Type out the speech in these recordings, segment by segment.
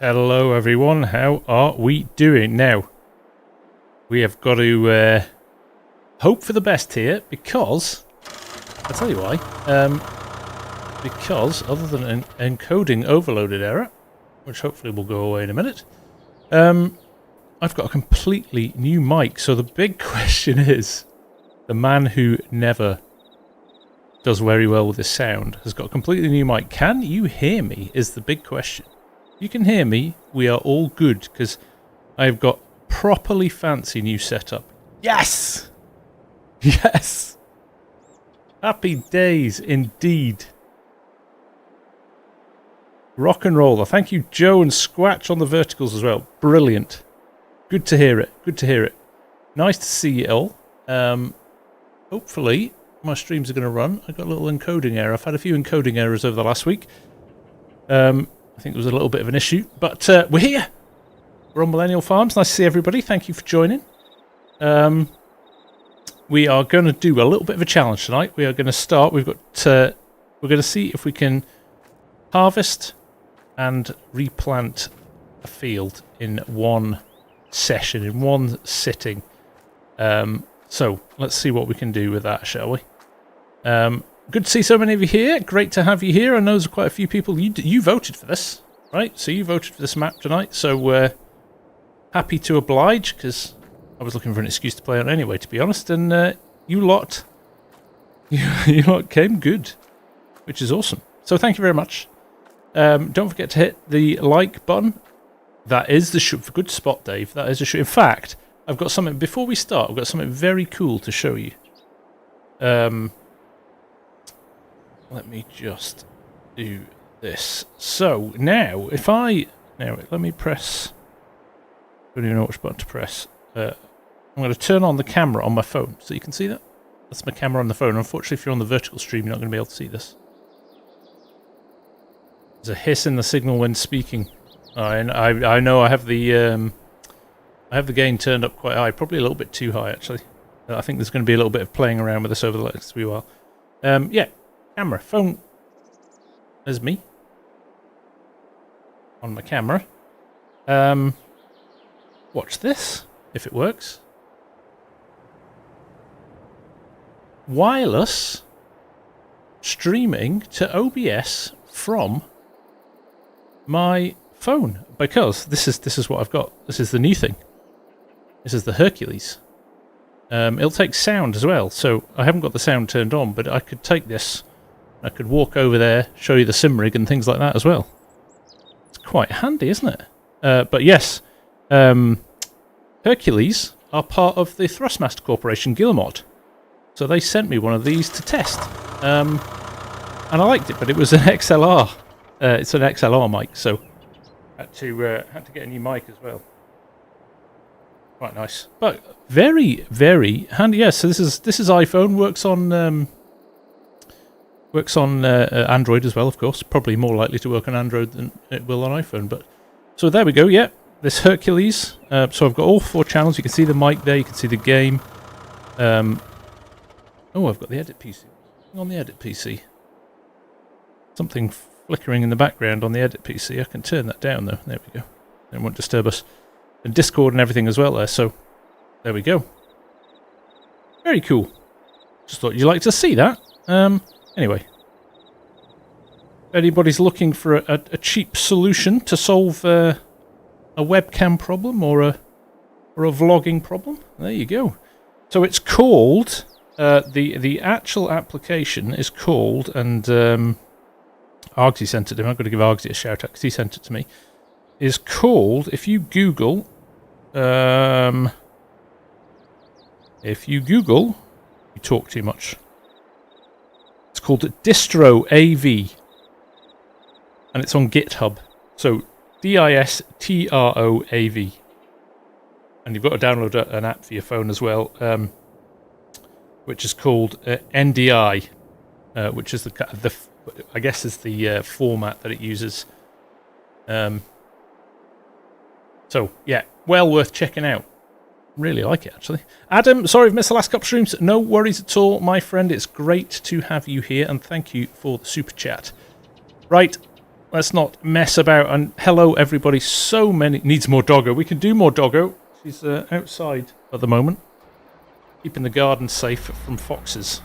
Hello everyone, how are we doing? Now, we have got to hope for the best here because, I'll tell you why, because other than an encoding overloaded error, which hopefully will go away in a minute, I've got a completely new mic. So the big question is, the man who never does very well with his sound has got a completely new mic. Can you hear me is the big question. If you can hear me, we are all good, because I've got properly fancy new setup. Yes! Yes! Happy days indeed. Rock and roller. Thank you, Joe and Squatch on the verticals as well. Brilliant. Good to hear it. Good to hear it. Nice to see you all. Hopefully my streams are going to run. I got a little encoding error. I've had a few encoding errors over the last week. I think there was a little bit of an issue, but we're here. We're on Millennial Farms. Nice to see everybody. Thank you for joining. We are going to do a little bit of a challenge tonight. We are going to start. We're going to see if we can harvest and replant a field in one session, in one sitting. So let's see what we can do with that, shall we? Good to see so many of you here. Great to have you here. I know there's quite a few people. You voted for this, right? So you voted for this map tonight. So happy to oblige, because I was looking for an excuse to play on anyway, to be honest. And you lot came good, which is awesome. So thank you very much. Don't forget to hit the like button. That is the shoot for good spot, Dave. That is the shoot. In fact, I've got something before we start. I've got something very cool to show you. Let me just do this. So now, let me press. I don't even know which button to press. I'm going to turn on the camera on my phone, so you can see that. That's my camera on the phone. Unfortunately, if you're on the vertical stream, you're not going to be able to see this. There's a hiss in the signal when speaking. I know I have the gain turned up quite high, probably a little bit too high actually. I think there's going to be a little bit of playing around with this over the next wee while. Yeah, camera, phone. There's me on my camera. Watch this if it works. Wireless streaming to OBS from my phone, because this is what I've got. This is the new thing. This is the Hercules. It'll take sound as well, so I haven't got the sound turned on, but I could take this, I could walk over there, show you the sim rig and things like that as well. It's quite handy, isn't it? But yes, Hercules are part of the Thrustmaster Corporation Guillemot, so they sent me one of these to test, and I liked it, but it was an XLR. It's an XLR mic, so had to get a new mic as well. Quite nice, but very, very handy. Yes, so this is iPhone. Works on Android as well, of course. Probably more likely to work on Android than it will on iPhone. But so there we go. Yeah, this Hercules. So I've got all 4 channels. You can see the mic there. You can see the game. Oh, I've got the edit PC. On the edit PC, something flickering in the background on the edit PC. I can turn that down though. There we go. It won't disturb us. And Discord and everything as well there. So there we go. Very cool. Just thought you'd like to see that. Anyway, if anybody's looking for a cheap solution to solve a webcam problem or a vlogging problem, there you go. So it's called the actual application is called, and Argsy sent it to me. I've got to give Argsy a shout out because he sent it to me. Is called, if you Google, you talk too much. It's called Distro AV, and it's on GitHub. So Distro AV, and you've got to download an app for your phone as well, which is called NDI, which is the I guess is the format that it uses. So, yeah, well worth checking out. Really like it, actually. Adam, sorry I've missed the last couple of streams. No worries at all, my friend. It's great to have you here, and thank you for the super chat. Right, let's not mess about. And hello, everybody. So many needs more doggo. We can do more doggo. She's outside at the moment, keeping the garden safe from foxes.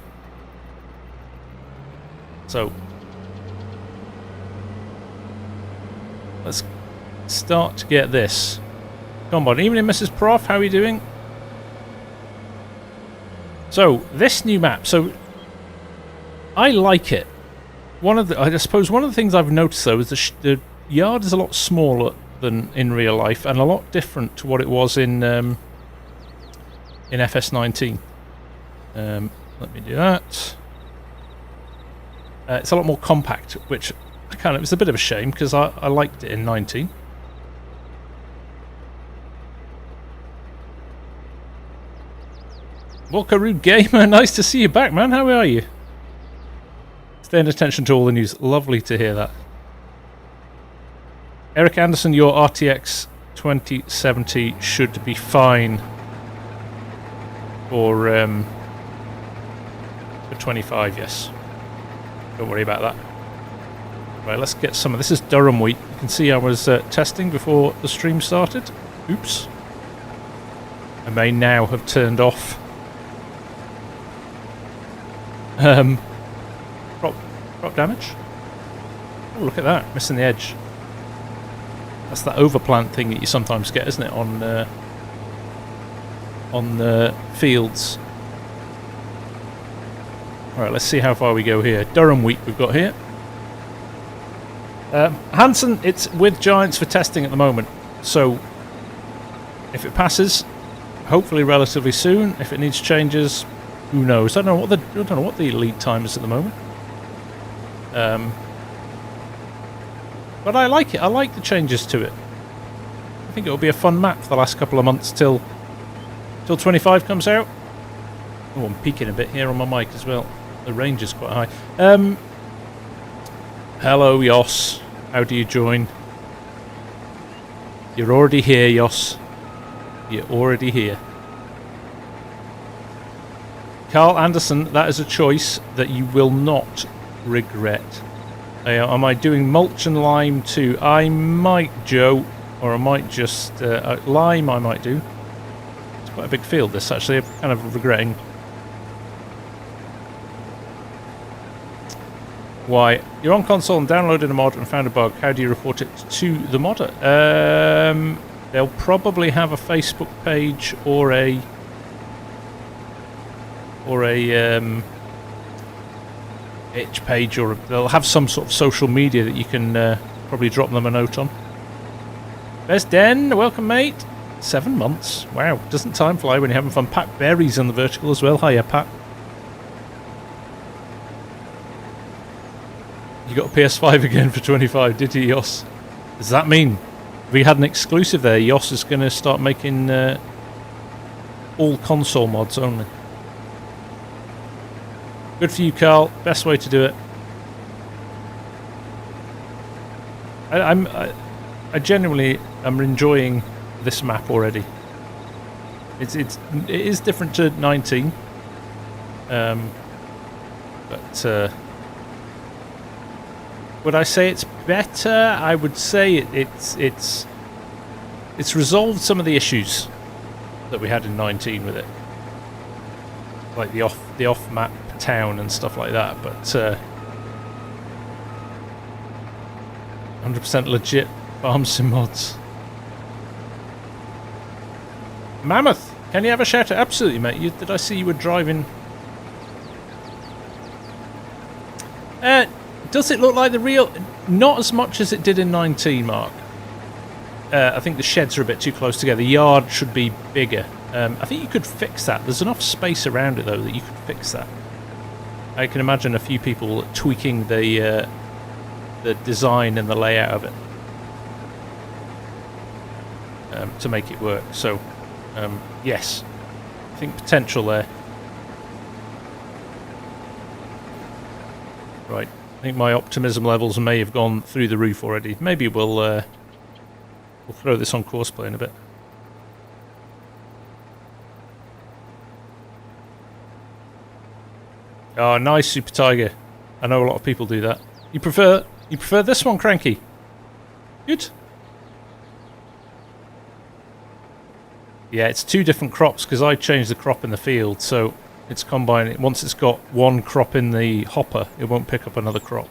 So let's start to get this. Come on, evening, Mrs. Prof. How are you doing? So this new map. So I like it. I suppose one of the things I've noticed though is the yard is a lot smaller than in real life and a lot different to what it was in FS19. Let me do that. It's a lot more compact, which it was a bit of a shame because I liked it in 19. Walkaroo Gamer, nice to see you back, man. How are you? Staying attention to all the news. Lovely to hear that. Eric Anderson, your RTX 2070 should be fine for 25, yes. Don't worry about that. Right, let's get some of this. Is Durham wheat. You can see I was testing before the stream started. Oops. I may now have turned off crop damage. Oh, look at that, missing the edge. That's that overplant thing that you sometimes get, isn't it, on the fields. Alright, let's see how far we go here. Durham wheat we've got here. Hanson, it's with Giants for testing at the moment, so if it passes, hopefully relatively soon. If it needs changes, who knows? I don't know what the lead time is at the moment. But I like it. I like the changes to it. I think it'll be a fun map for the last couple of months till 25 comes out. Oh, I'm peaking a bit here on my mic as well. The range is quite high. Hello, Yoss. How do you join? You're already here, Yoss. You're already here. Carl Anderson, that is a choice that you will not regret. Am I doing mulch and lime too? I might, Joe, or I might just lime. I might do. It's quite a big field. This actually, I'm kind of regretting. Why? You're on console and downloaded a mod and found a bug. How do you report it to the modder? They'll probably have a Facebook page or a itch page, or they'll have some sort of social media that you can probably drop them a note on. Best Den, welcome mate. 7 months. Wow, doesn't time fly when you're having fun? Pat Berry's on the vertical as well. Hiya, Pat. You got a PS5 again for 25, did you, Yoss? Does that mean we had an exclusive there? Yoss is going to start making all console mods only. Good for you, Carl. Best way to do it. I genuinely am enjoying this map already. It is different to 19, but would I say it's better? I would say it's resolved some of the issues that we had in 19 with it, like the off map town and stuff like that, but 100% legit FarmSim mods. Mammoth, can you have a shout out? Absolutely, mate. Did I see you were driving? Does it look like the real? Not as much as it did in 19, Mark. I think the sheds are a bit too close together. The yard should be bigger. I think you could fix that. There's enough space around it, though, that you could fix that. I can imagine a few people tweaking the design and the layout of it to make it work. So, yes, I think potential there. Right, I think my optimism levels may have gone through the roof already. Maybe we'll throw this on courseplay in a bit. Oh, nice, Super Tiger. I know a lot of people do that. You prefer You prefer this one, Cranky? Good. Yeah, it's 2 different crops because I changed the crop in the field, so it's combining. Once it's got one crop in the hopper, it won't pick up another crop.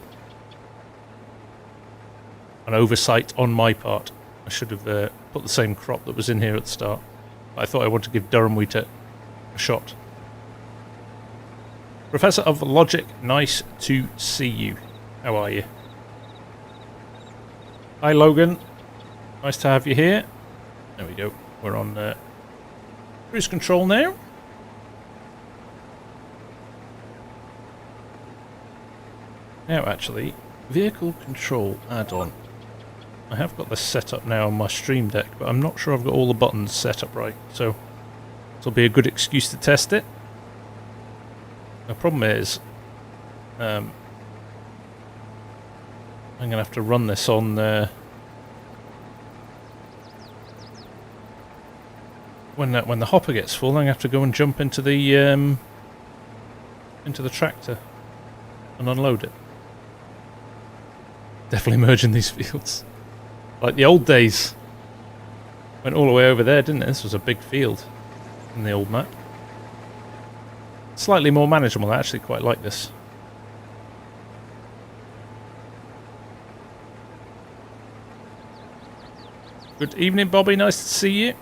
An oversight on my part. I should have put the same crop that was in here at the start. But I thought I wanted to give Durham wheat a shot. Professor of Logic, nice to see you. How are you? Hi Logan, nice to have you here. There we go, we're on cruise control now. Now actually, vehicle control add-on. I have got this set up now on my Stream Deck, but I'm not sure I've got all the buttons set up right, so this will be a good excuse to test it. The problem is, I'm going to have to run this on when the hopper gets full. I'm going to have to go and jump into the tractor and unload it. Definitely merging these fields, like the old days. Went all the way over there, didn't it? This was a big field in the old map. Slightly more manageable. I actually quite like this. Good evening, Bobby. Nice to see you.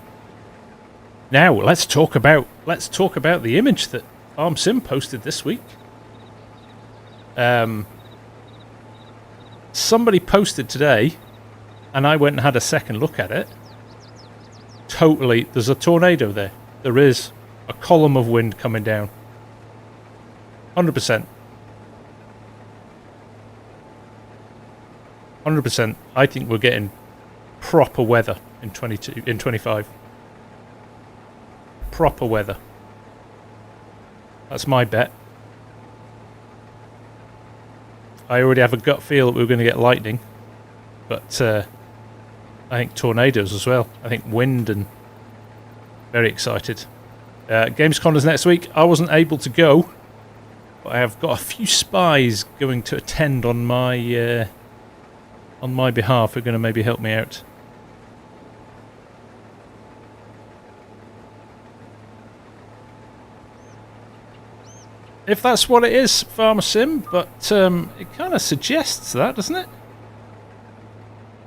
Now let's talk about the image that FarmSim posted this week. Somebody posted today, and I went and had a second look at it. Totally, there's a tornado there. There is a column of wind coming down. 100%. 100%. I think we're getting proper weather in 25. Proper weather. That's my bet. I already have a gut feel that we're going to get lightning, but I think tornadoes as well. I think wind, and very excited. Gamescom is next week. I wasn't able to go, but I have got a few spies going to attend on my behalf who are going to maybe help me out. If that's what it is, FarmSim, but it kind of suggests that, doesn't it?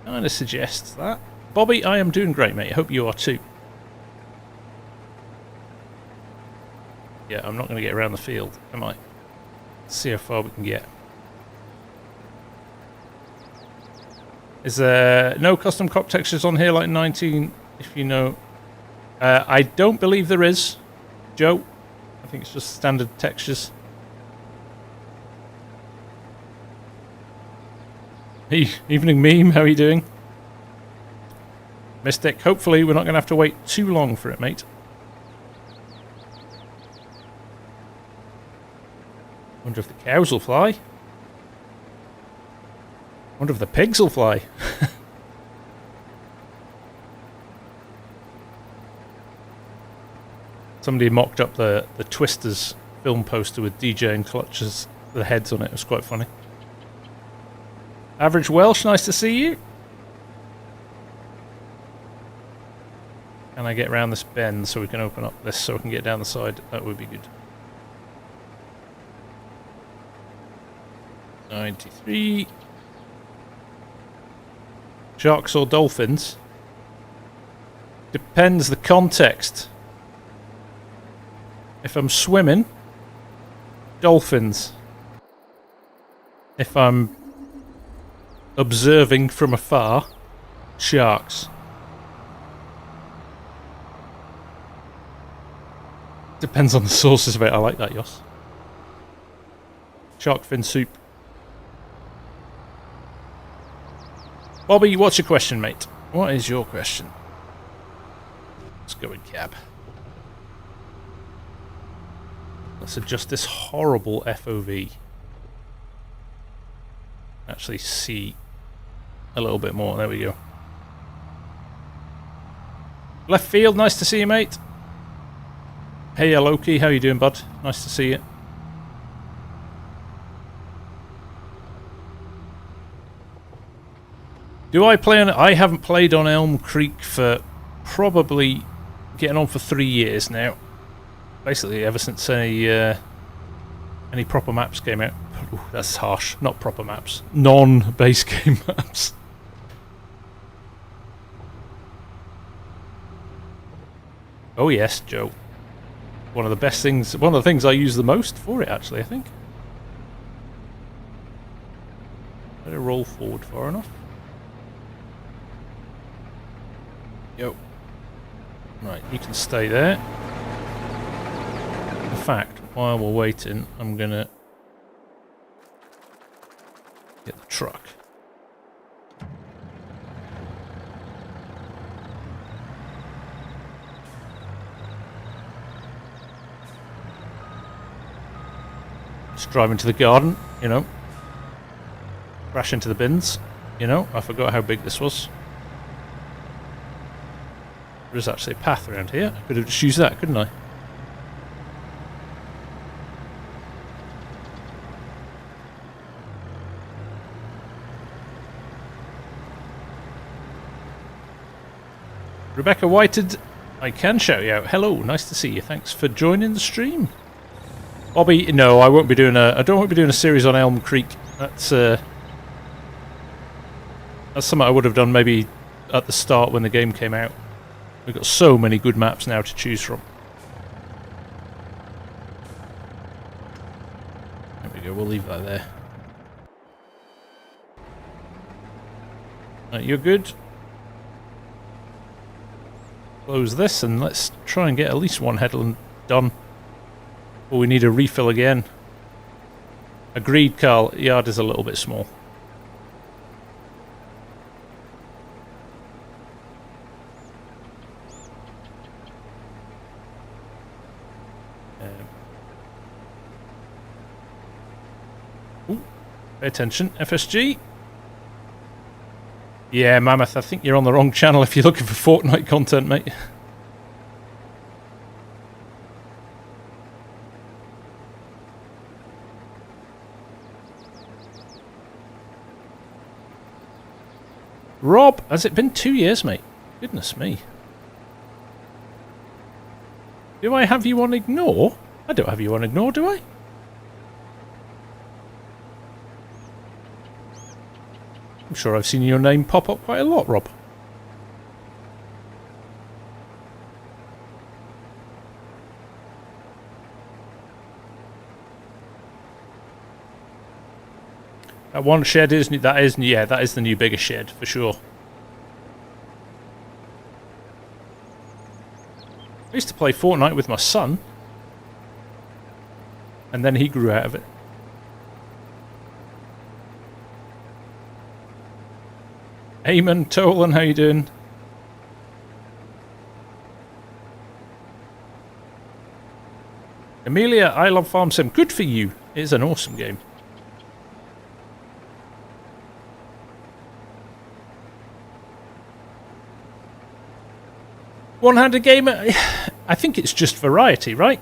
Kind of suggests that. Bobby, I am doing great, mate. I hope you are too. Yeah, I'm not going to get around the field, am I? Let's see how far we can get. Is there no custom crop textures on here like 19, if you know? I don't believe there is, Joe. I think it's just standard textures. Hey, evening meme, how are you doing? Mystic, hopefully we're not going to have to wait too long for it, mate. Wonder if the cows will fly. Wonder if the pigs will fly. Somebody mocked up the Twisters film poster with DJ and clutches the heads on it. It was quite funny. Average Welsh, nice to see you. Can I get around this bend so we can open up this so we can get down the side? That would be good. 93. Sharks or dolphins? Depends the context. If I'm swimming, dolphins. If I'm observing from afar, sharks. Depends on the sources of it. I like that, Yoss. Shark fin soup. Bobby, what's your question, mate? What is your question? Let's go in cab. Let's adjust this horrible FOV. Actually see a little bit more. There we go. Left field, nice to see you, mate. Hey, Loki, how you doing, bud? Nice to see you. Do I play on... I haven't played on Elm Creek for probably getting on for 3 years now. Basically, ever since any proper maps came out. Ooh, that's harsh. Not proper maps. Non-base game maps. Oh yes, Joe. One of the best things... One of the things I use the most for it, actually, I think. Better roll forward far enough. Yo. Right, you can stay there. In fact, while we're waiting, I'm gonna get the truck. Just drive into the garden, you know. Crash into the bins, you know. I forgot how big this was. There is actually a path around here. I could have just used that, couldn't I? Rebecca Whited, I can shout you out. Hello, nice to see you. Thanks for joining the stream. Bobby, no, I won't be doing a. I don't want to be doing a series on Elm Creek. That's something I would have done maybe at the start when the game came out. We've got so many good maps now to choose from. There we go, we'll leave that there. Right, you're good. Close this and let's try and get at least one headland done. Or we need a refill again. Agreed, Carl. Yard is a little bit small. Pay attention, FSG. Yeah, Mammoth, I think you're on the wrong channel if you're looking for Fortnite content, mate. Rob, has it been 2 years, mate? Goodness me. Do I have you on ignore? I don't have you on ignore, do I? I'm sure I've seen your name pop up quite a lot, Rob. That one shed is new. That is the new bigger shed for sure. I used to play Fortnite with my son, and then he grew out of it. Eamon, Tolan, how you doing? Amelia, I love FarmSim. Good for you. It is an awesome game. One-handed gamer, I think it's just variety, right?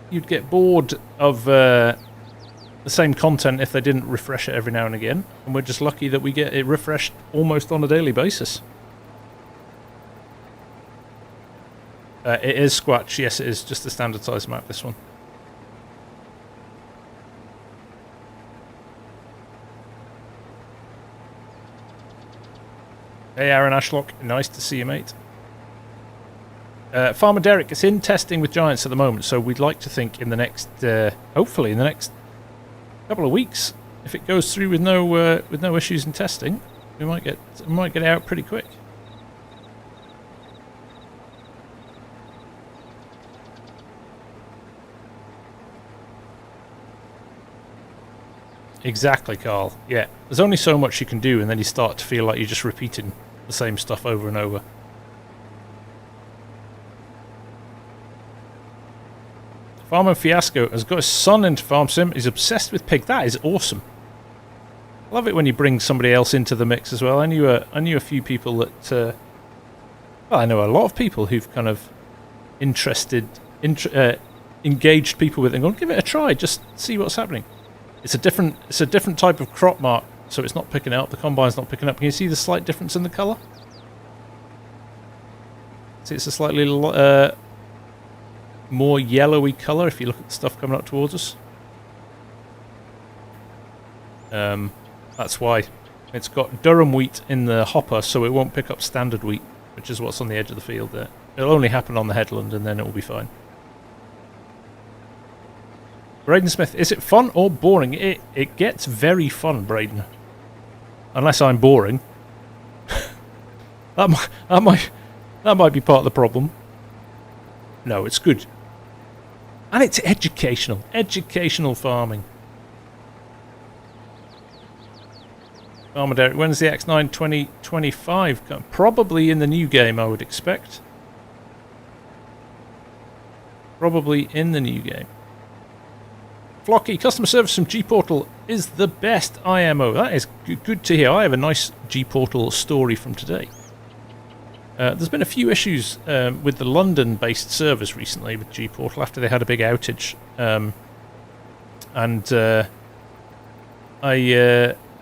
You'd get bored of the same content if they didn't refresh it every now and again, and we're just lucky that we get it refreshed almost on a daily basis. It is Squatch, yes it is, just a standard size map, this one. Hey Aaron Ashlock, nice to see you, mate. Farmer Derek is in testing with Giants at the moment, so we'd like to think in the next, hopefully in the next couple of weeks, if it goes through with no issues in testing, we might get it out pretty quick. Exactly, Carl. Yeah, there's only so much you can do, and then you start to feel like you're just repeating the same stuff over and over. Farmer Fiasco has got his son into FarmSim. He's obsessed with pig. That is awesome. I love it when you bring somebody else into the mix as well. I knew a few people that... well, I know a lot of people who've kind of engaged people with it and gone, give it a try, just see what's happening. It's a different type of crop mark so it's not picking it up. The combine's not picking up. Can you see the slight difference in the colour? See, it's a slightly more yellowy colour if you look at the stuff coming up towards us. That's why. It's got Durham wheat in the hopper, so it won't pick up standard wheat, which is what's on the edge of the field there. It'll only happen on the headland, and then it will be fine. Braden Smith, is it fun or boring? It gets very fun, Braden. Unless I'm boring. that might be part of the problem. No, it's good. And it's educational. Educational farming. Farmer Derek, when's the X9 2025? Probably in the new game, I would expect. Probably in the new game. Flocky, customer service from G-Portal is the best IMO. That is good to hear. I have a nice G-Portal story from today. There's been a few issues with the London-based service recently with G-Portal after they had a big outage.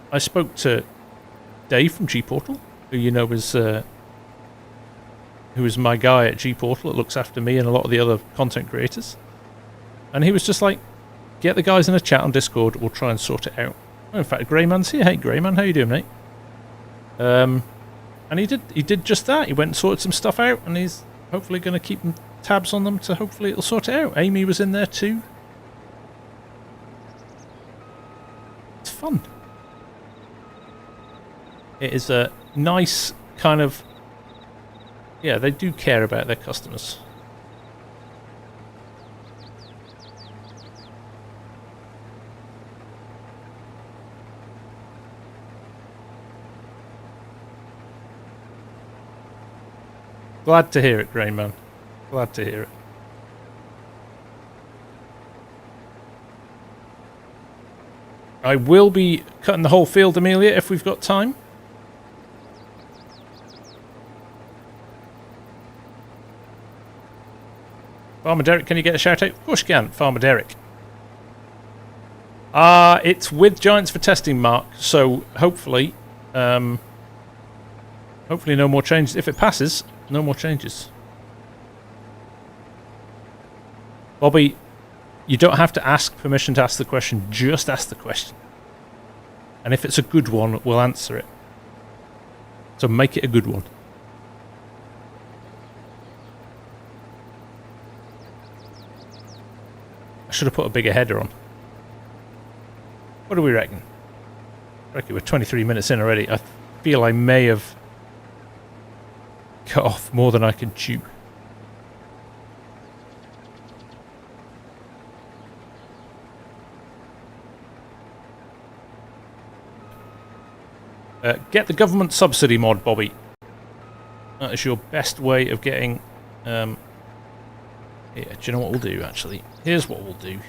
I spoke to Dave from G-Portal, who you know is who is my guy at G-Portal that looks after me and a lot of the other content creators. And he was just like, get the guys in a chat on Discord, we'll try and sort it out. Oh, in fact, Greyman's here. Hey, Greyman, how you doing, mate? And he did just that. He went and sorted some stuff out, and he's hopefully going to keep tabs on them to hopefully it'll sort it out. Amy was in there too. It's fun. It is a nice kind of... Yeah, they do care about their customers. Glad to hear it, Grain Man. Glad to hear it. I will be cutting the whole field, Amelia, if we've got time. Farmer Derek, can you get a shout out? Of course you can, Farmer Derek. It's with Giants for testing, Mark, so hopefully, hopefully no more changes. If it passes, no more changes. Bobby, you don't have to ask permission to ask the question, just ask the question. And if it's a good one, we'll answer it. So make it a good one. I should have put a bigger header on. What do we reckon? I reckon we're 23 minutes in already. I feel I may have cut off more than I can chew. Get the government subsidy mod, Bobby. That is your best way of getting... Here, do you know what we'll do, actually? Here's what we'll do.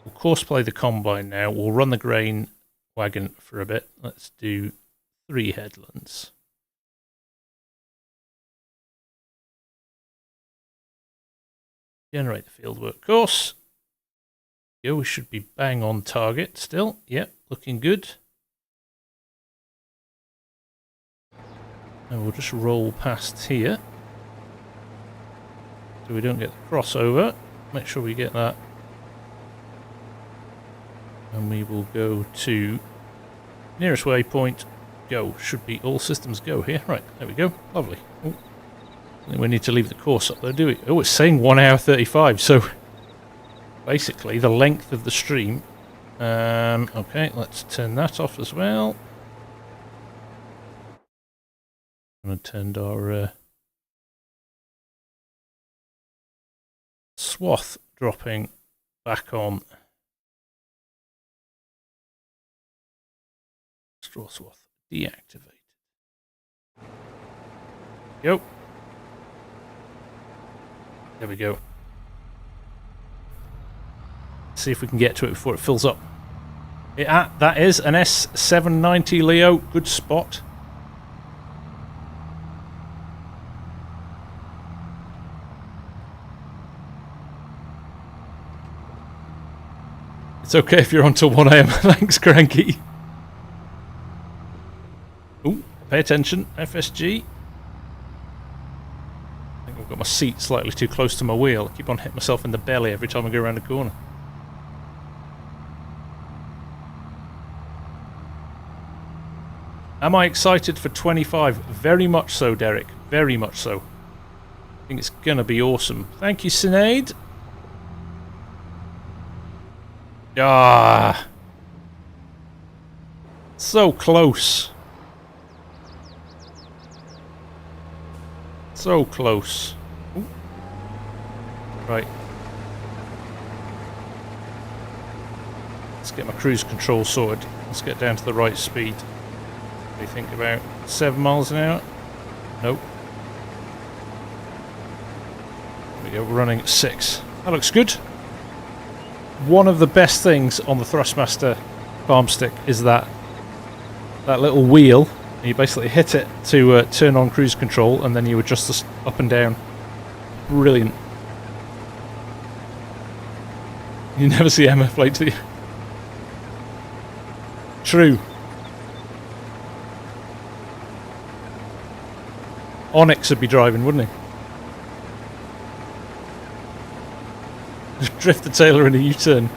We'll courseplay the combine now. We'll run the grain wagon for a bit. Let's do 3 headlands. Generate the fieldwork course. Yeah, we should be bang on target still. Yep, looking good. And we'll just roll past here. So we don't get the crossover. Make sure we get that. And we will go to nearest waypoint. Go. Should be all systems go here. Right, there we go. Lovely. Oh. We need to leave the course up there, do we? Oh, it's saying 1 hour 35, so basically the length of the stream. Okay, let's turn that off as well. I'm going to turn our swath dropping back on. Straw swath deactivate. Go. There we go. See if we can get to it before it fills up. That is an S790, Leo. Good spot. It's okay if you're on till 1 AM. Thanks, Cranky. Pay attention, FSG. I think I've got my seat slightly too close to my wheel. I keep on hitting myself in the belly every time I go around the corner. Am I excited for 25? Very much so, Derek. Very much so. I think it's going to be awesome. Thank you, Sinead. Ah. So close. So close. Ooh. Right. Let's get my cruise control sorted. Let's get down to the right speed. What do you think, about 7 miles an hour? Nope. There we go, we're running at 6. That looks good. One of the best things on the Thrustmaster farm stick is that little wheel. You basically hit it to turn on cruise control, and then you adjust this up and down. Brilliant. You never see MF plates, do you? True. Onyx would be driving, wouldn't he? Just drift the trailer in a U-turn.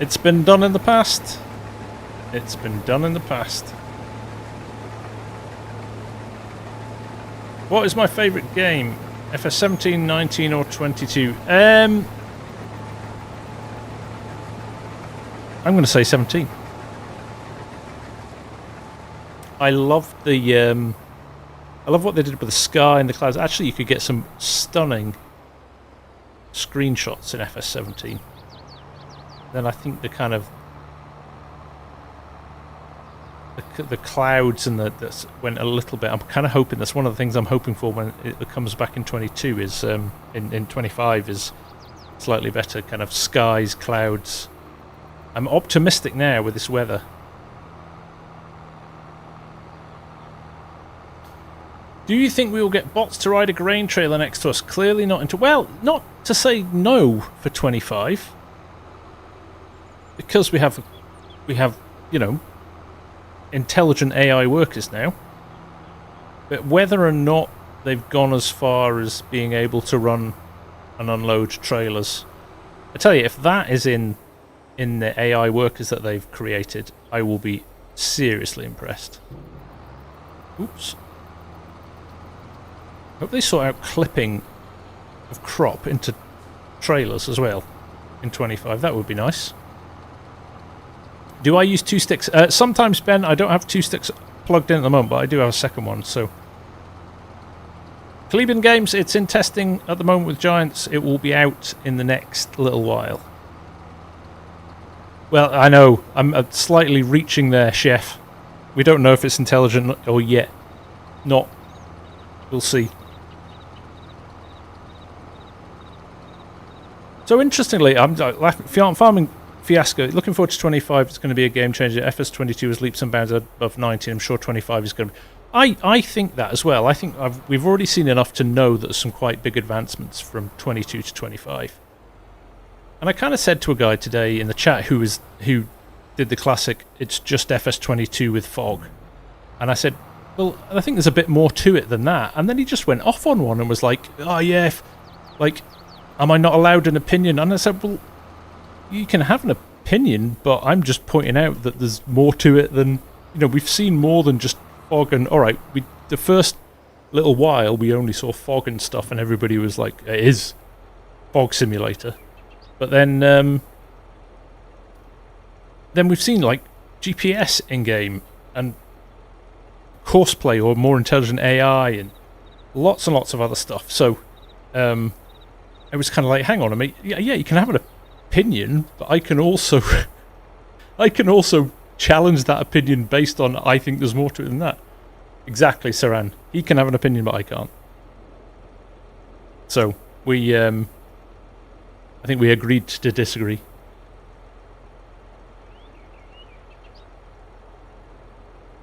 It's been done in the past. It's been done in the past. What is my favourite game? FS 17, 19 or 22? I'm going to say 17. I love the I love what they did with the sky and the clouds. Actually, you could get some stunning screenshots in FS 17. Then I think the kind of the clouds and that went a little bit. I'm kind of hoping that's one of the things I'm hoping for when it comes back in 22 is in 25 is slightly better kind of skies, clouds. I'm optimistic now with this weather. Do you think we will get bots to ride a grain trailer next to us? Clearly not into... Well, not to say no for 25. Because we have, you know, intelligent AI workers now. But whether or not they've gone as far as being able to run and unload trailers... I tell you, if that is in the AI workers that they've created, I will be seriously impressed. Oops. Hope they sort out clipping of crop into trailers as well in 25. That would be nice. Do I use 2 sticks? Sometimes, Ben, I don't have 2 sticks plugged in at the moment, but I do have a second one. So, Cleveland Games, it's in testing at the moment with Giants. It will be out in the next little while. Well, I know I'm slightly reaching there, Chef. We don't know if it's intelligent or yet not. We'll see. So interestingly, I'm laughing. Farming Fiasco, looking forward to 25. It's going to be a game changer. FS22 is leaps and bounds above 19. I'm sure 25 is going to be... I think that as well. I think we've already seen enough to know that there's some quite big advancements from 22 to 25. And I kind of said to a guy today in the chat who did the classic, it's just FS22 with fog. And I said, well, I think there's a bit more to it than that. And then he just went off on one and was like, oh yeah, am I not allowed an opinion? And I said, well, you can have an opinion, but I'm just pointing out that there's more to it than, you know, we've seen more than just fog. And all right, the first little while we only saw fog and stuff, and everybody was like, it is fog simulator. But then we've seen like GPS in game and courseplay or more intelligent AI and lots and lots of other stuff. So I was kind of like, hang on a minute, yeah, you can have an opinion, but I can also challenge that opinion based on I think there's more to it than that. Exactly, Saran. He can have an opinion, but I can't. So we I think we agreed to disagree.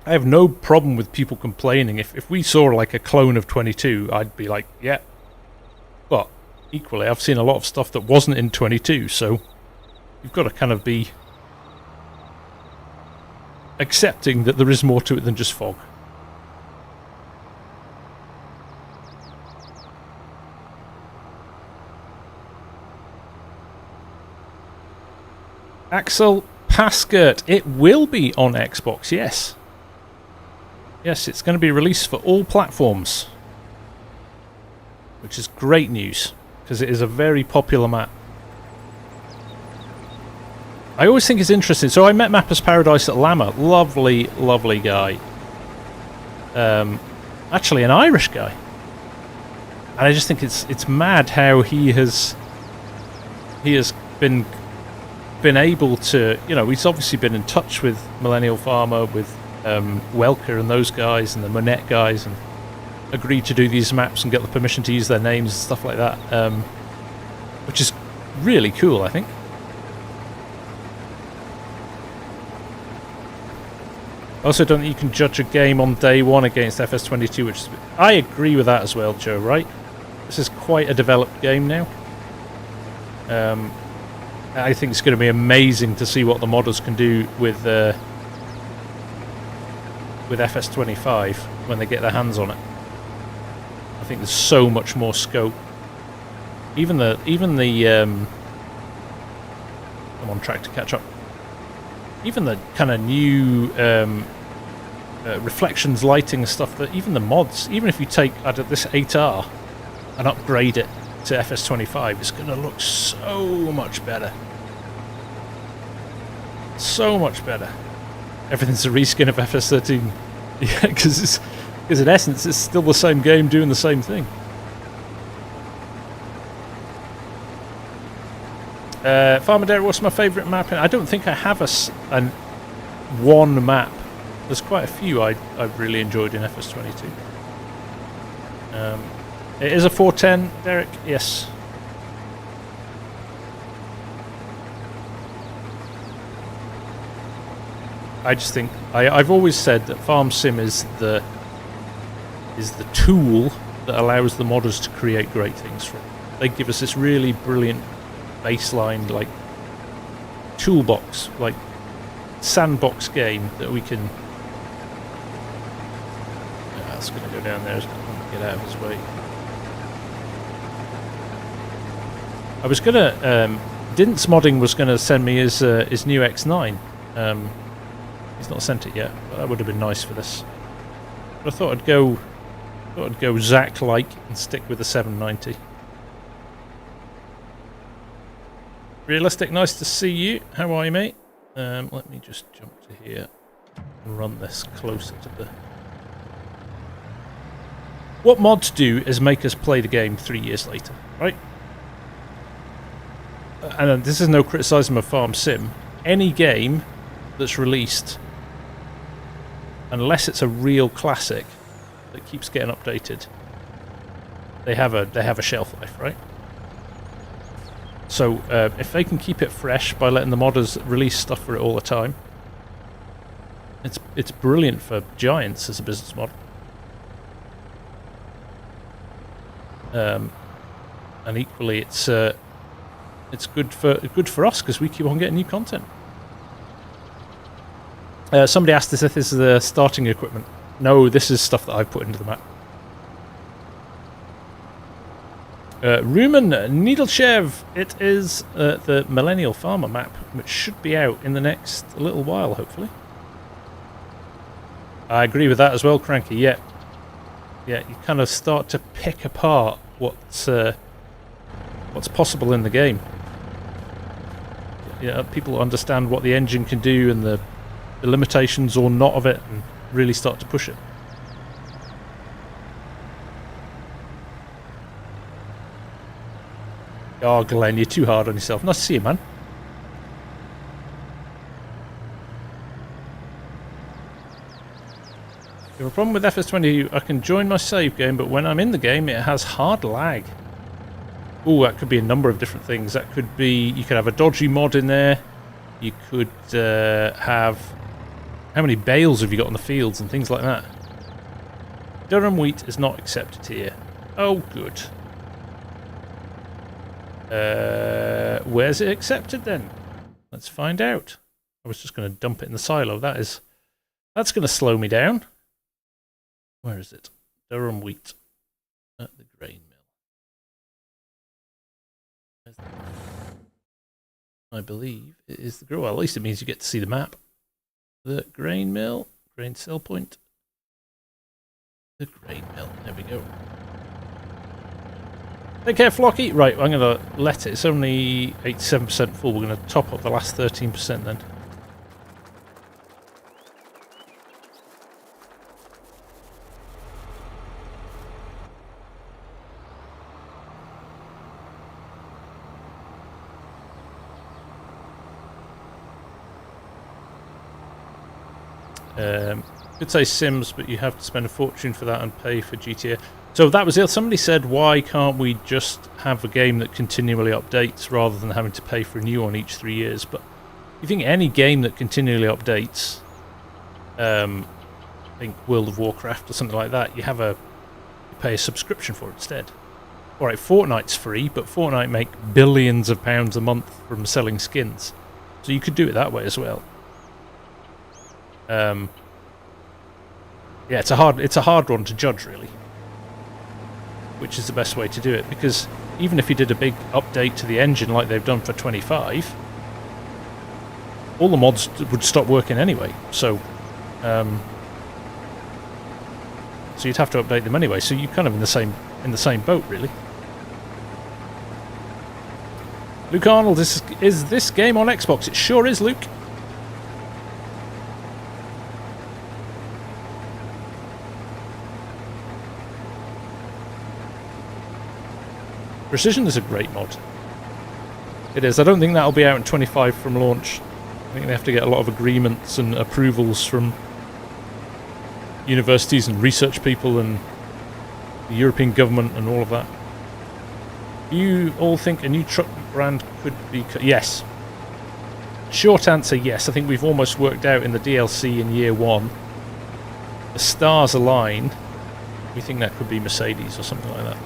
I have no problem with people complaining. If we saw like a clone of 22, I'd be like, yeah. But equally, I've seen a lot of stuff that wasn't in 22, so you've got to kind of be accepting that there is more to it than just fog. Axel Paskert. It will be on Xbox, yes. Yes, it's going to be released for all platforms. Which is great news, because it is a very popular map. I always think it's interesting. So I met Mappers Paradise at Lama. Lovely, lovely guy. Actually an Irish guy. And I just think it's mad how he has been able to, you know, he's obviously been in touch with Millennial Farmer, with Welker and those guys and the Monette guys, and agreed to do these maps and get the permission to use their names and stuff like that, which is really cool, I think. I also don't think you can judge a game on day one against FS22, which is, I agree with that as well, Joe, right? This is quite a developed game now. I think it's going to be amazing to see what the modders can do with FS25 when they get their hands on it. I think there's so much more scope. Even the I'm on track to catch up. Even the kind of new reflections, lighting and stuff, that even the mods, even if you take this 8R and upgrade it to FS25, it's going to look so much better. So much better. Everything's a reskin of FS13. Yeah, because in essence it's still the same game doing the same thing. Farmer Derek, what's my favourite map? I don't think I have one map. There's quite a few I've really enjoyed in FS22. It is a 410, Derek, yes. I just think I've always said that FarmSim is the tool that allows the modders to create great things from. They give us this really brilliant baseline, like toolbox, like sandbox game that we can. That's going to go down there. It's going to get out of his way. I was going to. Didn't Modding was going to send me his new X9. He's not sent it yet, but that would have been nice for this. But I thought I'd go Zach-like and stick with the 790. Realistic, nice to see you. How are you, mate? Let me just jump to here and run this closer to the... What mods do is make us play the game 3 years later, right? And this is no criticism of FarmSim. Any game that's released, unless it's a real classic that keeps getting updated, they have a shelf life, right? So if they can keep it fresh by letting the modders release stuff for it all the time, it's brilliant for Giants as a business model. And equally, it's good for us because we keep on getting new content. Somebody asked us if this is the starting equipment. No, this is stuff that I've put into the map. Rumen Needlechev, it is the Millennial Farmer Map, which should be out in the next little while, hopefully. I agree with that as well, Cranky. Yeah, you kind of start to pick apart what's possible in the game. Yeah, people understand what the engine can do and the limitations or not of it, and really start to push it. Oh, Glenn, you're too hard on yourself. Nice to see you, man. If you have a problem with FS20, I can join my save game, but when I'm in the game, it has hard lag. Oh, that could be a number of different things. That could be, you could have a dodgy mod in there. You could have, how many bales have you got on the fields and things like that. Durham wheat is not accepted here. Oh, good. Where's it accepted then? Let's find out. I was just going to dump it in the silo. That's going to slow me down. Where is it? Durham wheat at the grain mill. I believe it is the grow. Well, at least it means you get to see the map. The grain mill, grain sell point. The grain mill, there we go. Take care, Flocky. Right, I'm going to let it. It's only 87% full. We're going to top up the last 13% then. Could say Sims, but you have to spend a fortune for that and pay for GTA. So that was it. Somebody said, why can't we just have a game that continually updates rather than having to pay for a new one each 3 years? But you think any game that continually updates, I think World of Warcraft or something like that, you pay a subscription for it instead. Alright, Fortnite's free, but Fortnite make billions of pounds a month from selling skins. So you could do it that way as well. Yeah, it's a hard one to judge, really. Which is the best way to do it, because even if you did a big update to the engine like they've done for 25, all the mods would stop working anyway. So you'd have to update them anyway. So you're kind of in the same boat, really. Luke Arnold, is this game on Xbox? It sure is, Luke. Precision is a great mod. It is. I don't think that'll be out in 25 from launch. I think they have to get a lot of agreements and approvals from universities and research people and the European government and all of that. Do you all think a new truck brand could be... Yes. Short answer, yes. I think we've almost worked out in the DLC in year 1. The stars align. We think that could be Mercedes or something like that.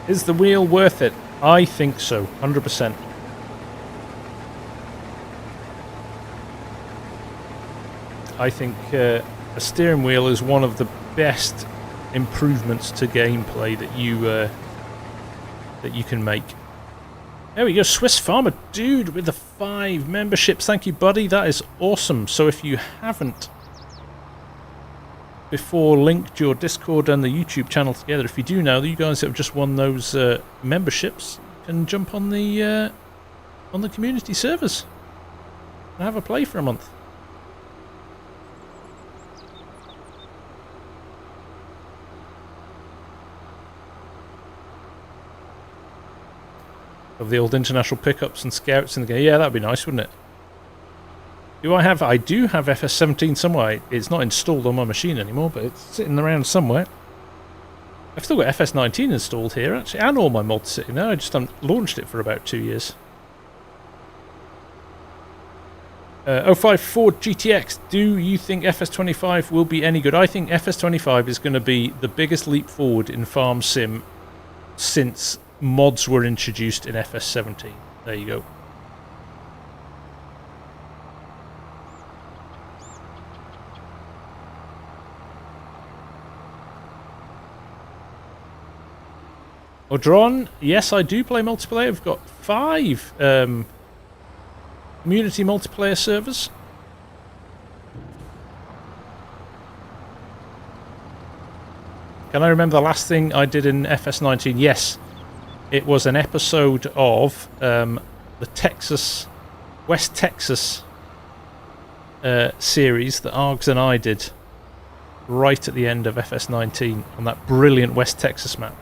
Is the wheel worth it? I think so, 100%. I think a steering wheel is one of the best improvements to gameplay that you can make. There we go, Swiss Farmer Dude with the 5 memberships. Thank you, buddy. That is awesome. So if you haven't before linked your Discord and the YouTube channel together, if you do now, you guys that have just won those memberships can jump on the community servers and have a play for a month. Of the old international pickups and scouts in the game. Yeah, that'd be nice, wouldn't it? I do have FS17 somewhere. It's not installed on my machine anymore, but it's sitting around somewhere. I've still got FS19 installed here, actually, and all my mods sitting there. I just haven't launched it for about 2 years. 054 GTX, do you think FS25 will be any good? I think FS25 is going to be the biggest leap forward in FarmSim since mods were introduced in FS17. There you go. Odron, yes, I do play multiplayer. I've got 5 community multiplayer servers. Can I remember the last thing I did in FS19? Yes, it was an episode of the West Texas series that Args and I did right at the end of FS19 on that brilliant West Texas map.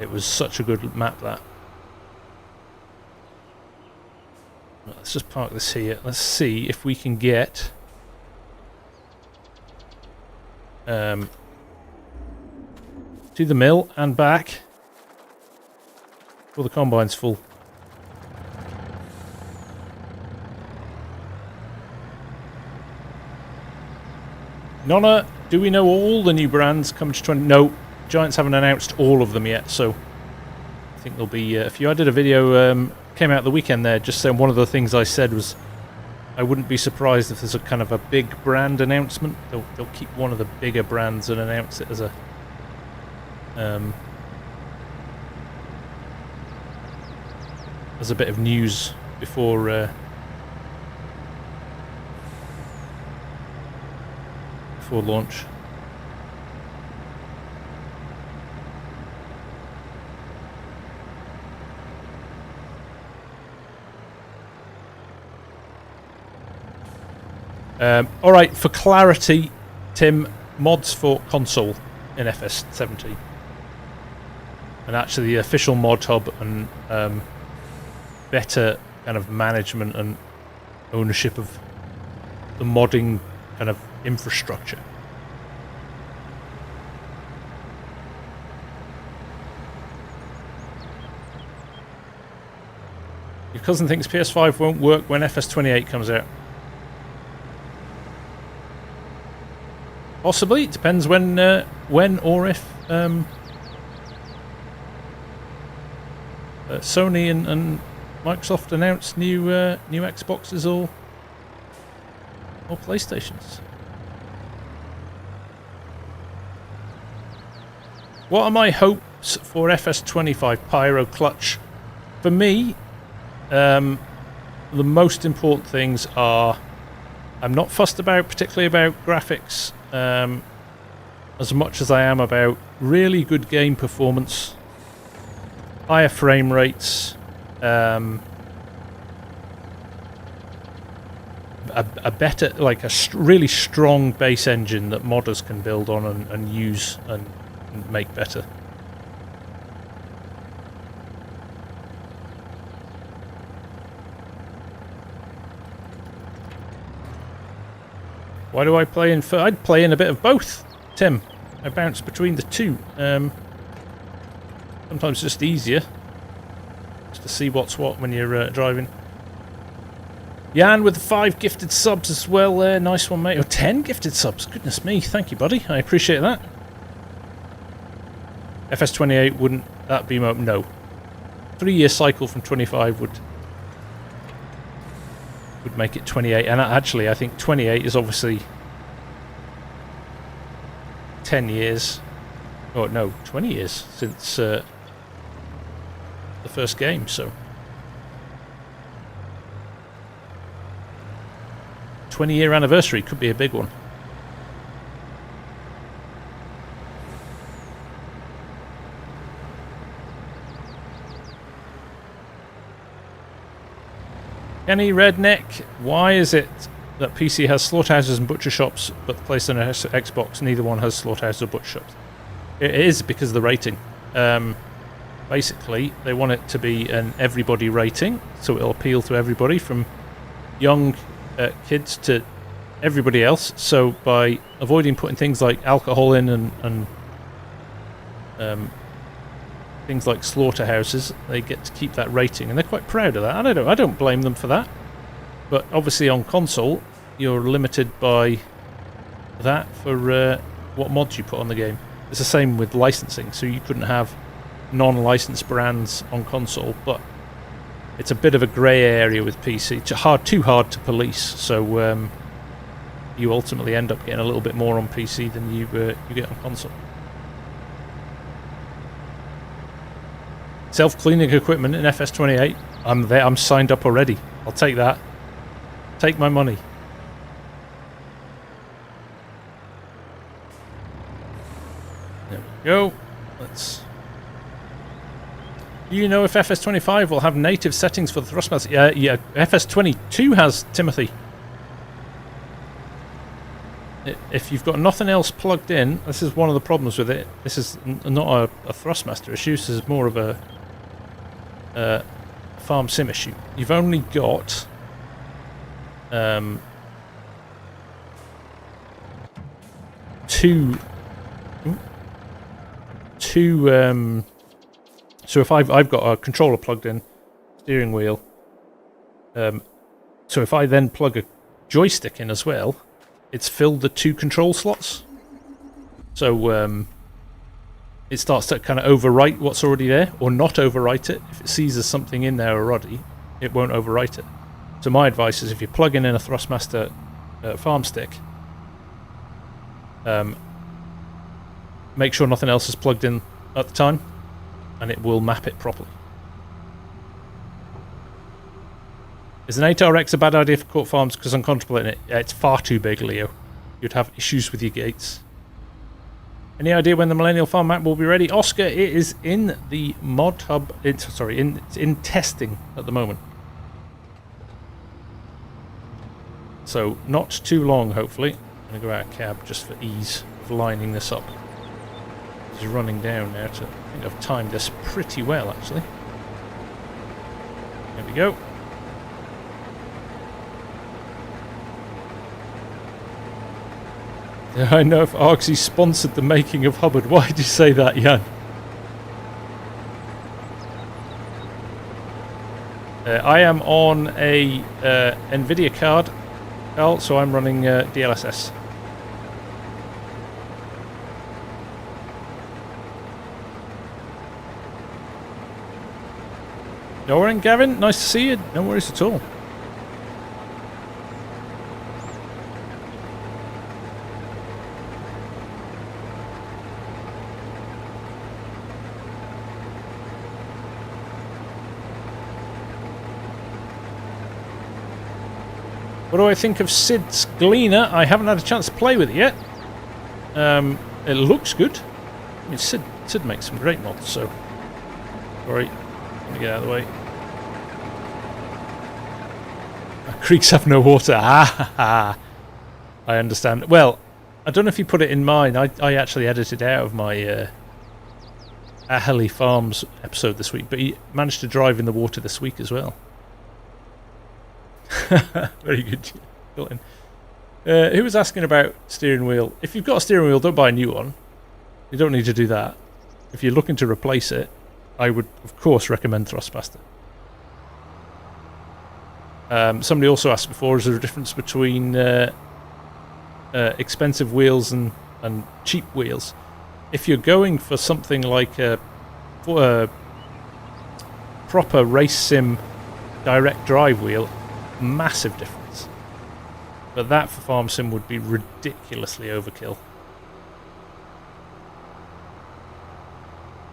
It was such a good map, that. Let's just park this here. Let's see if we can get to the mill and back before the combine's full. Nonna, do we know all the new brands coming to 20? No. Giants haven't announced all of them yet, so I think there'll be a few. I did a video, came out the weekend there, just saying one of the things I said was I wouldn't be surprised if there's a kind of a big brand announcement. They'll keep one of the bigger brands and announce it as a bit of news before launch. Alright, for clarity, Tim, mods for console in FS17. And actually the official mod hub and better kind of management and ownership of the modding kind of infrastructure. Your cousin thinks PS5 won't work when FS28 comes out. Possibly. It depends when or if Sony and Microsoft announce new Xboxes or PlayStations. What are my hopes for FS25 Pyro Clutch? For me, the most important things are I'm not fussed particularly about graphics as much as I am about really good game performance, higher frame rates, a better, like a really strong base engine that modders can build on and use and make better. Why do I play in? I'd play in a bit of both, Tim. I bounce between the two. Sometimes it's just easier just to see what's what when you're driving. Jan with the 5 gifted subs as well there. Nice one, mate. Oh, 10 gifted subs. Goodness me. Thank you, buddy. I appreciate that. FS28 wouldn't that be no. 3-year cycle from 25 would make it 28, and actually I think 28 is obviously 10 years, oh no, 20 years since the first game, so 20-year anniversary could be a big one. Kenny Redneck, why is it that PC has slaughterhouses and butcher shops, but the PlayStation and Xbox, neither one has slaughterhouses or butcher shops? It is because of the rating. Basically, they want it to be an everybody rating, so it'll appeal to everybody, from young kids to everybody else. So by avoiding putting things like alcohol in and things like slaughterhouses, they get to keep that rating, and they're quite proud of that. And I don't blame them for that. But obviously on console, you're limited by that for what mods you put on the game. It's the same with licensing, so you couldn't have non-licensed brands on console, but it's a bit of a grey area with PC. It's too hard to police, so you ultimately end up getting a little bit more on PC than you get on console. Self-cleaning equipment in FS28. I'm there. I'm signed up already. I'll take that. Take my money. There we go. Let's. Do you know if FS25 will have native settings for the Thrustmaster? Yeah. FS22 has, Timothy. If you've got nothing else plugged in, this is one of the problems with it. This is not a Thrustmaster issue. This is more of a FarmSim issue. You've only got two. So if I've got a controller plugged in, steering wheel. So if I then plug a joystick in as well, it's filled the 2 control slots. So it starts to kind of overwrite what's already there, or not overwrite it. If it sees there's something in there already, it won't overwrite it. So my advice is if you're plugging in a Thrustmaster farm stick, make sure nothing else is plugged in at the time, and it will map it properly. Is an 8RX a bad idea for court farms? Because I'm contemplating it. It's far too big, Leo. You'd have issues with your gates. Any idea when the Millennial Farm Map will be ready? Oscar, it is in the mod hub. It's in testing at the moment. So not too long, hopefully. I'm going to go out of cab just for ease of lining this up. It's running down now. I think I've timed this pretty well, actually. There we go. I know if Argsy sponsored the making of Hubbard. Why did you say that, Jan? I am on a NVIDIA card, Carl, so I'm running DLSS. No worries, Gavin. Nice to see you. No worries at all. What do I think of Sid's Gleaner? I haven't had a chance to play with it yet. It looks good. I mean, Sid makes some great mods, so... Sorry, let me get out of the way. Creeks have no water. I understand. Well, I don't know if you put it in mine. I actually edited out of my Ahali Farms episode this week, but he managed to drive in the water this week as well. Very good. Who was asking about steering wheel? If you've got a steering wheel, don't buy a new one. You don't need to do that. If you're looking to replace it, I would, of course, recommend Thrustmaster. Somebody also asked before, is there a difference between expensive wheels and cheap wheels? If you're going for something like a proper race sim direct drive wheel, massive difference. But that for FarmSim would be ridiculously overkill.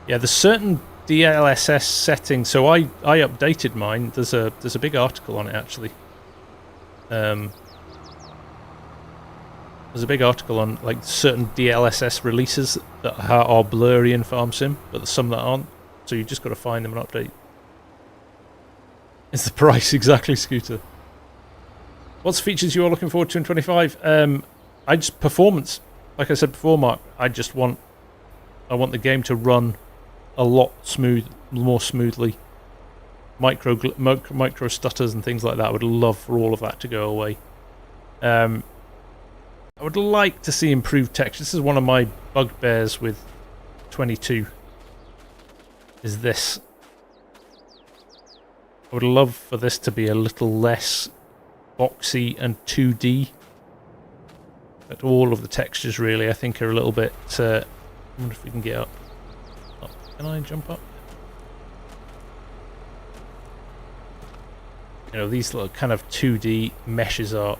Yeah, there's certain DLSS settings. So I updated mine. There's a big article on it actually. There's a big article on like certain DLSS releases that are blurry in FarmSim, but there's some that aren't. So you just got to find them and update. It's the price exactly, Scooter. What's features you are looking forward to in 25? I just performance. Like I said before, Mark. I want the game to run a lot more smoothly. Micro stutters and things like that. I would love for all of that to go away. I would like to see improved texture. This is one of my bugbears with 22. Is this? I would love for this to be a little less boxy and 2D. But all of the textures really, I think, are a little bit... I wonder if we can get up. Can I jump up? You know, these little kind of 2D meshes are...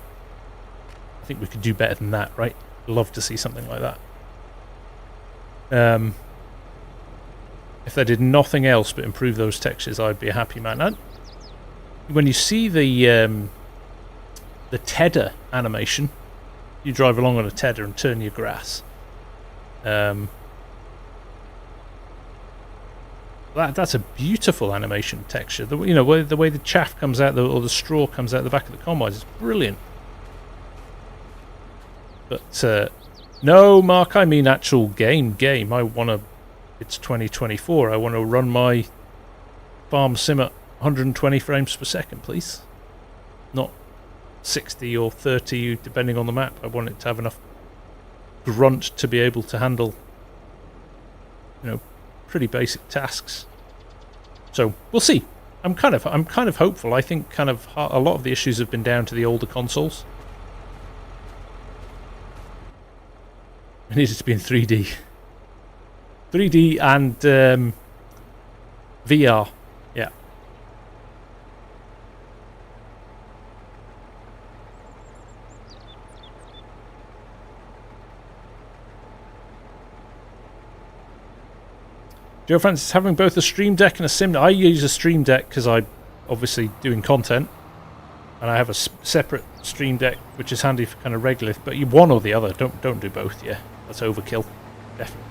I think we could do better than that, right? Love to see something like that. If they did nothing else but improve those textures, I'd be a happy man. When you see the tedder animation, you drive along on a tedder and turn your grass. That's a beautiful animation texture. The way the chaff comes out, or the straw comes out the back of the combines is brilliant. But no, Mark, I mean actual game. I want to. It's 2024. I want to run my FarmSim at 120 frames per second, please. Not 60 or 30, depending on the map. I want it to have enough grunt to be able to handle, pretty basic tasks. So we'll see. I'm kind of hopeful. I think a lot of the issues have been down to the older consoles. It needed to be in 3D. 3D and VR. Yeah. Joe Francis, having both a Stream Deck and a Sim. I use a Stream Deck because I'm obviously doing content, and I have a separate Stream Deck, which is handy for kind of regular. But you one or the other. Don't do both. Yeah, that's overkill. Definitely.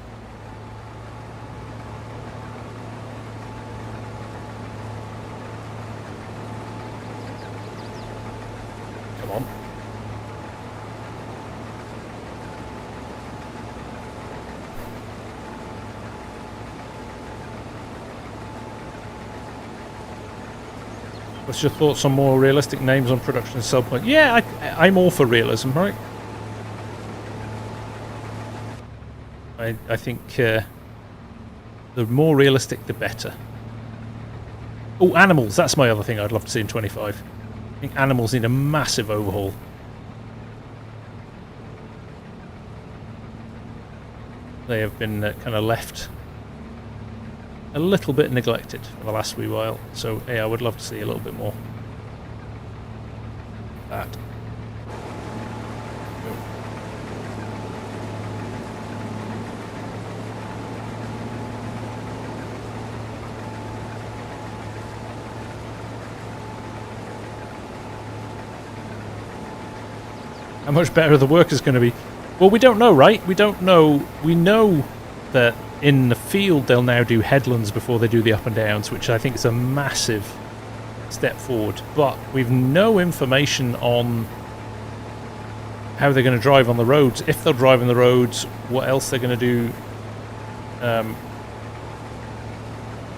Come on. What's your thoughts on more realistic names on production and sell point? Yeah, I'm all for realism, right? I think the more realistic, the better. Oh, animals. That's my other thing I'd love to see in 25. I think animals need a massive overhaul. They have been kind of left a little bit neglected for the last wee while, so yeah, I would love to see a little bit more. That. How much better the work is going to be? Well, we don't know, right? We don't know. We know that in the field they'll now do headlands before they do the up and downs, which I think is a massive step forward. But we've no information on how they're going to drive on the roads, if they'll drive on the roads, what else they're going to do.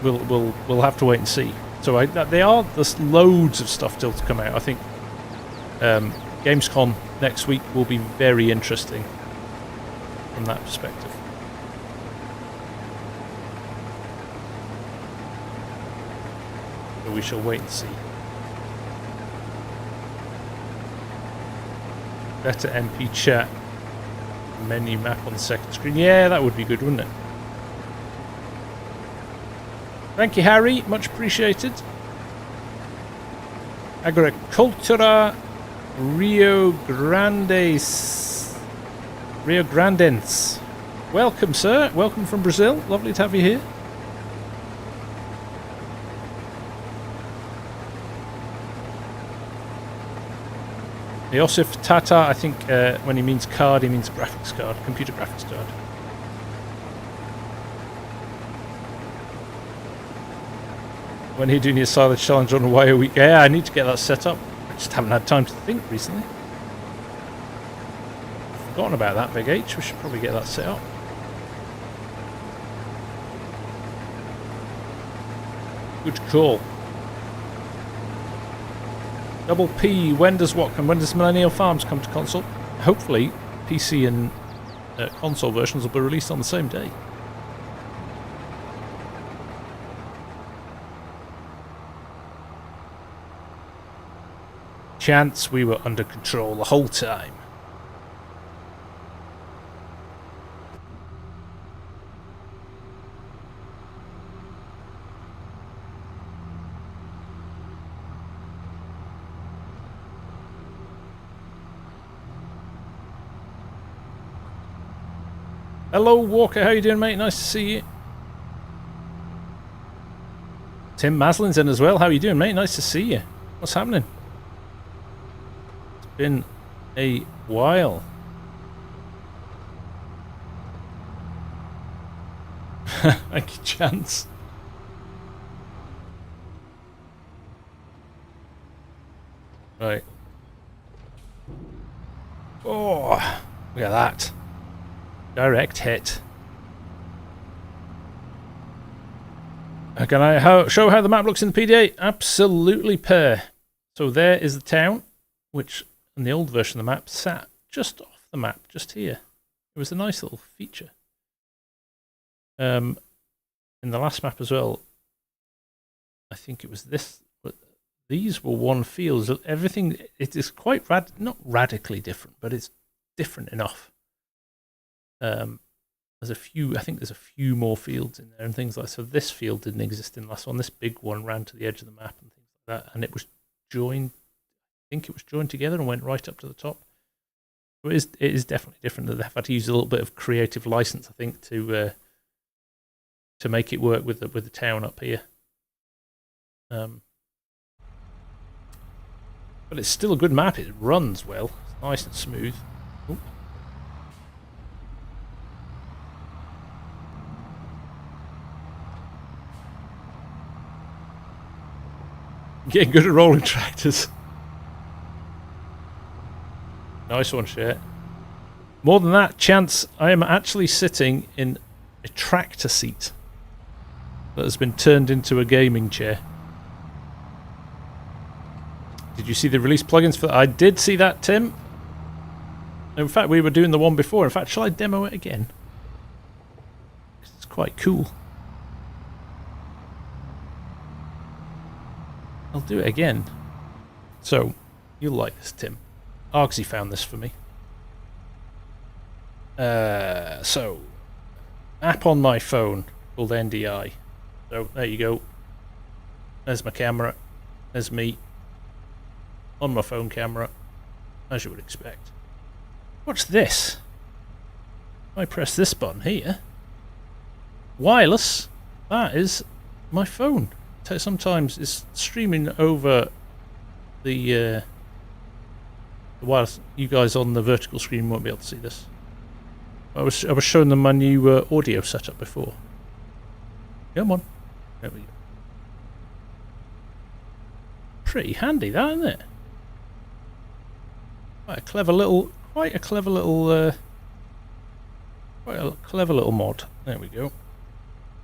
We'll have to wait and see. So there's loads of stuff still to come out. I think Gamescom next week will be very interesting from that perspective. So we shall wait and see. Better MP chat. Menu map on the second screen. Yeah, that would be good, wouldn't it? Thank you, Harry. Much appreciated. Agricultura Rio Grandense. Welcome, sir. Welcome from Brazil. Lovely to have you here. Yosif Tata, I think when he means card, he means graphics card, computer graphics card. When are you doing your silage challenge on Hawaii a week? Yeah, I need to get that set up. I just haven't had time to think recently. I've forgotten about that, Big H. We should probably get that set up. Good call. Double P, when does Millennial Farms come to console? Hopefully, PC and console versions will be released on the same day. Chance we were under control the whole time. Hello, Walker. How you doing, mate? Nice to see you. Tim Maslin's in as well. How you doing, mate? Nice to see you. What's happening? It's been a while. Thank you, Chance. Right. Oh, look at that. Direct hit. Can I show how the map looks in the PDA? Absolutely, Per. So there is the town, which in the old version of the map sat just off the map, just here. It was a nice little feature. In the last map as well, I think it was this. But these were one field. Everything, it is quite not radically different, but it's different enough. There's a few, I think there's a few more fields in there and things like that. So this field didn't exist in the last one. This big one ran to the edge of the map and things like that. And it was joined, I think it was joined together and went right up to the top. So it is definitely different. They've had to use a little bit of creative license, I think, to to make it work with the town up here. But it's still a good map. It runs well. It's nice and smooth. Ooh. Getting good at rolling tractors. Nice one, Share. More than that, Chance, I am actually sitting in a tractor seat that has been turned into a gaming chair. Did you see the release plugins for that? I did see that, Tim. In fact, we were doing the one before. In fact, shall I demo it again? It's quite cool. I'll do it again. So, you'll like this, Tim. Argsy found this for me. So, app on my phone called NDI. So, there you go. There's my camera. There's me. On my phone camera. As you would expect. What's this? If I press this button here. Wireless. That is my phone. Sometimes it's streaming over the wireless. You guys on the vertical screen won't be able to see this. I was showing them my new audio setup before. Come on. There we go. Pretty handy, that, isn't it? Quite a clever little mod. There we go.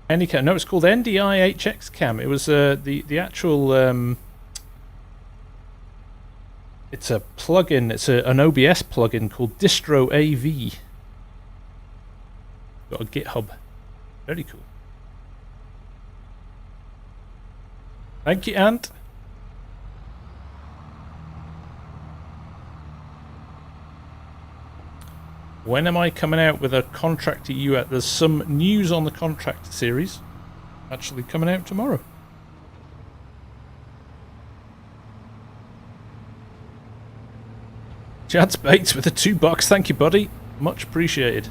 Anycam. No, it's called NDI HX Cam. It was the actual. It's a plugin. It's an OBS plugin called Distro AV. Got a GitHub. Very cool. Thank you, Ant. When am I coming out with a Contractor U? There's some news on the Contractor series. Actually coming out tomorrow. Chad's Bates with the $2. Thank you, buddy. Much appreciated.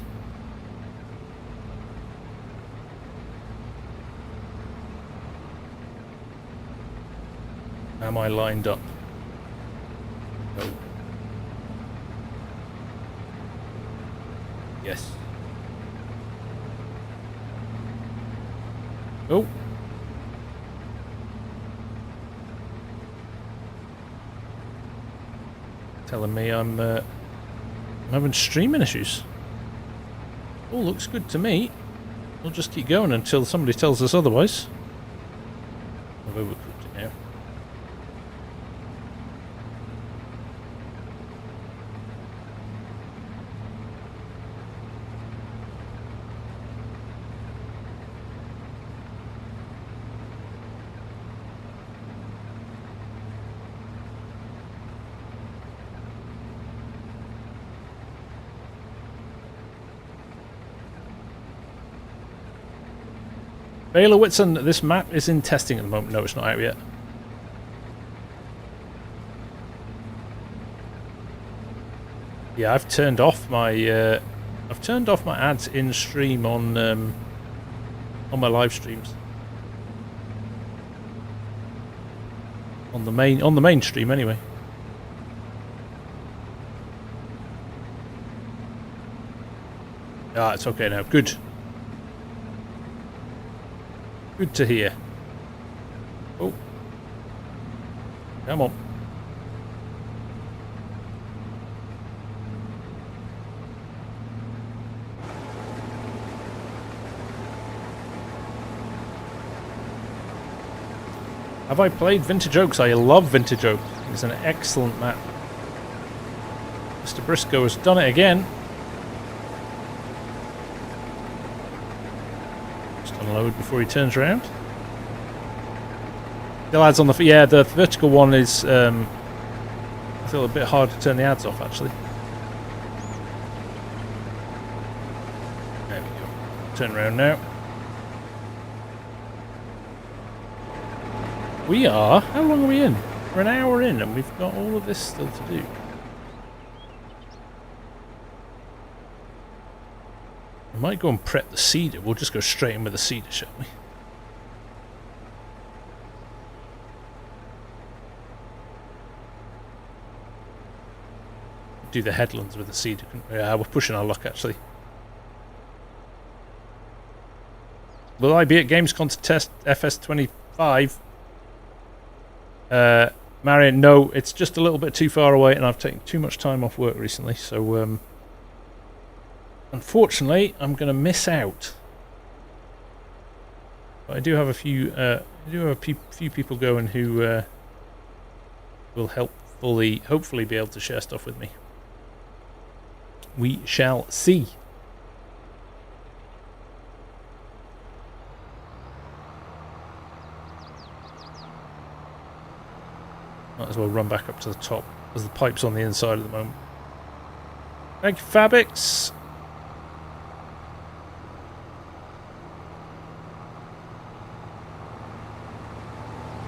Am I lined up? No. Yes. Oh. Telling me I'm having streaming issues. All looks good to me. We'll just keep going until somebody tells us otherwise. I've overcooked it now. Baylor Whitson, this map is in testing at the moment. No, it's not out yet. Yeah, I've turned off my ads in stream on my live streams. On the main stream anyway. Ah, it's okay now. Good. Good to hear. Oh. Come on. Have I played Vintage Oaks? I love Vintage Oaks. It's an excellent map. Mr. Briscoe has done it again. Unload before he turns around. The ads on the the vertical one is I feel a bit hard to turn the ads off actually. There we go. Turn around now. We are. How long are we in? We're an hour in and we've got all of this still to do. might go and prep the cedar. We'll just go straight in with the cedar, shall we? Do the headlands with the cedar. Yeah, we're pushing our luck, actually. Will I be at Gamescom to test FS25? Marion, no, it's just a little bit too far away and I've taken too much time off work recently, so unfortunately I'm going to miss out. But I do have a few few people going who will hopefully be able to share stuff with me. We shall see. Might as well run back up to the top, as the pipe's on the inside at the moment. Thank you, Fabix.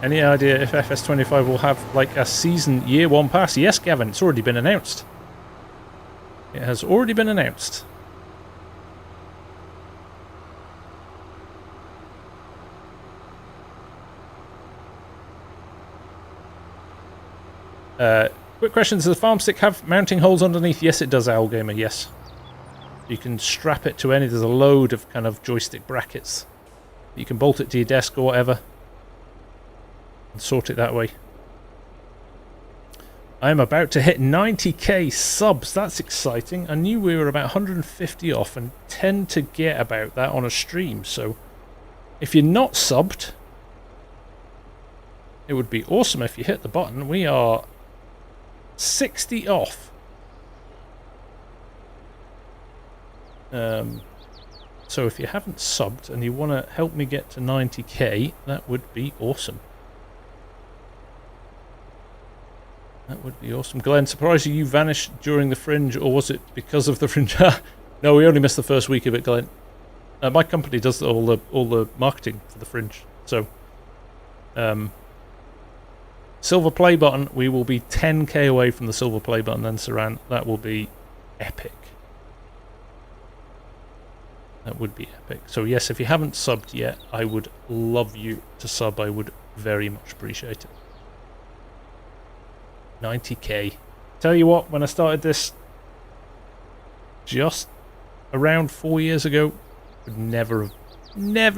Any idea if FS25 will have like a season year one pass? Yes, Gavin, it's already been announced. It has already been announced. Quick question, does the farm stick have mounting holes underneath? Yes, it does, Owlgamer, yes. You can strap it to any, there's a load of kind of joystick brackets. You can bolt it to your desk or whatever. And sort it that way. I'm about to hit 90k subs, that's exciting. I knew we were about 150 off and tend to get about that on a stream, so if you're not subbed, it would be awesome if you hit the button. We are 60 off. So if you haven't subbed and you want to help me get to 90k, that would be awesome. That would be awesome. Glenn, surprised you vanished during the Fringe, or was it because of the Fringe? No, we only missed the first week of it, Glenn. My company does all the marketing for the Fringe, so silver play button. We will be 10k away from the silver play button then, Saran. That will be epic. That would be epic. So yes, if you haven't subbed yet, I would love you to sub. I would very much appreciate it. 90k. Tell you what, when I started this just around 4 years ago, would never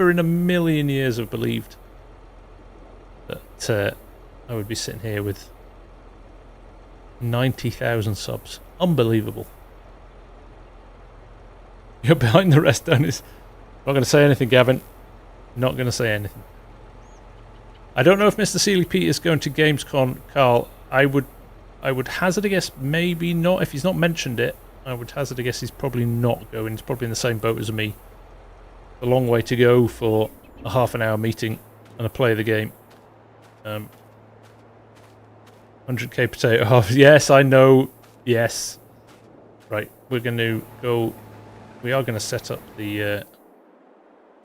in a million years have believed that I would be sitting here with 90,000 subs. Unbelievable. You're behind the rest, Dennis. Not going to say anything, Gavin. Not going to say anything. I don't know if Mr. Seeley Pete is going to Gamescom, Carl. I would hazard a guess maybe not. If he's not mentioned it, I would hazard a guess he's probably not going. He's probably in the same boat as me. A long way to go for a half-an-hour meeting and a play of the game. 100k potato half. Yes, I know. Yes. Right, we're going to go. We are going to set up the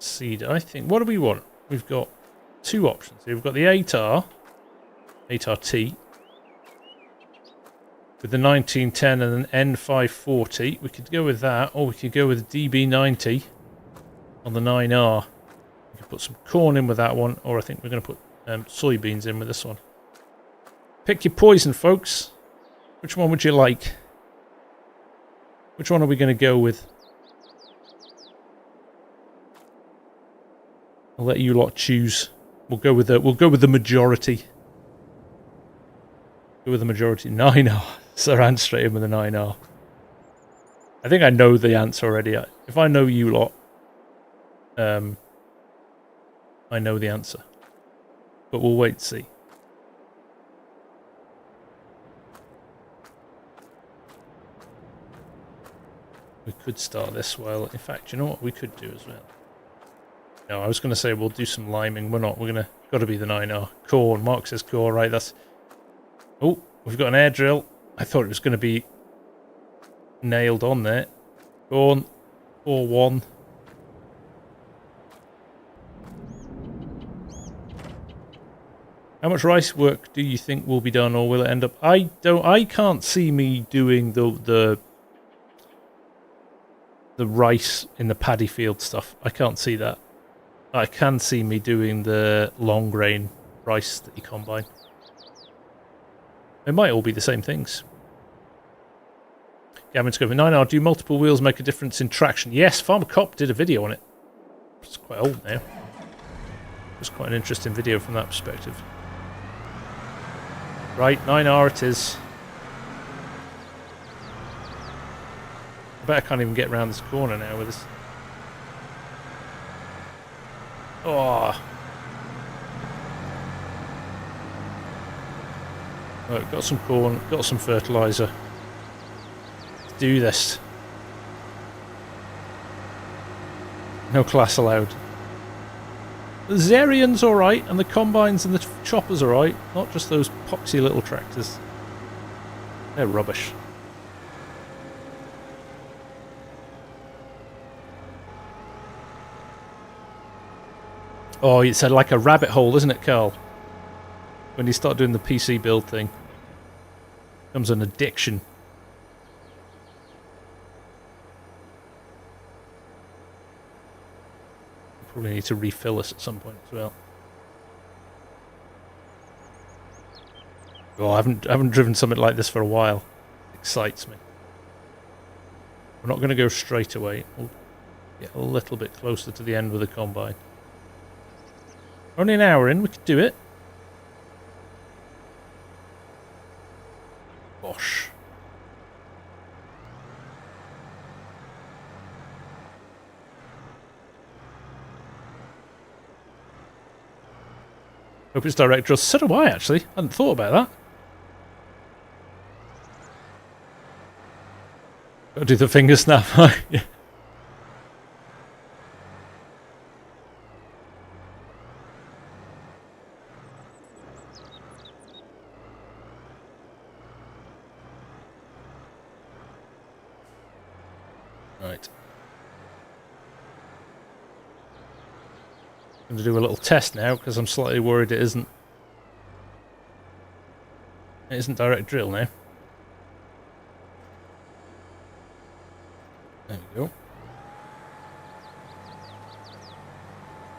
seed. I think. What do we want? We've got two options here. We've got the ATAR, ATAR-T, with the 1910 and an N540. We could go with that, or we could go with the DB90 on the 9R. We could put some corn in with that one, or I think we're going to put soybeans in with this one. Pick your poison, folks. Which one would you like? Which one are we going to go with? I'll let you lot choose. We'll go with the majority. Go with the majority. 9R. Saran straight in with the 9R. I think I know the answer already. If I know you lot, I know the answer. But we'll wait and see. We could start this while... In fact, you know what we could do as well? No, I was going to say we'll do some liming. We're not. We're going to... Got to be the 9R. Corn. Mark says core. Right, that's... Oh, we've got an air drill. I thought it was going to be nailed on there. Corn. 4-1. How much rice work do you think will be done, or will it end up... I can't see me doing the the rice in the paddy field stuff. I can't see that. I can see me doing the long grain rice that you combine. It might all be the same things. Gavin's going, 9R, do multiple wheels make a difference in traction? Yes, Farmer Cop did a video on it. It's quite old now. It's quite an interesting video from that perspective. Right, 9R it is. I bet I can't even get around this corner now with this. Oh. Right, got some corn, got some fertiliser. Let's do this. No class allowed. The Zerian's alright, and the combines and the choppers alright, not just those poxy little tractors. They're rubbish. Oh, it's like a rabbit hole, isn't it, Carl? When you start doing the PC build thing. Becomes an addiction. Probably need to refill this at some point as well. Oh, I haven't driven something like this for a while. It excites me. We're not going to go straight away. We'll get a little bit closer to the end with the combine. Only an hour in, we could do it. Gosh. Hope it's direct draw. So do I, actually. I hadn't thought about that. Gotta do the finger snap. Yeah. Right. I'm going to do a little test now because I'm slightly worried it isn't. It isn't direct drill now. There we go.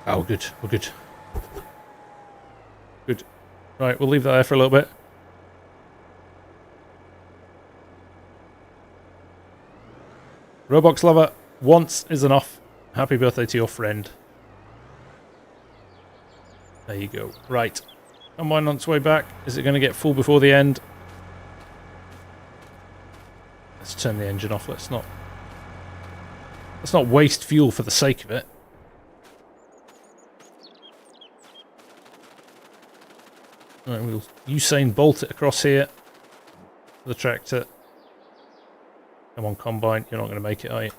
Oh, good. We're good. Good. Right, we'll leave that there for a little bit. Roblox lover, once is enough. Happy birthday to your friend. There you go. Right. Combine on its way back. Is it going to get full before the end? Let's turn the engine off. Let's not waste fuel for the sake of it. Right, we'll Usain Bolt it across here. The tractor. Come on, combine. You're not going to make it, are you?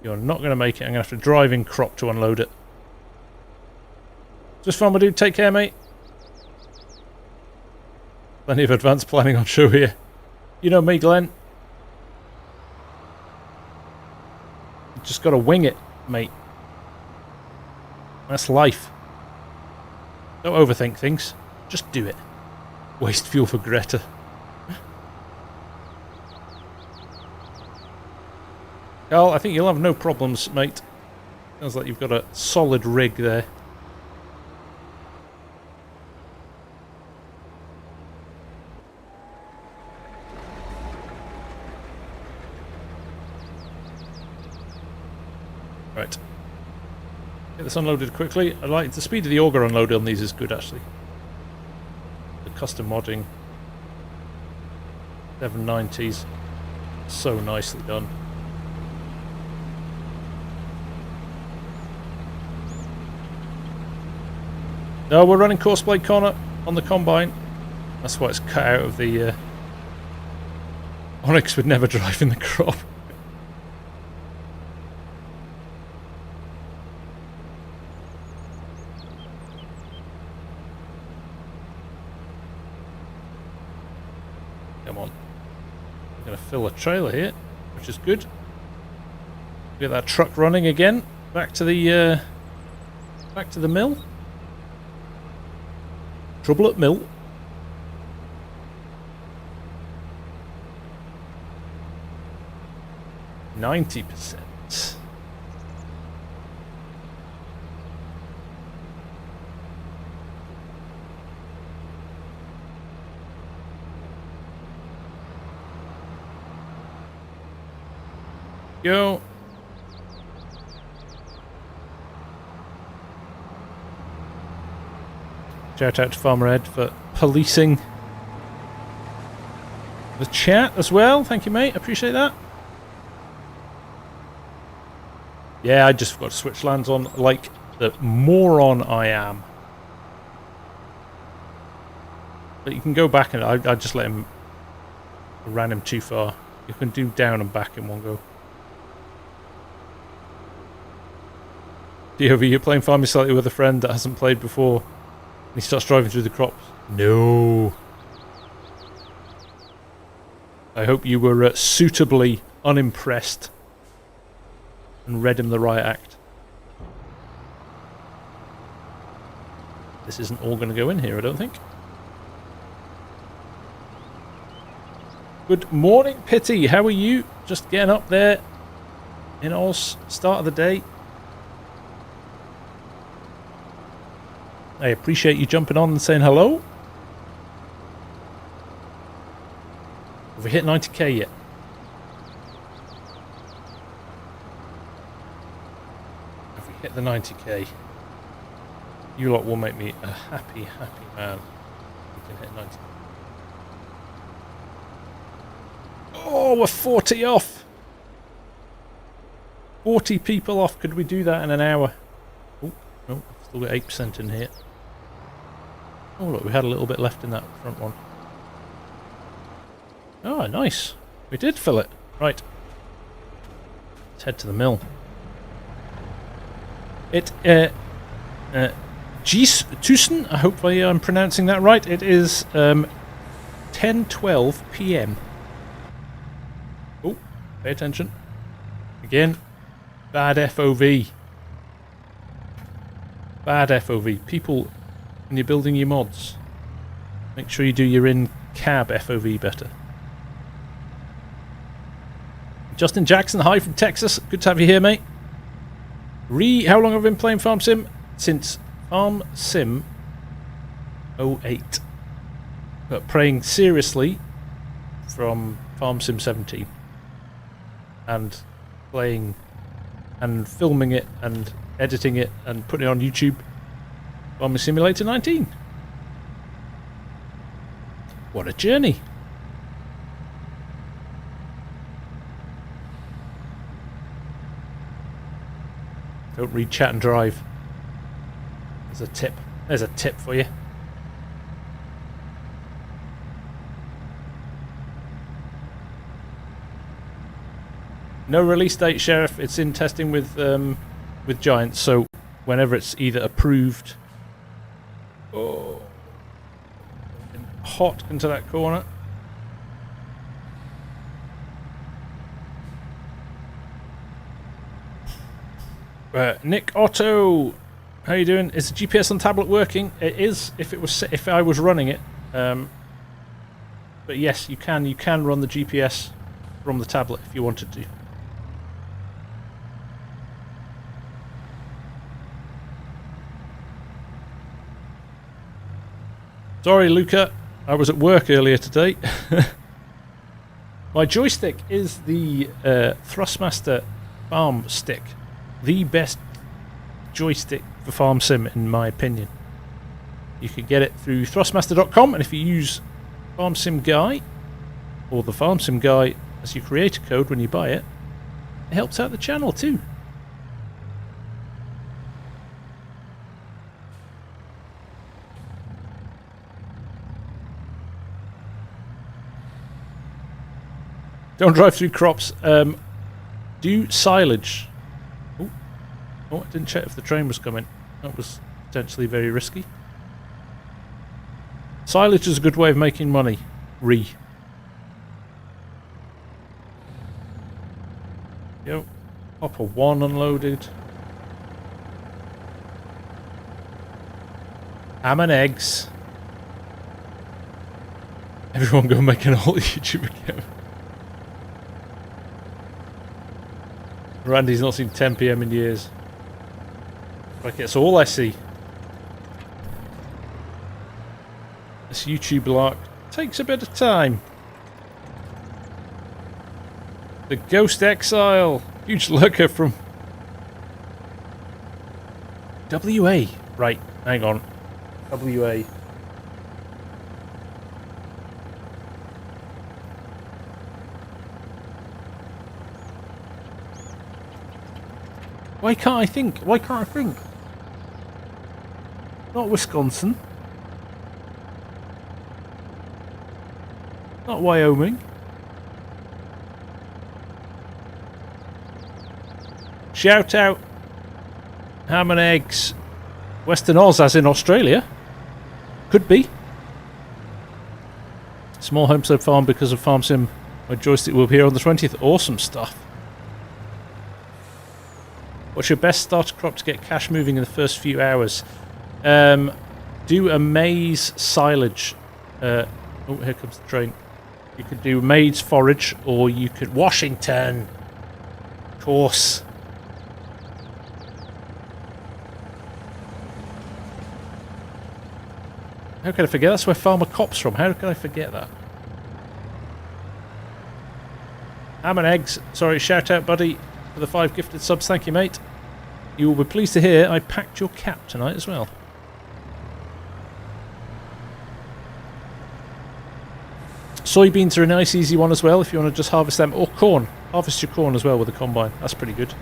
You're not going to make it. I'm going to have to drive in crop to unload it. Just fun, my dude. Take care, mate. Plenty of advanced planning on show here. You know me, Glenn. You just got to wing it, mate. That's life. Don't overthink things. Just do it. Waste fuel for Greta. Carl, I think you'll have no problems, mate. Sounds like you've got a solid rig there. Right. Get this unloaded quickly. I like the speed of the auger unload on these is good, actually. The custom modding. 790s. So nicely done. No, we're running course blade corner on the combine. That's why it's cut out of the... Onyx would never drive in the crop. Come on. We're going to fill a trailer here, which is good. Get that truck running again. Back to the mill. Trouble at mill. 90%. Go. Shout out to Farmer Ed for policing the chat as well. Thank you, mate. Appreciate that. Yeah, I just forgot to switch lands on like the moron I am. But you can go back and I just let him... I ran him too far. You can do down and back in one go. DOV, you're playing Farming slightly with a friend that hasn't played before. And he starts driving through the crops. No. I hope you were suitably unimpressed and read him the riot act. This isn't all going to go in here, I don't think. Good morning, Pitty. How are you? Just getting up there in Oz. Start of the day. I appreciate you jumping on and saying hello. Have we hit 90k yet? Have we hit the 90k? You lot will make me a happy, happy man. We can hit 90. Oh, we're 40 off. 40 people off. Could we do that in an hour? Oh, no, still got 8% in here. Oh, look, we had a little bit left in that front one. Oh, nice. We did fill it. Right. Let's head to the mill. It, Tusen, I hope I'm pronouncing that right. It is 10:12 p.m. Oh, pay attention. Again, bad FOV. Bad FOV. People, when you're building your mods, make sure you do your in-cab FOV better. Justin Jackson, hi from Texas. Good to have you here, mate. How long have I been playing FarmSim? Since FarmSim 08. But playing seriously from FarmSim 17. And playing and filming it and editing it and putting it on YouTube. Farming Simulator 19. What a journey. Don't read chat and drive. There's a tip. There's a tip for you. No release date, Sheriff. It's in testing with Giants, so whenever it's either approved. Oh, hot into that corner. Nick Otto, how you doing? Is the GPS on tablet working? It is. If I was running it, but yes, you can run the GPS from the tablet if you wanted to. Sorry, Luca. I was at work earlier today. My joystick is the Thrustmaster Farm Stick. The best joystick for FarmSim, in my opinion. You can get it through Thrustmaster.com, and if you use FarmSimGuy, or the FarmSimGuy as your creator code when you buy it, it helps out the channel too. Don't drive through crops. Do silage. Oh, I didn't check if the train was coming. That was potentially very risky. Silage is a good way of making money. Yo, hopper 1 unloaded. Ham and eggs. Everyone go make an old YouTube account. Randy's not seen 10 PM in years. Like, it's all I see. This YouTube lark takes a bit of time. The Ghost Exile. Huge lurker from WA. Right, hang on. WA. Why can't I think? Why can't I think? Not Wisconsin. Not Wyoming. Shout out. Ham and eggs. Western Oz as in Australia. Could be. Small homestead farm because of FarmSim. My joystick will be here on the 20th. Awesome stuff. What's your best starter crop to get cash moving in the first few hours? Do a maize silage. Oh, here comes the train. You could do maize forage, or you could... Washington! Of course. How can I forget? That's where Farmer Cop's from. How can I forget that? Ham and eggs. Sorry, shout out, buddy, for the 5 gifted subs. Thank you, mate. You will be pleased to hear I packed your cap tonight as well. Soybeans are a nice, easy one as well if you want to just harvest them. Or corn. Harvest your corn as well with a combine. That's pretty good.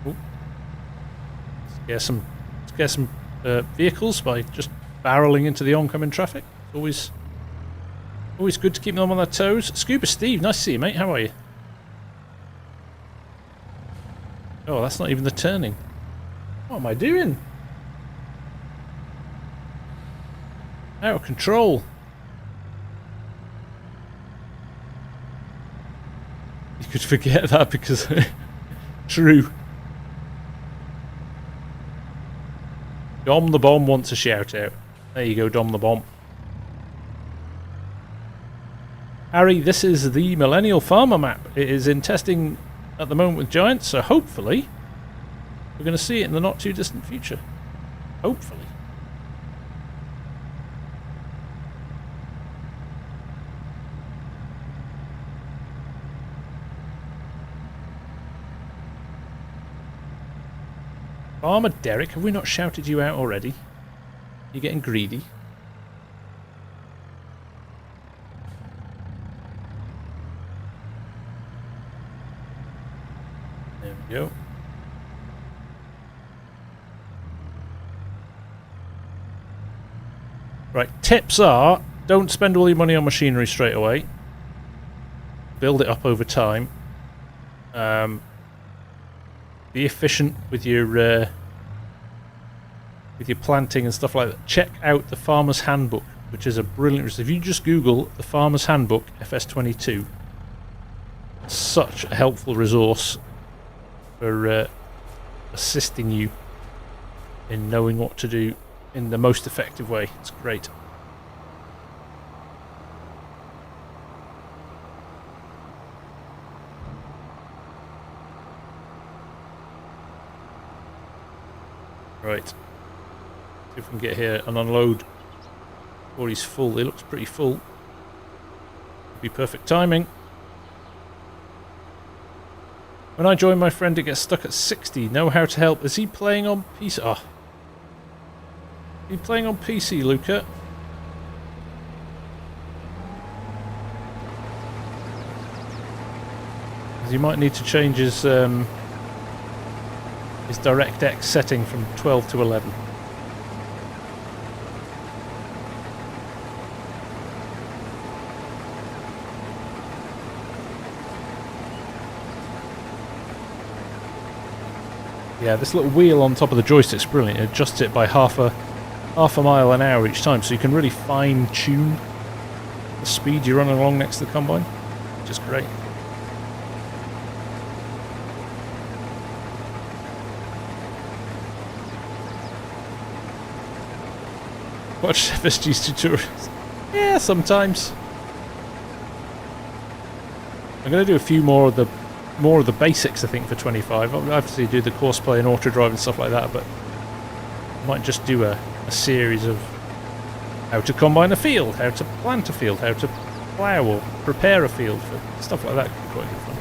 Ooh. Let's get some vehicles by just barreling into the oncoming traffic. Always good to keep them on their toes. Scuba Steve, nice to see you, mate. How are you? Oh, that's not even the turning. What am I doing? Out of control. You could forget that because... True. Dom the Bomb wants a shout out. There you go, Dom the Bomb. Harry, this is the Millennial Farmer Map. It is in testing at the moment with Giants, so hopefully we're going to see it in the not too distant future. Hopefully. Farmer Derek, have we not shouted you out already? You're getting greedy. There we go. Right, tips are, don't spend all your money on machinery straight away. Build it up over time. Be efficient with your planting and stuff like that. Check out the Farmer's Handbook, which is a brilliant resource. If you just Google the Farmer's Handbook FS22, such a helpful resource for assisting you in knowing what to do in the most effective way. It's great. Right. See if we can get here and unload before he's full. He looks pretty full. Be perfect timing. When I join my friend, it gets stuck at 60. Know how to help. Is he playing on PC? Oh. Is he playing on PC, Luca? He might need to change his DirectX setting from 12 to 11. Yeah, this little wheel on top of the joystick's brilliant. It adjusts it by half a mile an hour each time, so you can really fine-tune the speed you're running along next to the combine, which is great. Watch FSG's tutorials. Yeah, sometimes. I'm I'm going to do a few more of the basics, I think, for 25. I'll obviously do the course play and auto drive and stuff like that, but I might just do a series of how to combine a field, how to plant a field, how to plough or prepare a field, for stuff like that. Could be quite good fun.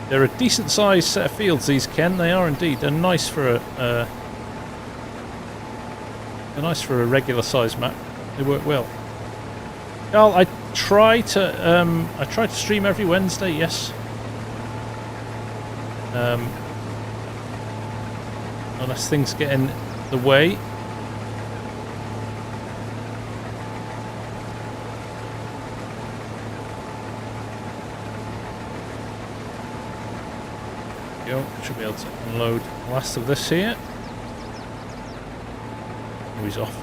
They're a decent sized set of fields, these, Ken. They are indeed. They're nice for a regular size map. They work well. Carl, I try to stream every Wednesday. Yes. Unless things get in the way. Go. Should be able to unload the last of this here. Oh, he's off.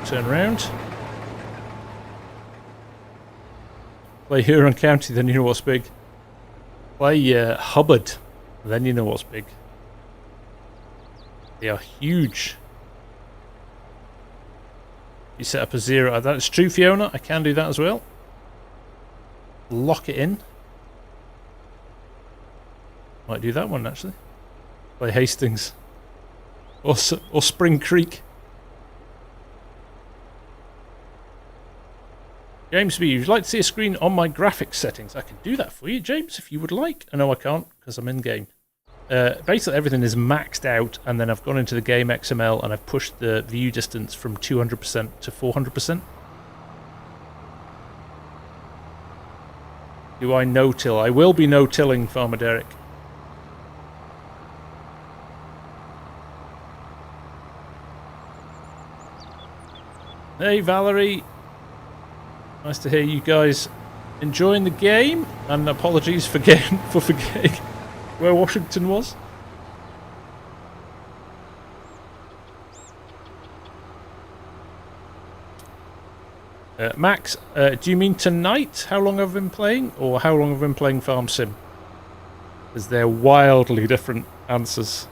Turn around. Play Huron County, then you know what's big. Play Hubbard, then you know what's big. They are huge. You set up a 0. That's true, Fiona. I can do that as well. Lock it in. Might do that one actually. Play Hastings. Or Spring Creek. James B, you'd like to see a screen on my graphics settings? I can do that for you, James, if you would like. No, I can't, because I'm in game. Basically, everything is maxed out, and then I've gone into the game XML and I've pushed the view distance from 200% to 400%. Do I no-till? I will be no-tilling, Farmer Derek. Hey, Valerie. Nice to hear you guys enjoying the game, and apologies for forgetting where Washington was. Max, do you mean tonight? How long have I been playing, or how long have I been playing FarmSim? Because they're wildly different answers.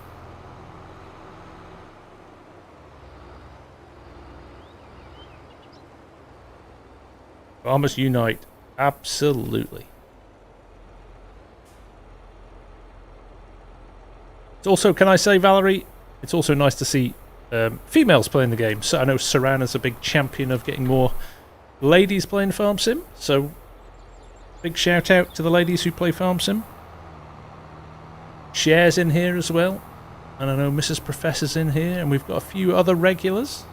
Farmers unite. Absolutely. It's also, can I say, Valerie, it's also nice to see females playing the game. So I know Sarana's a big champion of getting more ladies playing FarmSim. So big shout out to the ladies who play FarmSim. Cher's in here as well. And I know Mrs. Professor's in here. And we've got a few other regulars.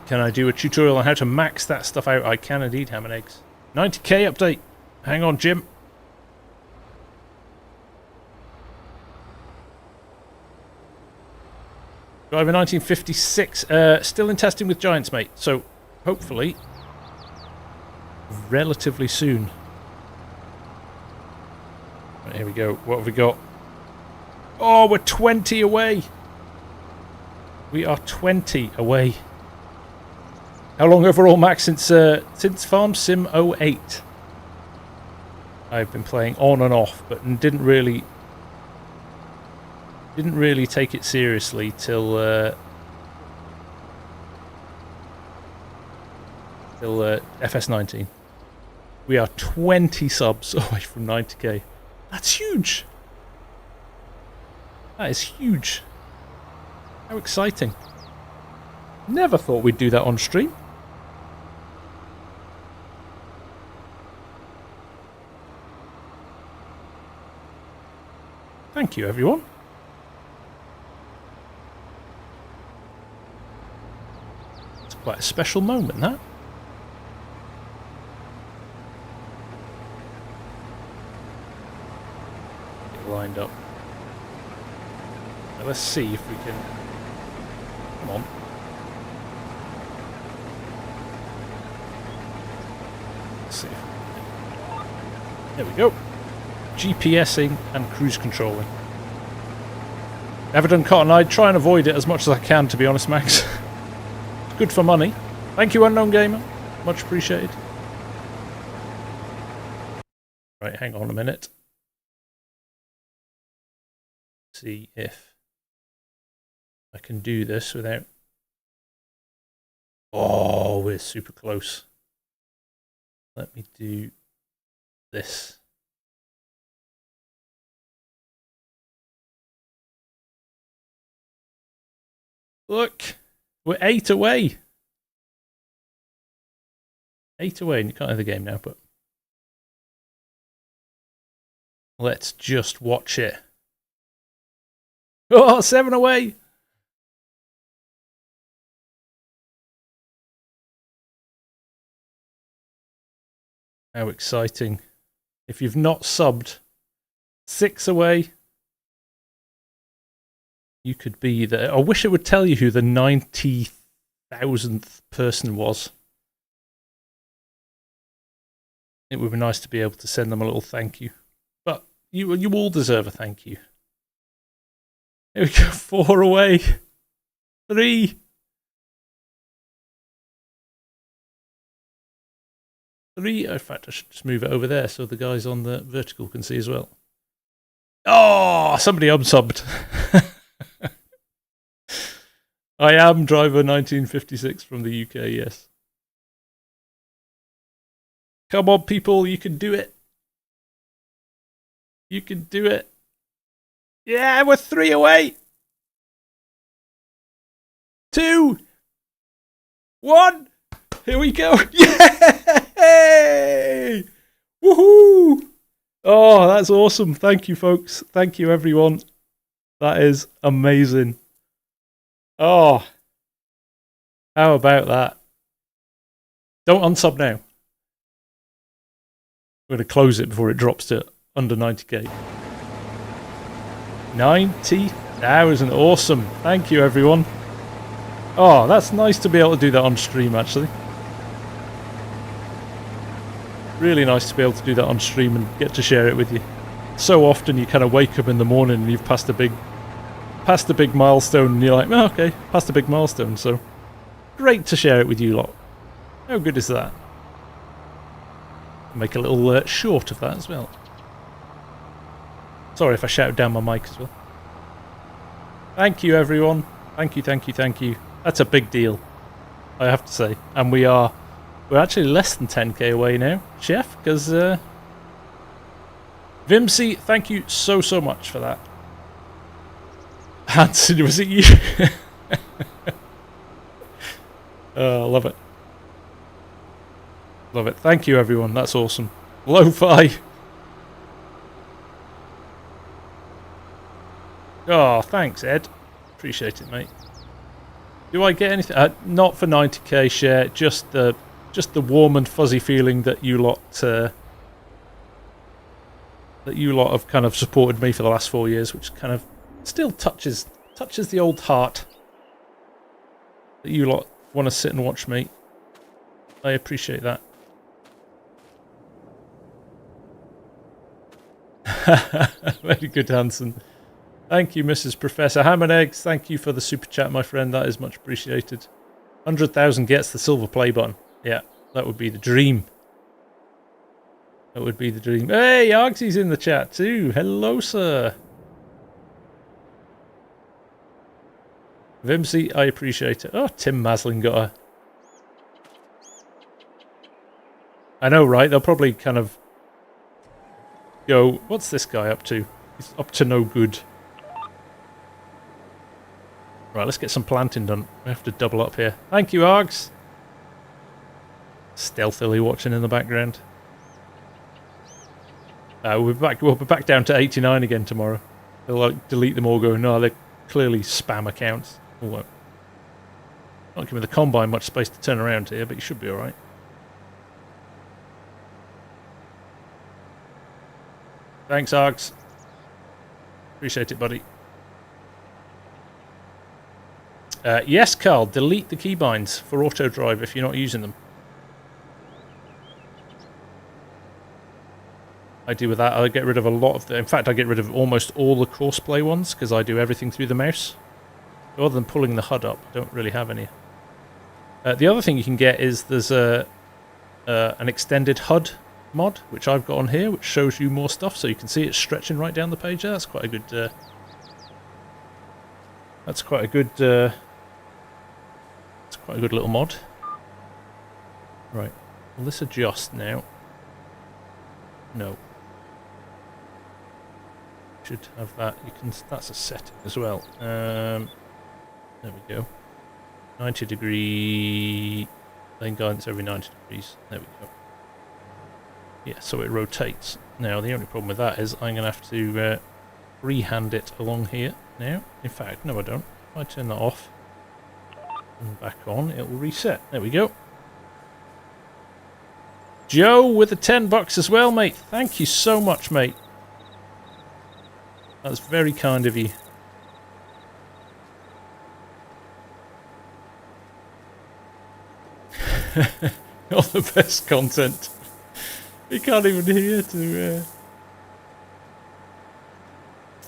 Can I do a tutorial on how to max that stuff out? I can indeed, ham and eggs. 90k update. Hang on, Jim. Driver 1956. Still in testing with Giants, mate. So, hopefully, relatively soon. Right, here we go. What have we got? Oh, we're 20 away. We are 20 away. How long overall, Max? Since FarmSim 08. I've been playing on and off, but didn't really take it seriously till FS19. We are 20 subs away from 90k. That's huge. That is huge. How exciting. Never thought we'd do that on stream. Thank you, everyone. It's quite a special moment, that. Get lined up. Now let's see if we can... Come on. Let's see. There we go. GPSing and cruise controlling. Never done cotton. I try and avoid it as much as I can, to be honest, Max. It's good for money. Thank you, Unknown Gamer. Much appreciated. Right, hang on a minute. see if I can do this without... Oh, we're super close. Let me do this. Look, we're 8 away. 8 away, and you can't have the game now, but let's just watch it. Oh, 7 away. How exciting. If you've not subbed, 6 away. You could be there. I wish it would tell you who the 90,000th person was. It would be nice to be able to send them a little thank you. But you all deserve a thank you. Here we go, 4 away. 3. 3. In fact, I should just move it over there so the guys on the vertical can see as well. Oh, somebody unsubbed. I am driver 1956 from the UK, yes. Come on, people, you can do it. You can do it. Yeah, we're 3 away. 2. 1. Here we go. Yay! Woohoo! Oh, that's awesome. Thank you, folks. Thank you, everyone. That is amazing. Oh, how about that? Don't unsub now. We're going to close it before it drops to under 90k. 90,000. Awesome. Thank you, everyone. Oh, that's nice to be able to do that on stream, actually. Really nice to be able to do that on stream and get to share it with you. So often you kind of wake up in the morning and you've passed a big milestone and you're like, oh, okay, passed a big milestone. So great to share it with you lot. How good is that? Make a little short of that as well. Sorry if I shouted down my mic as well. Thank you, everyone. Thank you, thank you, thank you. That's a big deal, I have to say. And we're actually less than 10k away now, Chef, because Vimsy, thank you so much for that. Hanson, was it you? Oh, love it. Love it. Thank you, everyone. That's awesome. Lo-fi. Oh, thanks, Ed. Appreciate it, mate. Do I get anything? Not for 90k share. Just the warm and fuzzy feeling that you lot have kind of supported me for the last 4 years, which kind of still touches the old heart. That you lot want to sit and watch me. I appreciate that. Very good, Hanson. Thank you, Mrs. Professor Ham and Eggs. Thank you for the super chat, my friend. That is much appreciated. 100,000 gets the silver play button. Yeah, that would be the dream. That would be the dream. Hey, Argsy's in the chat too. Hello, sir. Vimsy, I appreciate it. Oh, Tim Maslin got a... I know, right? They'll probably kind of go, what's this guy up to? He's up to no good. Right, let's get some planting done. We have to double up here. Thank you, Args. Stealthily watching in the background. We'll be back down to 89 again tomorrow. They'll like delete them all, going, no, they're clearly spam accounts. Oh, not giving the combine much space to turn around here, but you should be all right. Thanks, Args. Appreciate it, buddy. Yes, Carl, delete the keybinds for auto drive if you're not using them. I do with that. I get rid of a lot of the... In fact, I get rid of almost all the courseplay ones because I do everything through the mouse. So other than pulling the HUD up, I don't really have any. The other thing you can get is there's an extended HUD mod, which I've got on here, which shows you more stuff, so you can see it stretching right down the page there. That's quite a good That's quite a good. It's quite a good little mod. Right. Will this adjust now? No. Should have that. You can. That's a setting as well. There we go. 90 degree lane guidance every 90 degrees. There we go. Yeah, so it rotates. Now the only problem with that is I'm going to have to freehand it along here now. In fact, no I don't. If I turn that off and back on, it will reset. There we go. Joe with the $10 as well, mate. Thank you so much, mate. That's very kind of you. All the best content. You can't even hear to...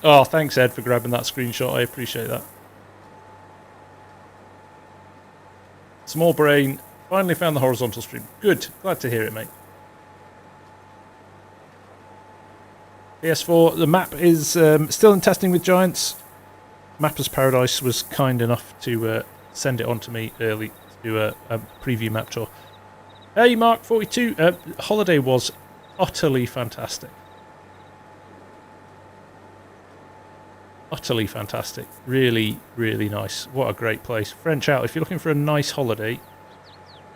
Oh, thanks, Ed, for grabbing that screenshot. I appreciate that. Small brain. Finally found the horizontal stream. Good. Glad to hear it, mate. PS4, the map is still in testing with Giants. Mappers Paradise was kind enough to send it on to me early to do a preview map tour. Hey, Mark42. Holiday was utterly fantastic. Utterly fantastic. Really, really nice. What a great place. French Alps. If you're looking for a nice holiday,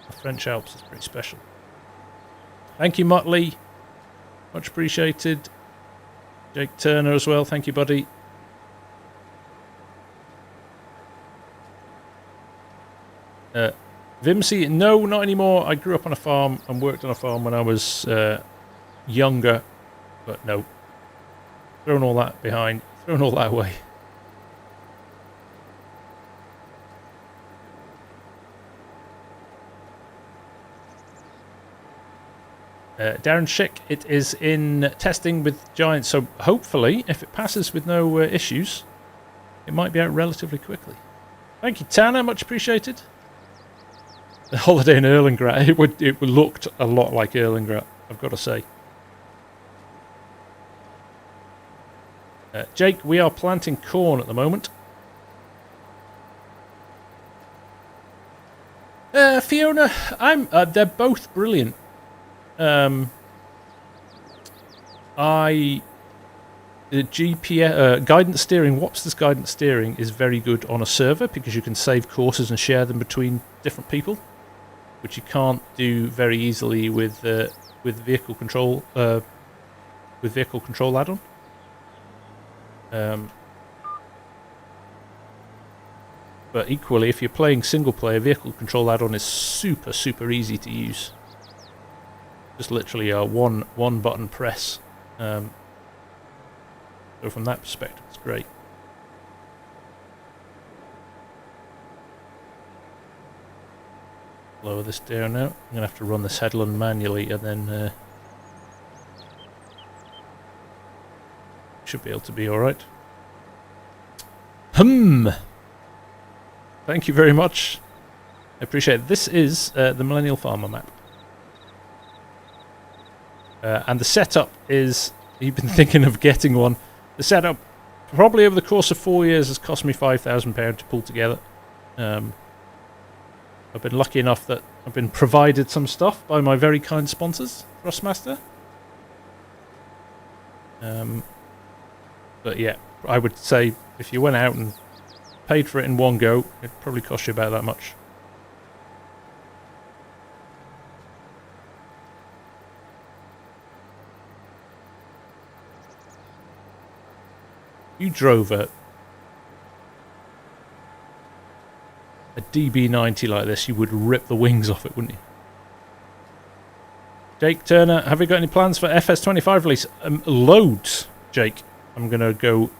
the French Alps is pretty special. Thank you, Motley. Much appreciated. Jake Turner as well. Thank you, buddy. Vimsy, no, not anymore. I grew up on a farm and worked on a farm when I was younger, but no. Thrown all that behind. Thrown all that away. Darren Schick, it is in testing with Giants, so hopefully, if it passes with no issues, it might be out relatively quickly. Thank you, Tanner, much appreciated. The holiday in Erlengrat, it looked a lot like Erlengrat, I've got to say. Jake, we are planting corn at the moment. Fiona, they're both brilliant. The GPS guidance steering, Wopster's guidance steering is very good on a server because you can save courses and share them between different people, which you can't do very easily with vehicle control add-on. But equally, if you're playing single player, vehicle control add-on is super easy to use. Just literally a one button press. So from that perspective, it's great. Lower this down now. I'm going to have to run this headland manually and then should be able to be alright. Thank you very much. I appreciate it. This is the Millennial Farmer Map. And the setup is, you've been thinking of getting one. The setup, probably over the course of 4 years, has cost me £5,000 to pull together. I've been lucky enough that I've been provided some stuff by my very kind sponsors, Thrustmaster. But yeah, I would say if you went out and paid for it in one go, it'd probably cost you about that much. You drove a DB90 like this, you would rip the wings off it, wouldn't you? Jake Turner, have you got any plans for FS25 release? Loads, Jake. I'm going to go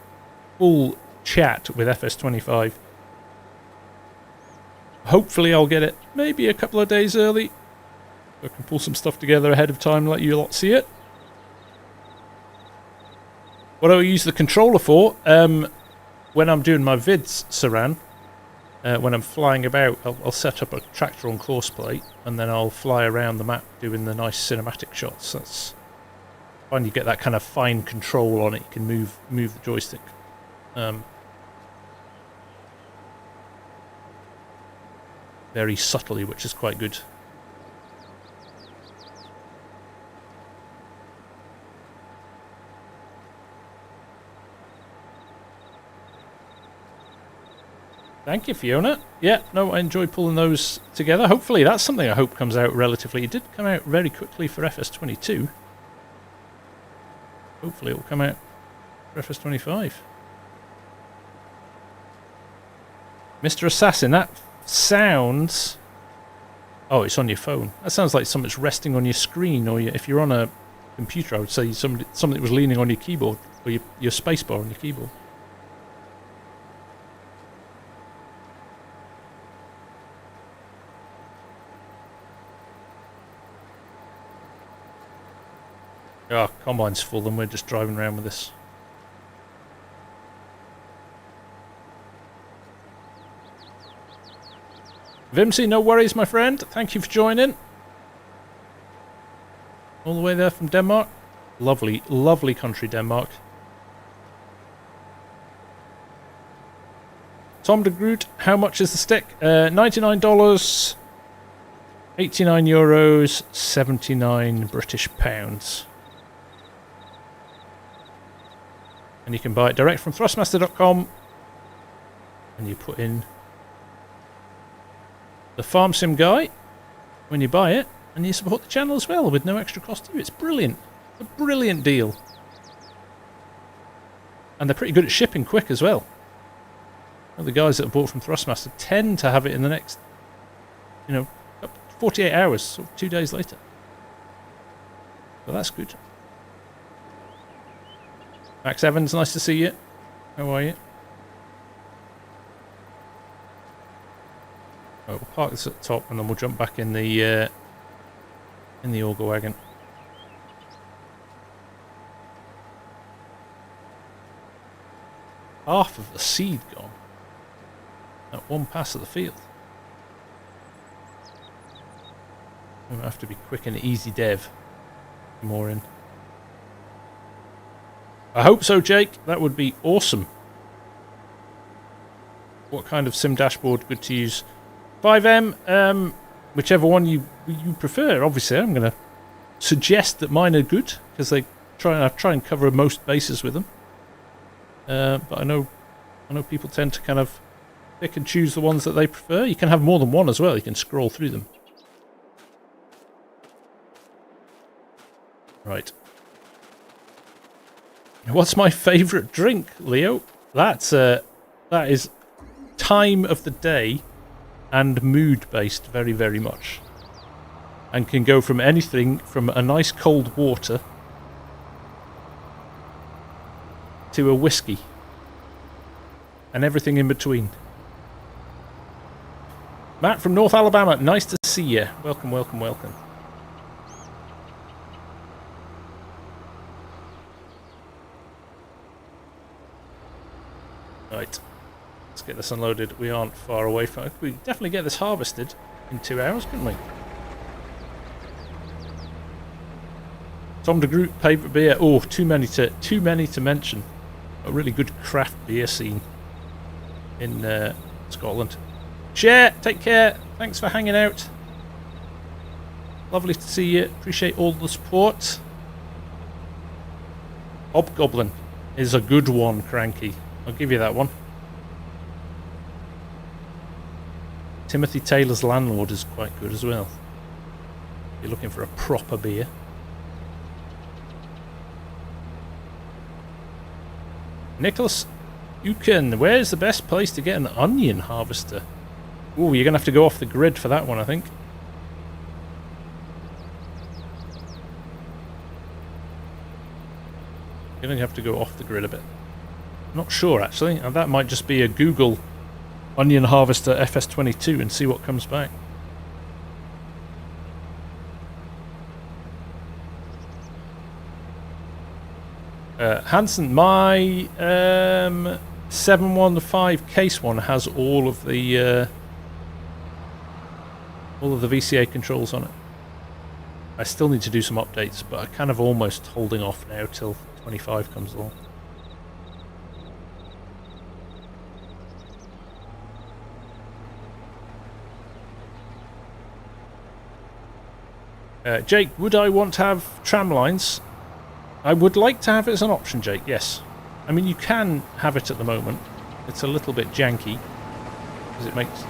full chat with FS25. Hopefully I'll get it maybe a couple of days early. I can pull some stuff together ahead of time and let you lot see it. What I use the controller for, when I'm doing my vids, Saran, when I'm flying about, I'll set up a tractor on course plate, and then I'll fly around the map doing the nice cinematic shots. That's fun. You get that kind of fine control on it. You can move the joystick. very subtly, which is quite good. Thank you, Fiona. Yeah, no, I enjoy pulling those together. Hopefully that's something I hope comes out relatively. It did come out very quickly for FS22. Hopefully it will come out for FS25. Mr. Assassin, that sounds... Oh, it's on your phone. That sounds like something's resting on your screen, or if you're on a computer, I would say something was leaning on your keyboard, or your spacebar on your keyboard. Oh, combine's full and we're just driving around with this. Vimsy, no worries, my friend. Thank you for joining. All the way there from Denmark. Lovely, lovely country, Denmark. Tom de Groot, how much is the stick? $99, 89 euros, 79 British pounds. And you can buy it direct from Thrustmaster.com. And you put in the FarmSimGuy when you buy it, and you support the channel as well with no extra cost to you. It's brilliant. It's a brilliant deal. And they're pretty good at shipping quick as well. Well, the guys that have bought from Thrustmaster tend to have it in the next, 48 hours, so 2 days later. So that's good. Max Evans, nice to see you. How are you? Right, we'll park this at the top and then we'll jump back in the auger wagon. Half of the seed gone. At one pass of the field. We'll have to be quick and easy dev. More in. I hope so, Jake. That would be awesome. What kind of sim dashboard good to use? 5M, whichever one you prefer. Obviously, I'm going to suggest that mine are good because I try and cover most bases with them. But I know people tend to kind of pick and choose the ones that they prefer. You can have more than one as well. You can scroll through them. Right. What's my favourite drink, Leo? That is time of the day and mood based very, very much. And can go from anything from a nice cold water to a whiskey. And everything in between. Matt from North Alabama, nice to see you. Welcome, welcome, welcome. Right, let's get this unloaded. We aren't far away from it. We definitely get this harvested in 2 hours, couldn't we? Tom de Groot, favourite beer. Oh, too many to mention. A really good craft beer scene in Scotland. Share, take care. Thanks for hanging out. Lovely to see you. Appreciate all the support. Hobgoblin is a good one, Cranky. I'll give you that one. Timothy Taylor's Landlord is quite good as well. If you're looking for a proper beer. Nicholas Uken, where's the best place to get an onion harvester? Ooh, you're going to have to go off the grid for that one, I think. You're going to have to go off the grid a bit. Not sure, actually. And that might just be a Google onion harvester FS22 and see what comes back. Hanson, my 715 case one has all of the VCA controls on it. I still need to do some updates, but I'm kind of almost holding off now till 25 comes along. Jake, would I want to have tram lines? I would like to have it as an option, Jake, yes. I mean, you can have it at the moment. It's a little bit janky, because it makes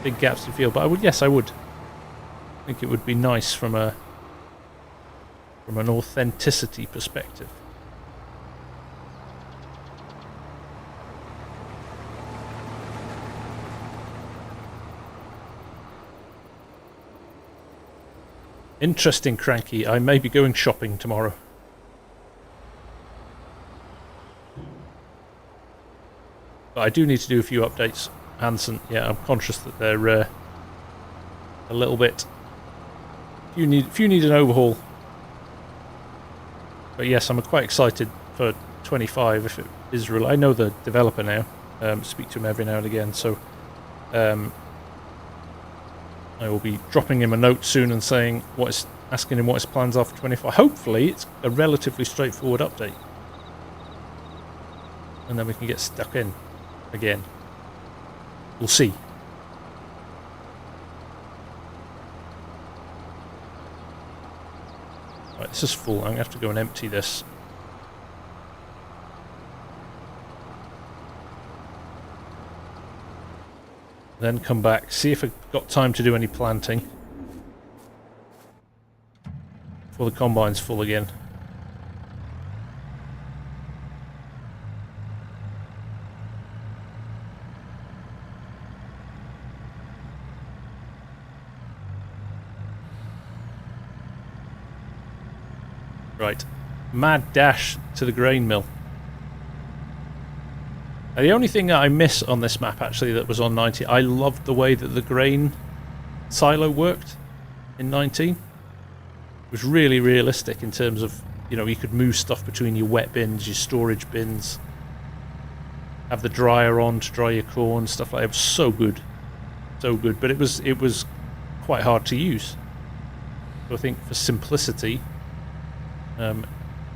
big gaps in field, but yes, I would. I think it would be nice from an authenticity perspective. Interesting, Cranky. I may be going shopping tomorrow. But I do need to do a few updates, Hanson. Yeah, I'm conscious that they're a little bit... If you need an overhaul. But yes, I'm quite excited for 25 if it is real. I know the developer now. Speak to him every now and again, so I will be dropping him a note soon and asking him what his plans are for 25. Hopefully, it's a relatively straightforward update, and then we can get stuck in again. We'll see. Right, this is full. I'm going to have to go and empty this. Then come back, see if I've got time to do any planting before the combine's full again. Right, mad dash to the grain mill. The only thing that I miss on this map, actually, that was on 19, I loved the way that the grain silo worked in 19. It was really realistic in terms of, you know, you could move stuff between your wet bins, your storage bins, have the dryer on to dry your corn, stuff like that. It was so good. So good, but it was quite hard to use. So I think for simplicity,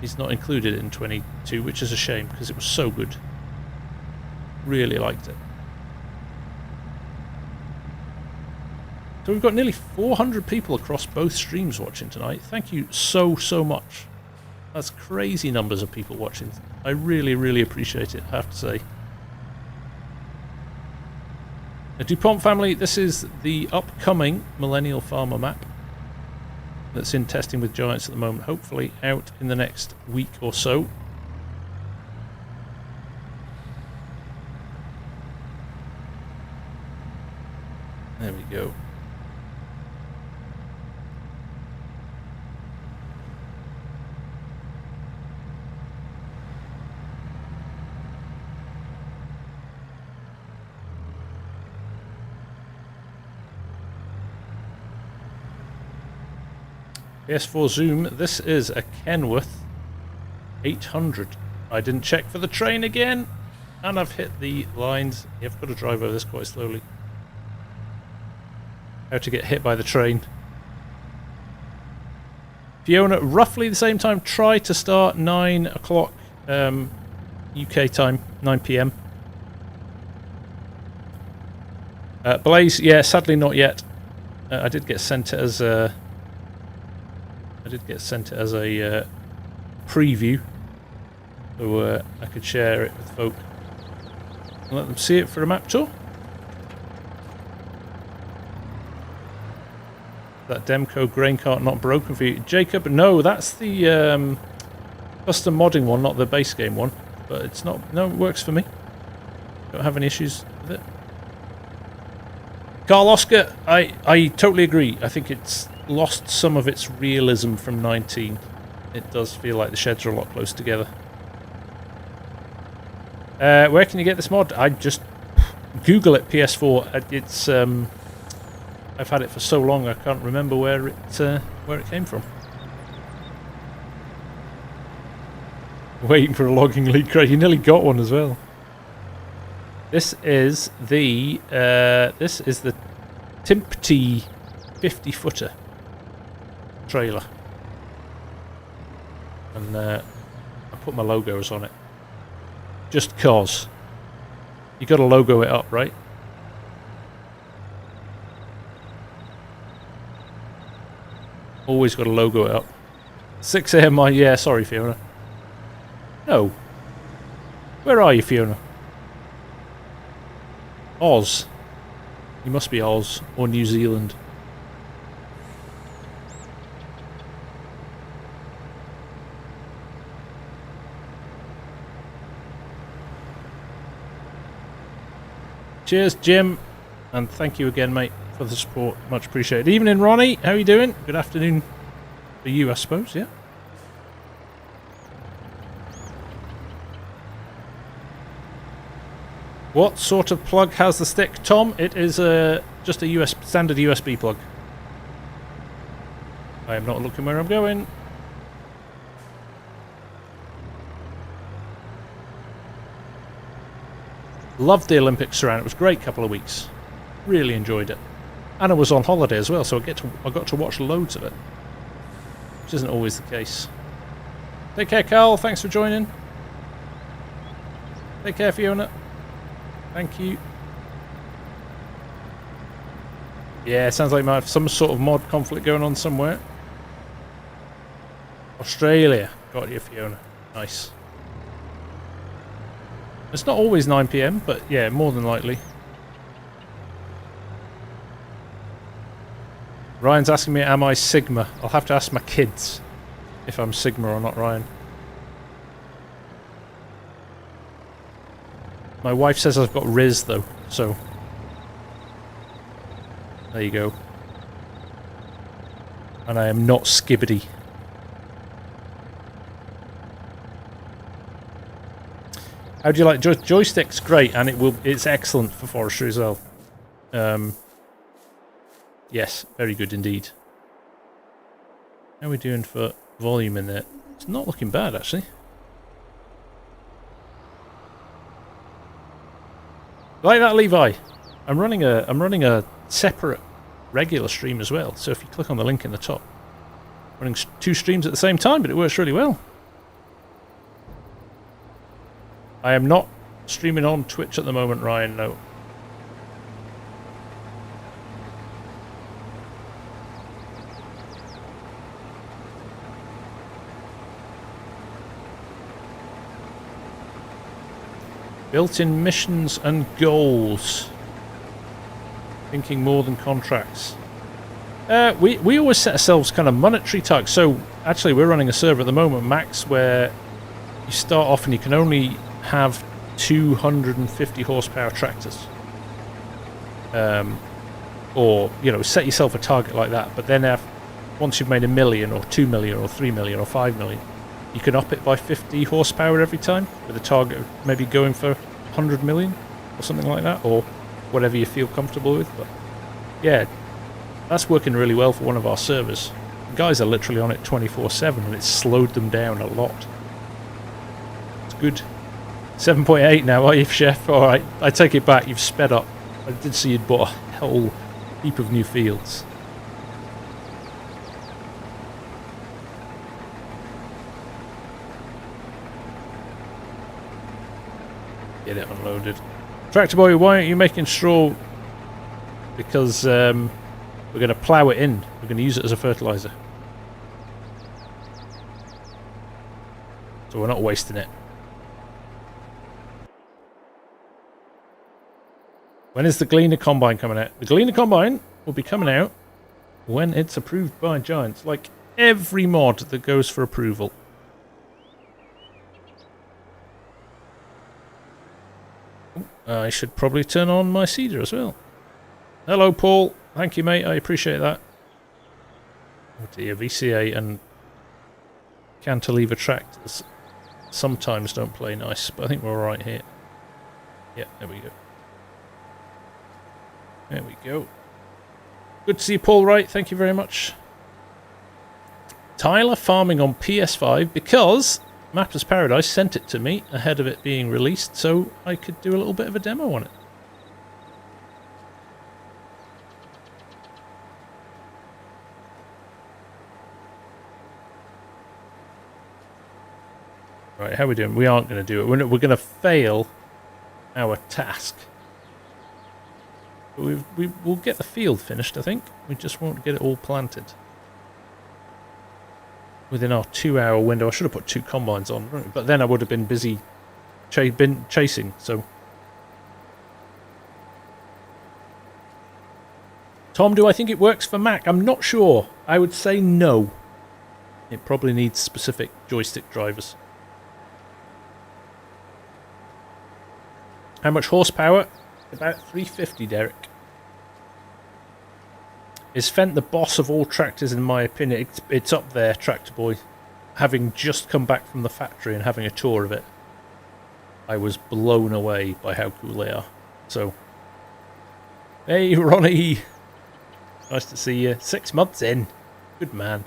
he's not included in 22, which is a shame because it was so good. Really liked it. So we've got nearly 400 people across both streams watching tonight. Thank you so much. That's crazy numbers of people watching. I really appreciate it, I have to say. Now, DuPont family, this is the upcoming Millennial Farmer Map that's in testing with Giants at the moment, hopefully out in the next week or so. There we go. PS4 Zoom, this is a Kenworth 800. I didn't check for the train again, and I've hit the lines. You've got to drive over this quite slowly. How to get hit by the train. Fiona, roughly the same time, try to start 9 o'clock UK time, 9 PM. Blaze, yeah, sadly not yet. I did get sent it as a... preview, so I could share it with folk and let them see it for a map tour. That Demco grain cart not broken for you, Jacob? No, that's the custom modding one, not the base game one. But it's not. No, it works for me. Don't have any issues with it. Carl Oscar, I totally agree. I think it's lost some of its realism from 19. It does feel like the sheds are a lot closer together. Where can you get this mod? I just Google it. PS4. It's I've had it for so long I can't remember where it came from. Waiting for a logging lead crate. You nearly got one as well. This is the Timpty 50-footer trailer, and I put my logos on it just cause you got to logo it up, right? Always got to logo it up. 6 a.m. my... Yeah, sorry, Fiona. No. Where are you, Fiona? Oz. You must be Oz or New Zealand. Cheers, Jim. And thank you again, mate, for the support. Much appreciated. Evening, Ronnie. How are you doing? Good afternoon for you, I suppose, yeah? What sort of plug has the stick, Tom? It is just a standard USB plug. I am not looking where I'm going. Loved the Olympics around. It was a great couple of weeks. Really enjoyed it. And I was on holiday as well, so I got to watch loads of it. Which isn't always the case. Take care, Carl. Thanks for joining. Take care, Fiona. Thank you. Yeah, sounds like you might have some sort of mod conflict going on somewhere. Australia. Got you, Fiona. Nice. It's not always 9 PM, but yeah, more than likely. Ryan's asking me, am I Sigma? I'll have to ask my kids if I'm Sigma or not, Ryan. My wife says I've got Riz, though, so... There you go. And I am not Skibbity. How do you like joysticks? Great, and it's excellent for forestry as well. Yes, very good indeed. How are we doing for volume in there? It's not looking bad, actually. Like that, Levi. I'm running a separate regular stream as well. So if you click on the link in the top, running 2 streams at the same time, but it works really well. I am not streaming on Twitch at the moment, Ryan. No. Built-in missions and goals. Thinking more than contracts. We always set ourselves kind of monetary targets. So actually we're running a server at the moment, Max, where you start off and you can only have 250 horsepower tractors. Or, you know, set yourself a target like that. But then once you've made 1 million or 2 million or 3 million or 5 million, you can up it by 50 horsepower every time, with a target of maybe going for 100 million or something like that, or whatever you feel comfortable with. But yeah, that's working really well for one of our servers. The guys are literally on it 24/7, and it's slowed them down a lot. It's good. 7.8 now, are you, Chef? Alright, I take it back, you've sped up. I did see you'd bought a whole heap of new fields. Get it unloaded. Tractor Boy, why aren't you making straw? Because we're going to plough it in. We're going to use it as a fertiliser. So we're not wasting it. When is the Gleaner Combine coming out? The Gleaner Combine will be coming out when it's approved by Giants. Like every mod that goes for approval. I should probably turn on my seeder as well. Hello, Paul. Thank you, mate. I appreciate that. Oh dear, VCA and cantilever tractors sometimes don't play nice, but I think we're alright here. Yeah, there we go. There we go. Good to see you, Paul Wright. Thank you very much. Tyler farming on PS5 because Mappers Paradise sent it to me ahead of it being released, so I could do a little bit of a demo on it. Right, how are we doing? We aren't going to do it. We're going to fail our task. But we'll get the field finished, I think. We just won't get it all planted. within our 2-hour window. I should have put 2 combines on, but then I would have been busy chasing, so... Tom, do I think it works for Mac? I'm not sure. I would say no. It probably needs specific joystick drivers. How much horsepower? About 350, Derek. Is Fendt the boss of all tractors, in my opinion? It's up there, Tractor Boy. Having just come back from the factory and having a tour of it, I was blown away by how cool they are. So, hey, Ronnie! Nice to see you. 6 months in. Good man.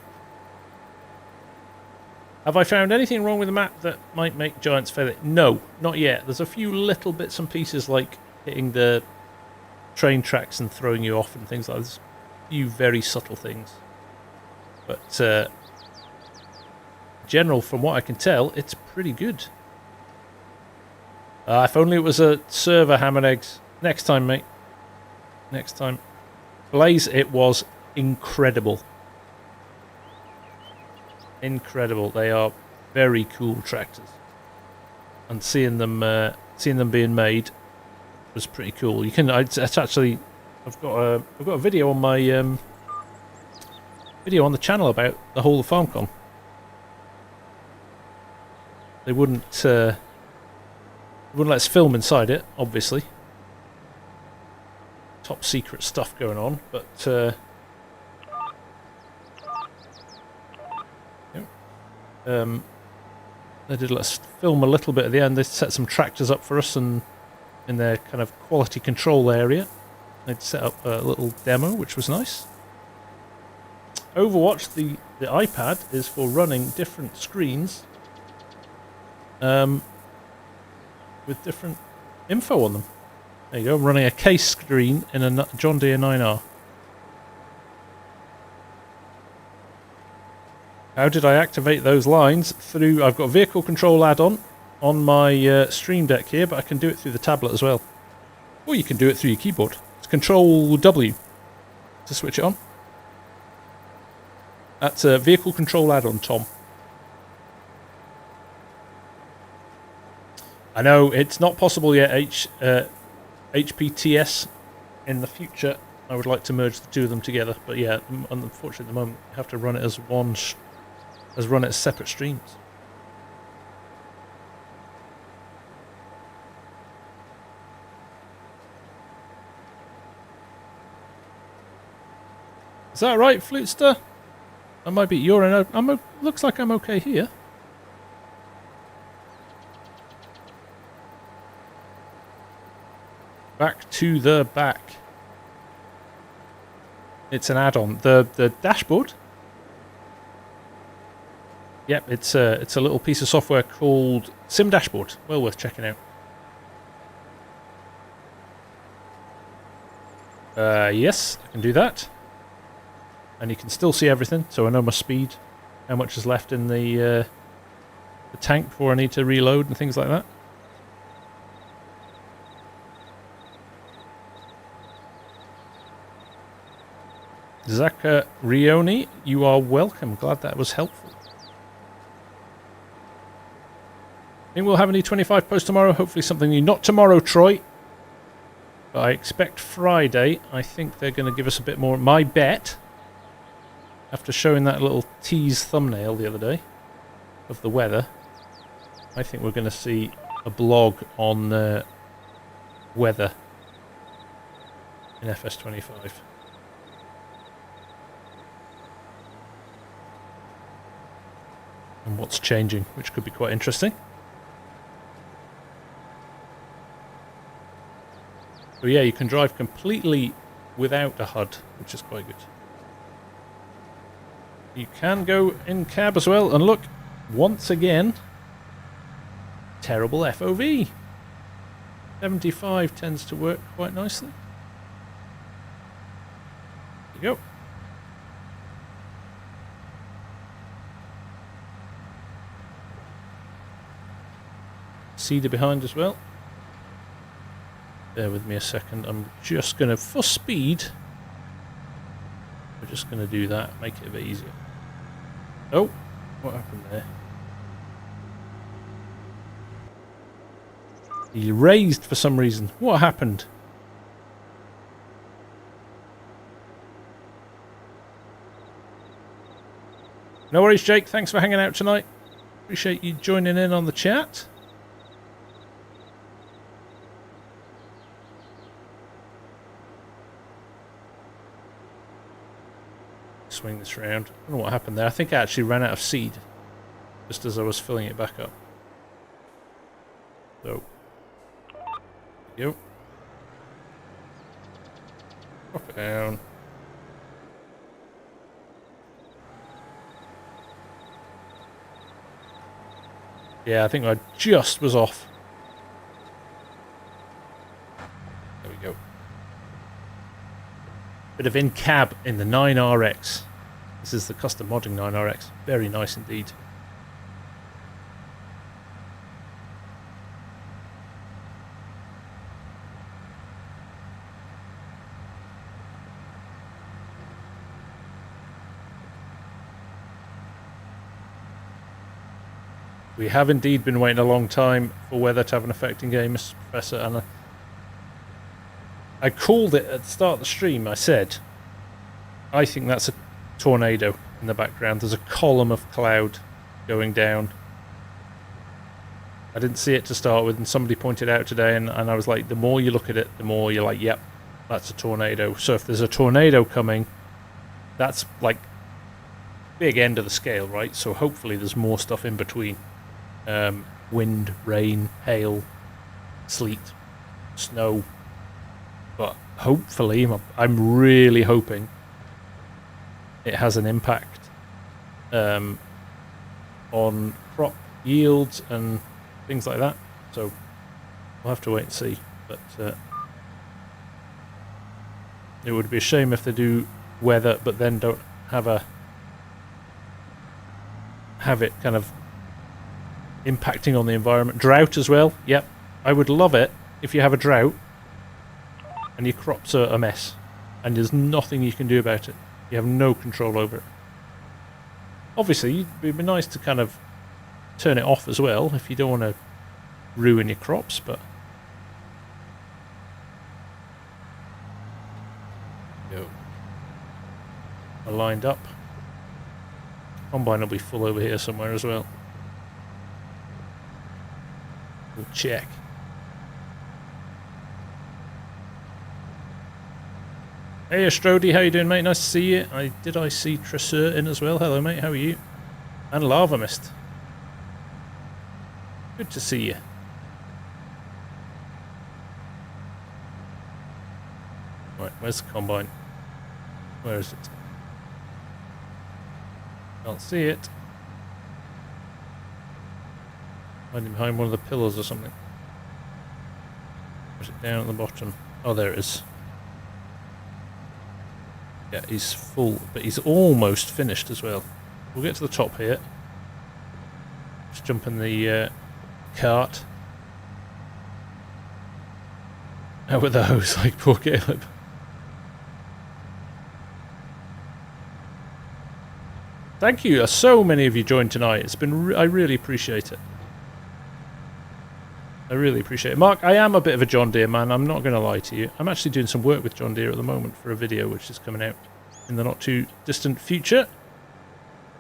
Have I found anything wrong with the map that might make giants fail it? No, not yet. There's a few little bits and pieces like hitting the train tracks and throwing you off and things like that. There's a few very subtle things. But general, from what I can tell, it's pretty good. If only it was a server, ham and eggs. Next time, mate. Next time. Blaze, it was incredible. Incredible. They are very cool tractors, and seeing them being made was pretty cool. You can. It's actually. I've got a video on my video on the channel about the whole of FarmCon. They wouldn't let us film inside it, obviously. Top secret stuff going on, but. They did let us film a little bit at the end. They set some tractors up for us, and in their kind of quality control area, they'd set up a little demo, which was nice. Overwatch, the iPad, is for running different screens with different info on them. There you go, I'm running a case screen in a John Deere 9R. How did I activate those lines? Through, I've got a vehicle control add-on on my Stream Deck here, but I can do it through the tablet as well. Or you can do it through your keyboard. It's Control W to switch it on. That's a vehicle control add-on, Tom. I know it's not possible yet, HPTS. In the future, I would like to merge the two of them together, but yeah, unfortunately at the moment, you have to run it as one. Run it as separate streams. Is that right, Flutester? I might be. You're in. Looks like I'm okay here. Back to the back. It's an add-on. The dashboard. Yep, it's a little piece of software called Sim Dashboard. Well worth checking out. Yes, I can do that. And you can still see everything, so I know my speed, how much is left in the tank before I need to reload and things like that. Zaka Rioni, you are welcome. Glad that was helpful. I think we'll have an E25 post tomorrow. Hopefully something new. Not tomorrow, Troy. But I expect Friday. I think they're going to give us a bit more. My bet, after showing that little tease thumbnail the other day of the weather, I think we're going to see a blog on weather in FS25. And what's changing, which could be quite interesting. So yeah, you can drive completely without a HUD, which is quite good. You can go in cab as well, and look, once again, terrible FOV. 75 tends to work quite nicely. There you go. Cedar behind as well. Bear with me a second. I'm just going to, for speed, we're just going to do that, make it a bit easier. Oh, What happened there? He raised for some reason. What happened? No worries, Jake. Thanks for hanging out tonight. Appreciate you joining in on the chat. Swing this round. I don't know what happened there. I think I actually ran out of seed just as I was filling it back up. So, there you go. Drop it down. Yeah, I think I just was off. There we go. Bit of in-cab in the 9RX. This is the custom modding 9RX. Very nice indeed. We have indeed been waiting a long time for weather to have an effect in game, Mr. Professor, and I called it at the start of the stream. I said, I think that's a tornado in the background. There's a column of cloud going down. I didn't see it to start with, and somebody pointed out today, and I was like, the more you look at it, the more you're like, yep, that's a tornado. So if there's a tornado coming, that's like big end of the scale, right? So hopefully there's more stuff in between. Wind, rain, hail, sleet, snow. But hopefully, I'm really hoping it has an impact on crop yields and things like that. So we'll have to wait and see. But it would be a shame if they do weather, but then don't have it kind of impacting on the environment. Drought as well. Yep, I would love it if you have a drought and your crops are a mess and there's nothing you can do about it. You have no control over it. Obviously, it'd be nice to kind of turn it off as well if you don't want to ruin your crops, but go. Are lined up. Combine will be full over here somewhere as well. We'll check. Hey Astrodi, how you doing, mate? Nice to see you. Did I see Tresseur in as well? Hello, mate. How are you? And Lava Mist. Good to see you. Right, where's the combine? Where is it? Can't see it. Hiding behind one of the pillars or something. Is it down at the bottom? Oh, there it is. Yeah, he's full, but he's almost finished as well. We'll get to the top here. Just jump in the cart. Out with the hose, like poor Caleb. Thank you. So many of you joined tonight. It's been. I really appreciate it. I really appreciate it. Mark, I am a bit of a John Deere man. I'm not going to lie to you. I'm actually doing some work with John Deere at the moment for a video which is coming out in the not too distant future.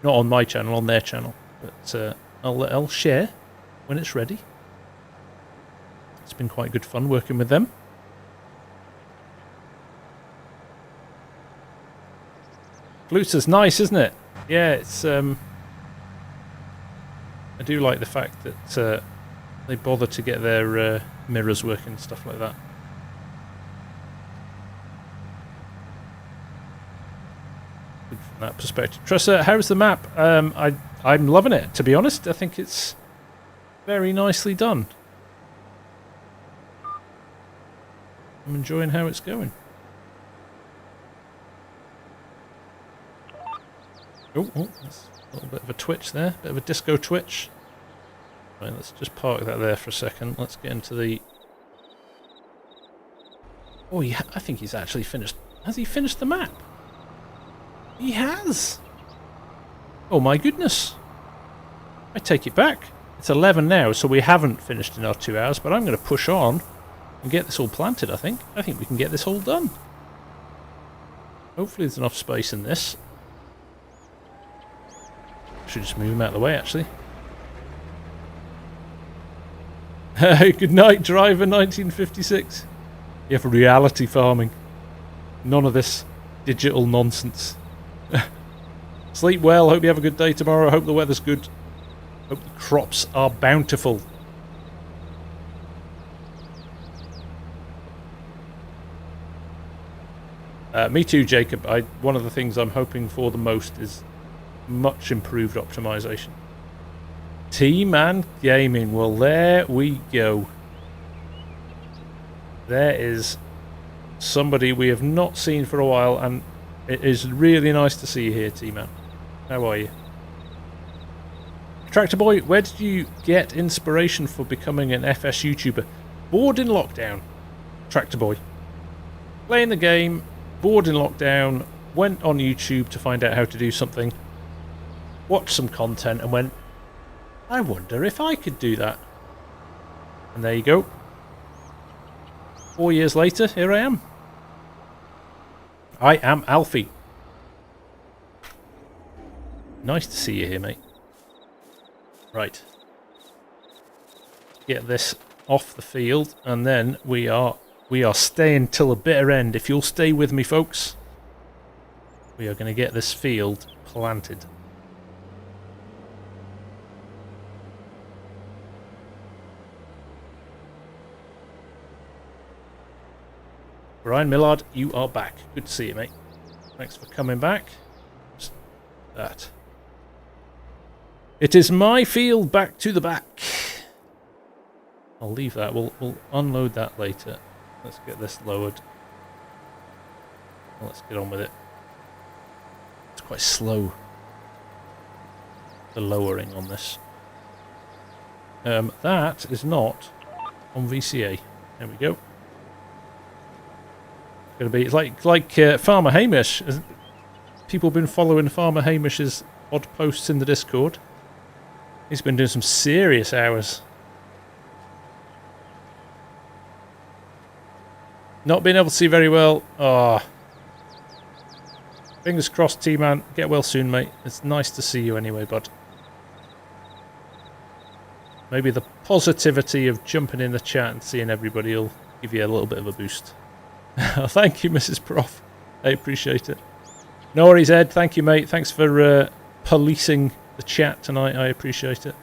Not on my channel, on their channel. But I'll share when it's ready. It's been quite good fun working with them. Gluter's nice, isn't it? Yeah, it's I do like the fact that they bother to get their mirrors working and stuff like that. Good from that perspective. Tressa, how's the map? I'm loving it, to be honest. I think it's very nicely done. I'm enjoying how it's going. Oh, that's a little bit of a twitch there. Bit of a disco twitch. Right, let's just park that there for a second. Let's get into the... Oh, yeah, I think he's actually finished. Has he finished the map? He has! Oh my goodness! I take it back. It's 11 now, so we haven't finished in our 2 hours, but I'm going to push on and get this all planted, I think. I think we can get this all done. Hopefully there's enough space in this. Should just move him out of the way, actually. Good night, driver 1956. Yeah, for reality farming. None of this digital nonsense. Sleep well. Hope you have a good day tomorrow. Hope the weather's good. Hope the crops are bountiful. Me too, Jacob. One of the things I'm hoping for the most is much improved optimization. T-Man Gaming. Well, there we go. There is somebody we have not seen for a while, and it is really nice to see you here, T-Man. How are you? Tractor Boy, where did you get inspiration for becoming an FS YouTuber? Bored in lockdown. Tractor Boy. Playing the game, bored in lockdown, went on YouTube to find out how to do something, watched some content and went, I wonder if I could do that. And there you go. 4 years later, here I am. I am Alfie. Nice to see you here, mate. Right. Get this off the field, and then we are staying till the bitter end. If you'll stay with me, folks, we are going to get this field planted. Brian Millard, you are back. Good to see you, mate. Thanks for coming back. Just that. It is my field, back to the back. I'll leave that. We'll unload that later. Let's get this lowered. Let's get on with it. It's quite slow, the lowering on this. That is not on VCA. There we go. It's going to be like Farmer Hamish. People have been following Farmer Hamish's odd posts in the Discord. He's been doing some serious hours. Not being able to see very well. Oh. Fingers crossed, T-Man. Get well soon, mate. It's nice to see you anyway, bud. Maybe the positivity of jumping in the chat and seeing everybody will give you a little bit of a boost. Thank you, Mrs. Prof. I appreciate it. No worries, Ed. Thank you, mate. Thanks for policing the chat tonight. I appreciate it.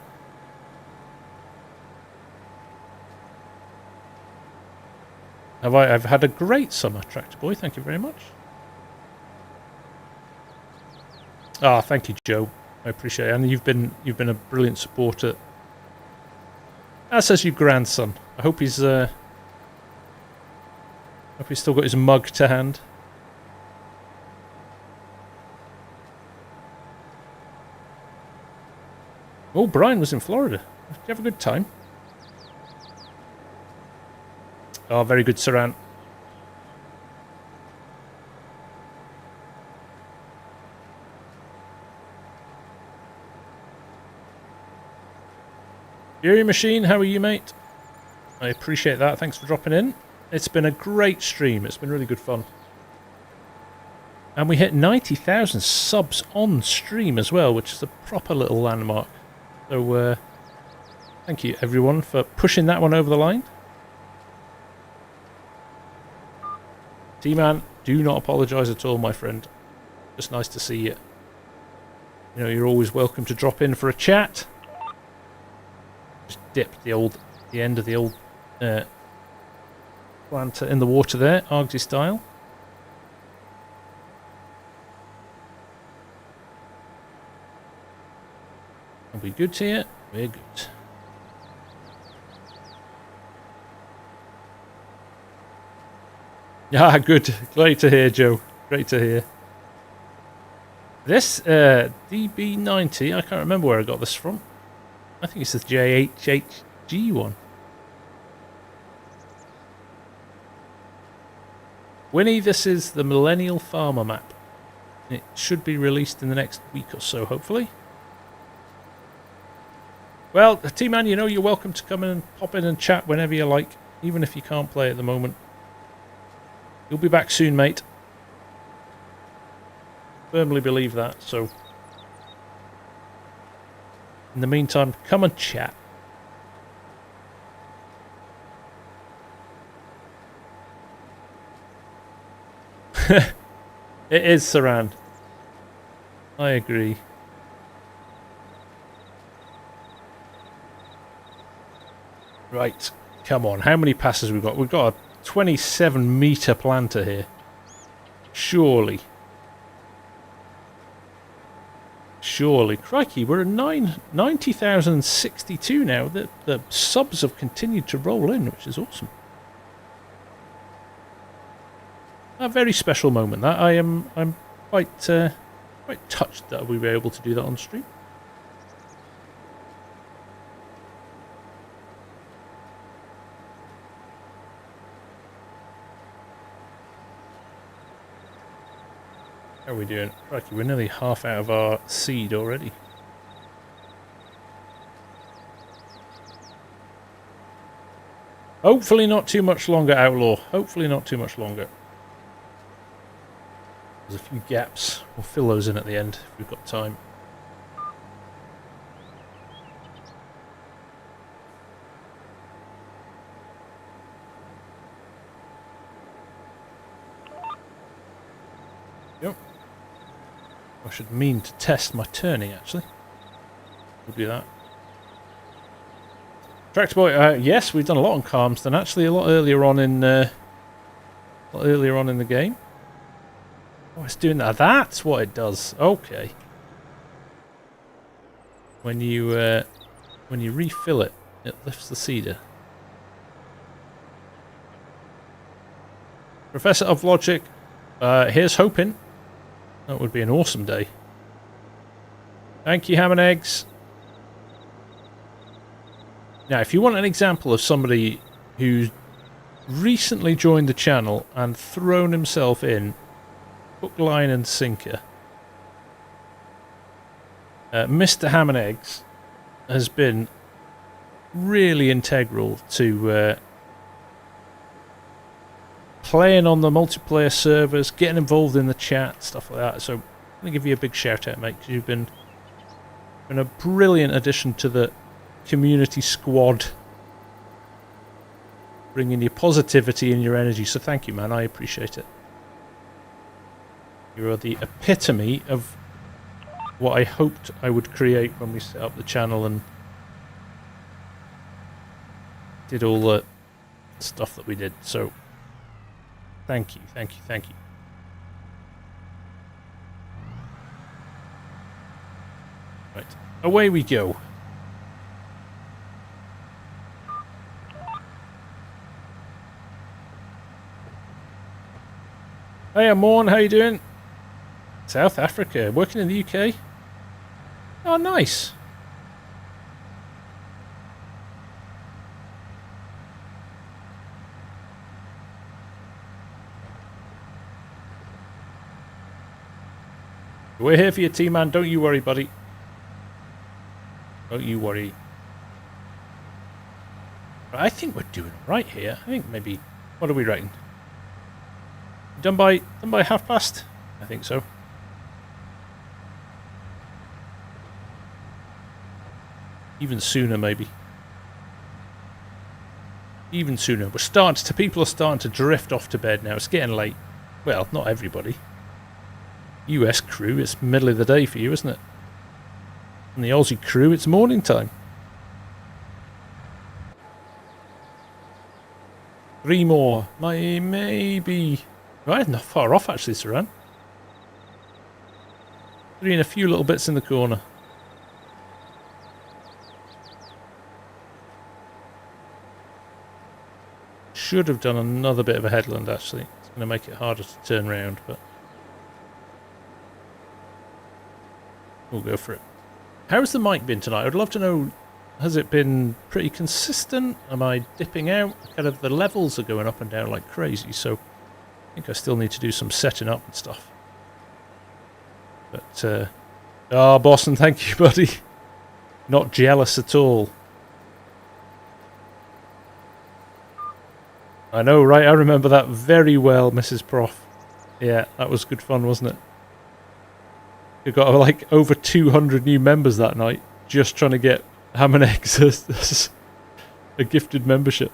I've had a great summer, Tractor Boy. Thank you very much. Ah, thank you, Joe. I appreciate it. And you've been a brilliant supporter. As has your grandson. I hope he's still got his mug to hand. Oh, Brian was in Florida. Did you have a good time? Oh, very good, Saran. Fury Machine, how are you, mate? I appreciate that. Thanks for dropping in. It's been a great stream. It's been really good fun. And we hit 90,000 subs on stream as well, which is a proper little landmark. So, thank you, everyone, for pushing that one over the line. T-Man, do not apologise at all, my friend. Just nice to see you. You know, you're always welcome to drop in for a chat. Just dip the end of the old planter in the water there, Argsy style. Are we good here? We're good. Ah, good. Great to hear, Joe. Great to hear. This DB90, I can't remember where I got this from. I think it's the JHHG one. Winnie, this is the Millennial Farmer Map. It should be released in the next week or so, hopefully. Well, T-Man, you know you're welcome to come in and pop in and chat whenever you like, even if you can't play at the moment. You'll be back soon, mate. Firmly believe that, so... In the meantime, come and chat. It is, Saran. I agree. Right, come on. How many passes we've got? We've got a 27-metre planter here. Surely. Surely. Crikey, we're at 90,062 now. The subs have continued to roll in, which is awesome. A very special moment. That I'm quite touched that we were able to do that on stream. How are we doing? Crikey, we're nearly half out of our seed already. Hopefully not too much longer, Outlaw. Hopefully not too much longer. There's a few gaps. We'll fill those in at the end if we've got time. Yep. I should mean to test my turning, actually. We'll do that. Tractor Boy, yes, we've done a lot on Calmston, actually a lot earlier on in the game. Oh, it's doing that. That's what it does. Okay. When you refill it, it lifts the seeder. Professor of Logic, here's hoping. That would be an awesome day. Thank you, Ham and Eggs. Now, if you want an example of somebody who's recently joined the channel and thrown himself in hook, line and sinker, Mr. Ham and Eggs has been really integral to playing on the multiplayer servers, getting involved in the chat, stuff like that. So I'm going to give you a big shout out, mate, because you've been a brilliant addition to the community squad, bringing your positivity and your energy. So thank you, man. I appreciate it. You are the epitome of what I hoped I would create when we set up the channel and did all the stuff that we did. So thank you, thank you, thank you. Right, away we go. Hey, Morn, how you doing? South Africa, working in the UK. Oh, nice. We're here for you, T-Man. Don't you worry, buddy. Don't you worry. I think we're doing right here. I think maybe... What are we writing? Done by 1:30? I think so. Even sooner, maybe. Even sooner. People are starting to drift off to bed now. It's getting late. Well, not everybody. US crew, it's middle of the day for you, isn't it? And the Aussie crew, it's morning time. 3 more. Maybe... Right, not far off actually, Saran. 3 and a few little bits in the corner. Should have done another bit of a headland actually. It's going to make it harder to turn round, but we'll go for it. How's the mic been tonight? I'd love to know, has it been pretty consistent? Am I dipping out? Kind of the levels are going up and down like crazy, so I think I still need to do some setting up and stuff. But, oh, Boston, thank you, buddy. Not jealous at all. I know, right? I remember that very well, Mrs. Prof. Yeah, that was good fun, wasn't it? We got like over 200 new members that night, just trying to get ham and eggs as a gifted membership.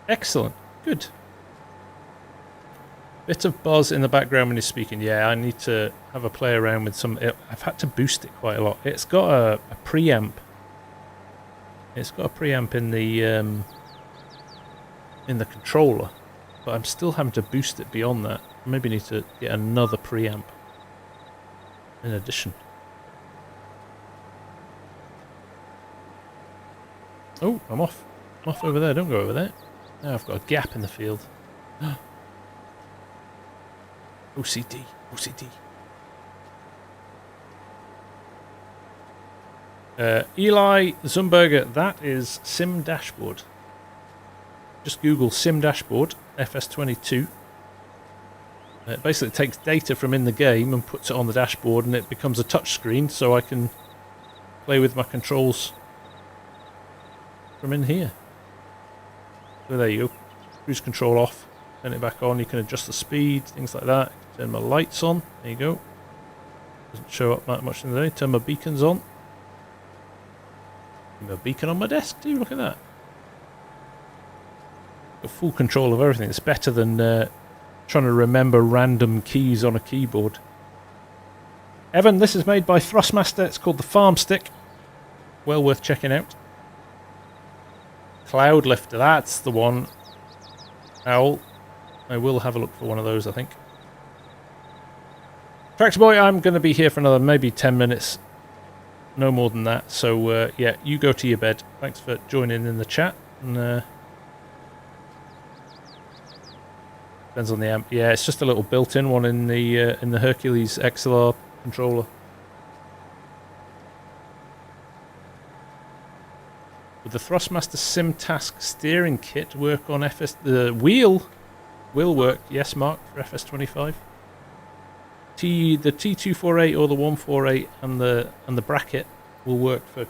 Excellent. Good. Bit of buzz in the background when you're speaking. Yeah, I need to have a play around with some... I've had to boost it quite a lot. It's got a preamp. It's got a preamp in the controller, but I'm still having to boost it beyond that. Maybe need to get another preamp in addition. Oh, I'm off. I'm off over there. Don't go over there. Now I've got a gap in the field. OCD. OCD. Eli Zumberger, that is Sim Dashboard. Just Google Sim Dashboard, FS22. It basically takes data from in the game and puts it on the dashboard, and it becomes a touch screen, so I can play with my controls from in here. So there you go. Cruise control off, turn it back on. You can adjust the speed, things like that. Turn my lights on. There you go. Doesn't show up that much in the day. Turn my beacons on. A beacon on my desk too, look at that. Got full control of everything. It's better than trying to remember random keys on a keyboard. Evan, this is made by Thrustmaster. It's called the Farm Stick. Well worth checking out. Cloud Lifter, that's the one. Owl. I will have a look for one of those, I think. Tractor Boy, I'm going to be here for another maybe 10 minutes. No more than that. So, yeah, you go to your bed. Thanks for joining in the chat. And, depends on the amp. Yeah, it's just a little built-in one in the Hercules XLR controller. Would the Thrustmaster Sim Task steering kit work on FS? The wheel will work. Yes, Mark, for FS25. The T248 or the 148 and the bracket will work for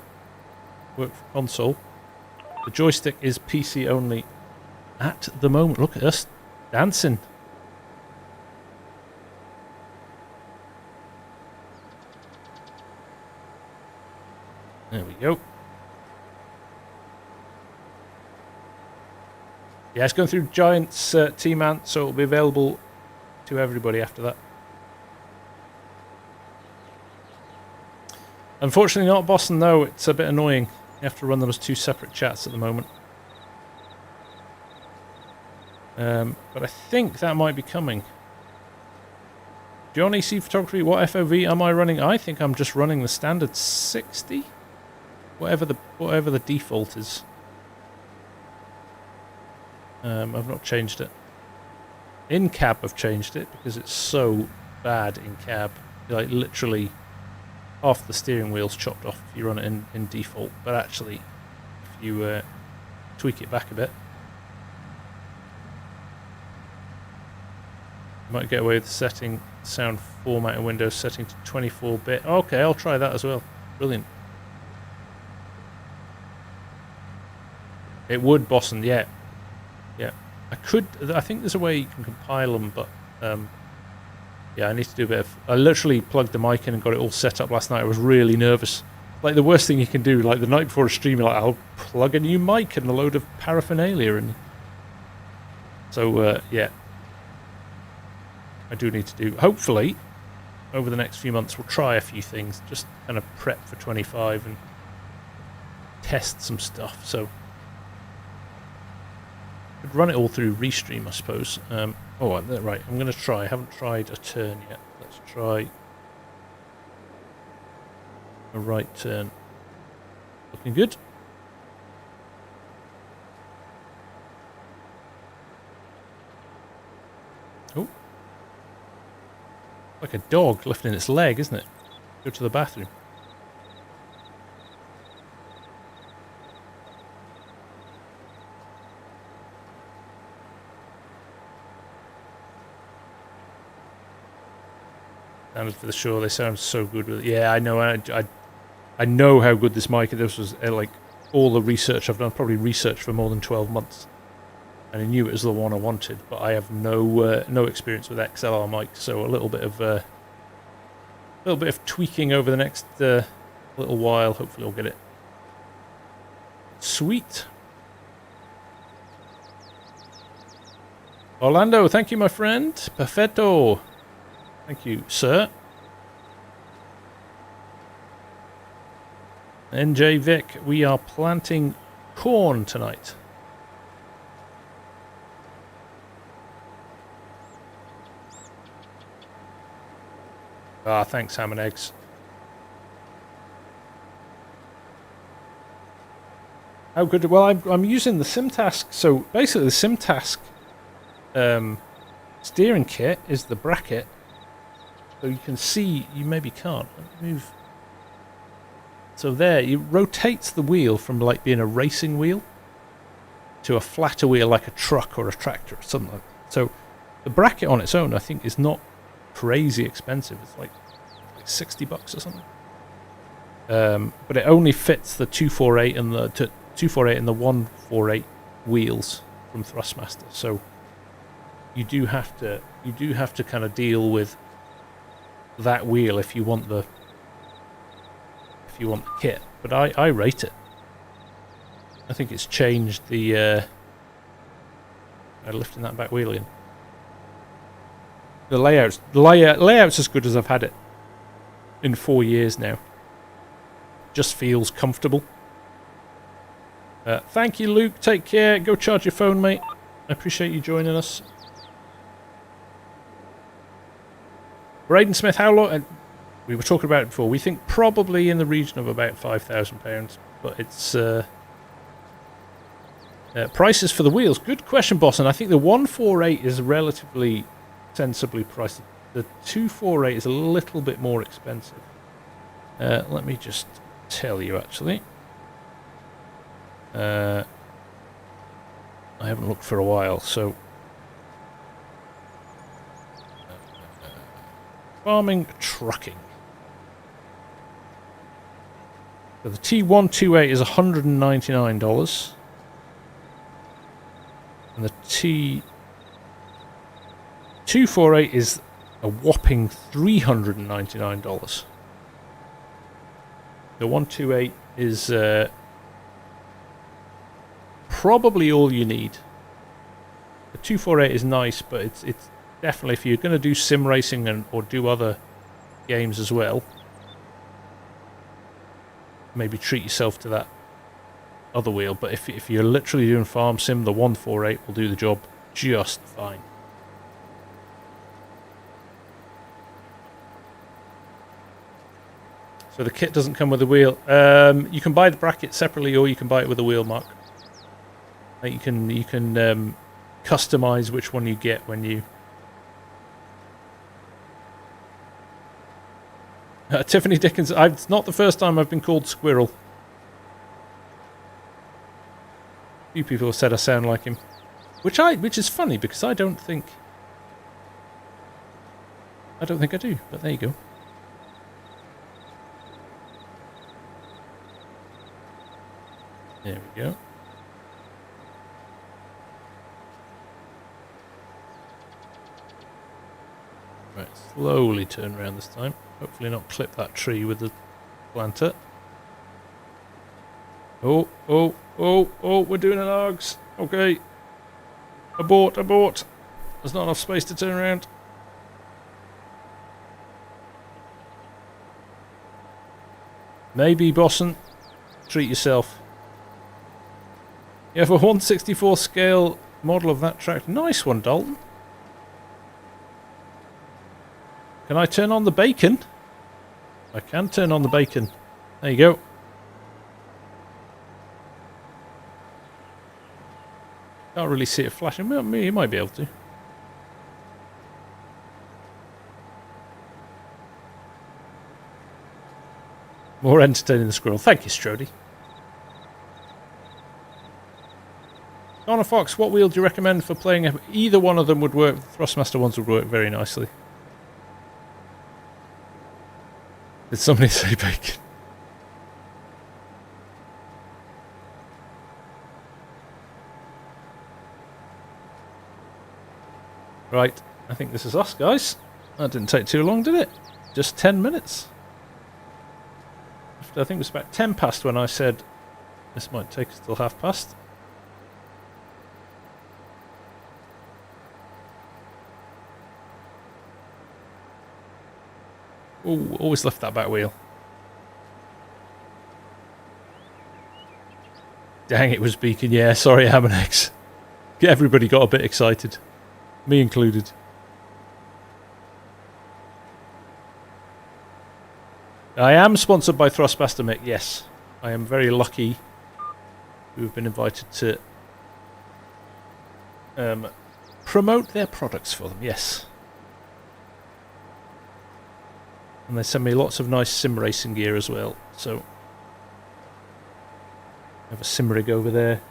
console. The joystick is PC only at the moment. Look at us dancing. There we go. Yeah, it's going through Giants T-Man, so it'll be available to everybody after that. Unfortunately not Boston, though. It's a bit annoying. You have to run them as two separate chats at the moment. But I think that might be coming. Johnny C Photography, what FOV am I running? I think I'm just running the standard 60. Whatever the default is. I've not changed it. In cab I've changed it because it's so bad in cab. Like literally half the steering wheel's chopped off if you run it in default, but actually if you tweak it back a bit, you might get away with setting sound format in Windows setting to 24-bit. Okay, I'll try that as well. Brilliant. It would, Boston, yeah. Yeah. I think there's a way you can compile them, but yeah, I need to do a bit of... I literally plugged the mic in and got it all set up last night. I was really nervous. Like, the worst thing you can do, like, the night before a stream, you're like, I'll plug a new mic and a load of paraphernalia. And so, yeah. I do need to do... Hopefully, over the next few months, we'll try a few things. Just kind of prep for 25 and test some stuff. So, I'd run it all through Restream, I suppose. Oh, right, I'm going to try. I haven't tried a turn yet. Let's try a right turn. Looking good. Oh. Like a dog lifting its leg, isn't it? Go to the bathroom. Standard for the Shore. They sound so good with it. Yeah, I know. I know how good this mic is. This was like all the research I've done. Probably researched for more than 12 months, and I knew it was the one I wanted. But I have no experience with XLR mics, so a little bit of tweaking over the next little while. Hopefully, I'll get it. Sweet. Orlando, thank you, my friend. Perfetto. Thank you, sir. NJ Vic, we are planting corn tonight. Ah, thanks, ham and eggs. How good? Well, I'm using the SimTask. So basically, the SimTask steering kit is the bracket. So you can see, you maybe can't. Let me move. So there, it rotates the wheel from like being a racing wheel to a flatter wheel like a truck or a tractor or something like that. So the bracket on its own, I think, is not crazy expensive. It's like $60 or something. But it only fits the 248 and the 248 and the 148 wheels from Thrustmaster. So you do have to kind of deal with that wheel if you want the kit. But I rate it. I think it's changed the lifting that back wheel in. The layout's as good as I've had it in 4 years now. Just feels comfortable. Thank you, Luke. Take care. Go charge your phone, mate. I appreciate you joining us. Braden Smith, how long? We were talking about it before. We think probably in the region of about £5,000, but it's prices for the wheels. Good question, boss. And I think the 148 is relatively sensibly priced. The 248 is a little bit more expensive. Let me just tell you, actually. I haven't looked for a while, so farming trucking. So the T128 is $199, and the T248 is a whopping $399. The 128 is probably all you need. The 248 is nice, but it's definitely, if you're going to do sim racing or do other games as well, maybe treat yourself to that other wheel. But if you're literally doing farm sim, the 148 will do the job just fine. So the kit doesn't come with a wheel. You can buy the bracket separately, or you can buy it with a wheel mark. You can customize which one you get when you. Tiffany Dickens. It's not the first time I've been called Squirrel. A few people have said I sound like him, which is funny because I don't think I do, but there you go. There we go. Right, slowly turn around this time. Hopefully not clip that tree with the planter. Oh, we're doing an args. Okay. Abort. There's not enough space to turn around. Maybe, Bosson. Treat yourself. You have a 1/64 scale model of that tractor. Nice one, Dalton. Can I turn on the bacon? I can turn on the bacon. There you go. Can't really see it flashing. Well, you might be able to. More entertaining than the squirrel. Thank you, Strody. Donna Fox, what wheel do you recommend for playing? Either one of them would work. The Thrustmaster ones would work very nicely. Did somebody say bacon? Right, I think this is us, guys. That didn't take too long, did it? Just 10 minutes. I think it was about 10 past when I said this might take us till past. Oh, always left that back wheel. Dang, it was beacon. Yeah, sorry, ham and eggs. Everybody got a bit excited. Me included. I am sponsored by Thrustmaster, Mick. Yes, I am very lucky to have been invited to promote their products for them. Yes. And they send me lots of nice sim racing gear as well. So I have a sim rig over there,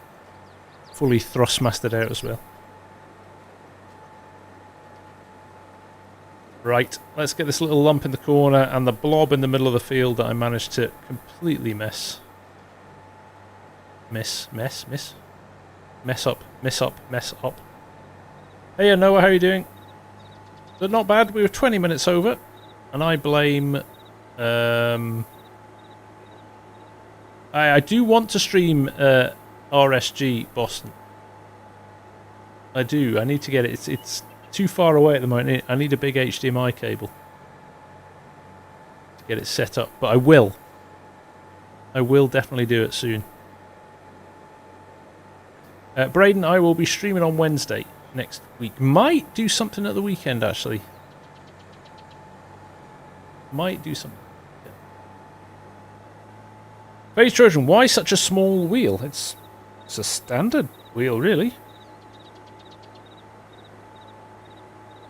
fully Thrustmastered out as well. Right, let's get this little lump in the corner and the blob in the middle of the field that I managed to completely mess up. Hey Noah, how are you doing? But not bad, we were 20 minutes over. And I blame... I do want to stream RSG Boston. I do. I need to get it. It's too far away at the moment. I need a big HDMI cable to get it set up. But I will. I will definitely do it soon. Braden, I will be streaming on Wednesday next week. Might do something at the weekend, actually. Might do something. Yeah. Phase Trojan, why such a small wheel? It's a standard wheel, really.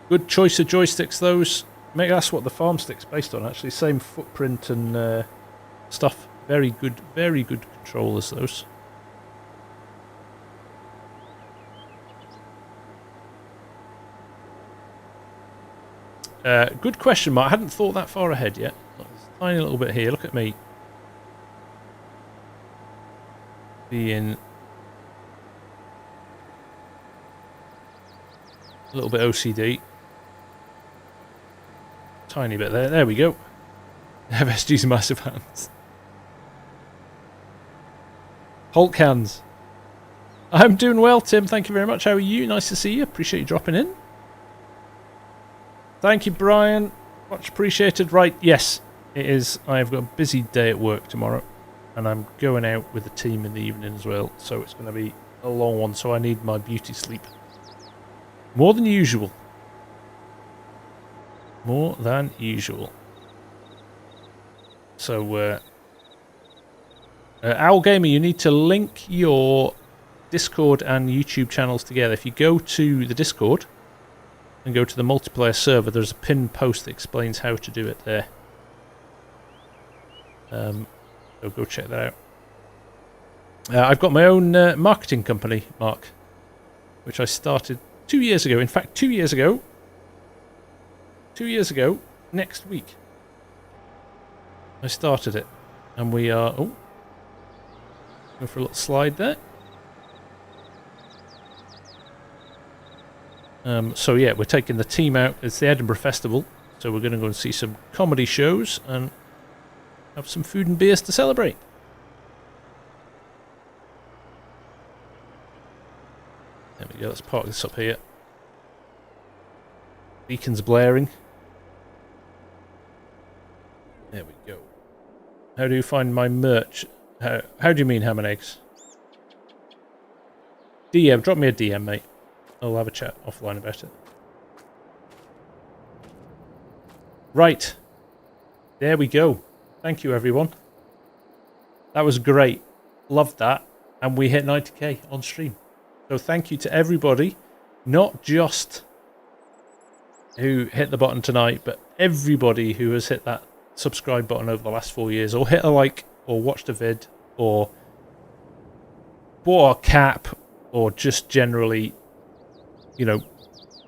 Good choice of joysticks, those. Maybe that's what the farm stick's based on, actually. Same footprint and stuff. Very good controllers, those. Good question, Mark. I hadn't thought that far ahead yet. There's a tiny little bit here. Look at me. Being a little bit OCD. Tiny bit there. There we go. FSG's massive hands. Hulk hands. I'm doing well, Tim. Thank you very much. How are you? Nice to see you. Appreciate you dropping in. Thank you, Brian. Much appreciated. Right, yes, it is. I've got a busy day at work tomorrow, and I'm going out with the team in the evening as well, so it's going to be a long one, so I need my beauty sleep. More than usual. More than usual. So, Owl Gamer, you need to link your Discord and YouTube channels together. If you go to the Discord and go to the multiplayer server, there's a pinned post that explains how to do it there. So go check that out. I've got my own marketing company, Mark, which I started 2 years ago. In fact, 2 years ago. 2 years ago, next week, I started it. And we are... Oh, go for a little slide there. So yeah, we're taking the team out. It's the Edinburgh Festival, so we're going to go and see some comedy shows and have some food and beers to celebrate. There we go, let's park this up here. Beacon's blaring. There we go. How do you find my merch? How do you mean ham and eggs? DM, drop me a DM, mate. I'll have a chat offline about it. Right. There we go. Thank you, everyone. That was great. Loved that. And we hit 90k on stream. So thank you to everybody. Not just who hit the button tonight, but everybody who has hit that subscribe button over the last 4 years, or hit a like, or watched a vid, or bought a cap, or just generally, you know,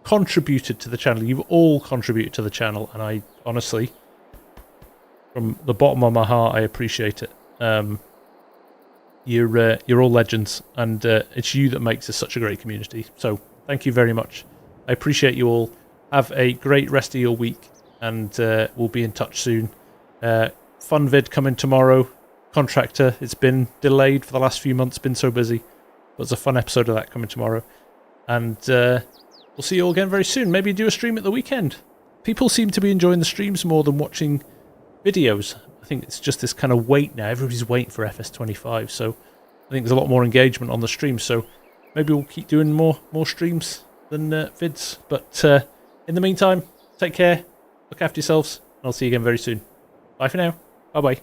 contributed to the channel. You've all contributed to the channel, and I honestly, From the bottom of my heart, I appreciate it. You're all legends, and it's you that makes this such a great community. So thank you very much. I appreciate you all. Have a great rest of your week, and we'll be in touch soon. Fun vid coming tomorrow. Contractor. It's been delayed for the last few months. Been so busy. But there's a fun episode of that coming tomorrow, and we'll see you all again very soon. Maybe do a stream at the weekend. People seem to be enjoying the streams more than watching videos. I think it's just this kind of wait now. Everybody's waiting for FS25, so I think there's a lot more engagement on the stream. So maybe we'll keep doing more streams than vids. But in the meantime, take care, look after yourselves, and I'll see you again very soon. Bye for now. Bye bye.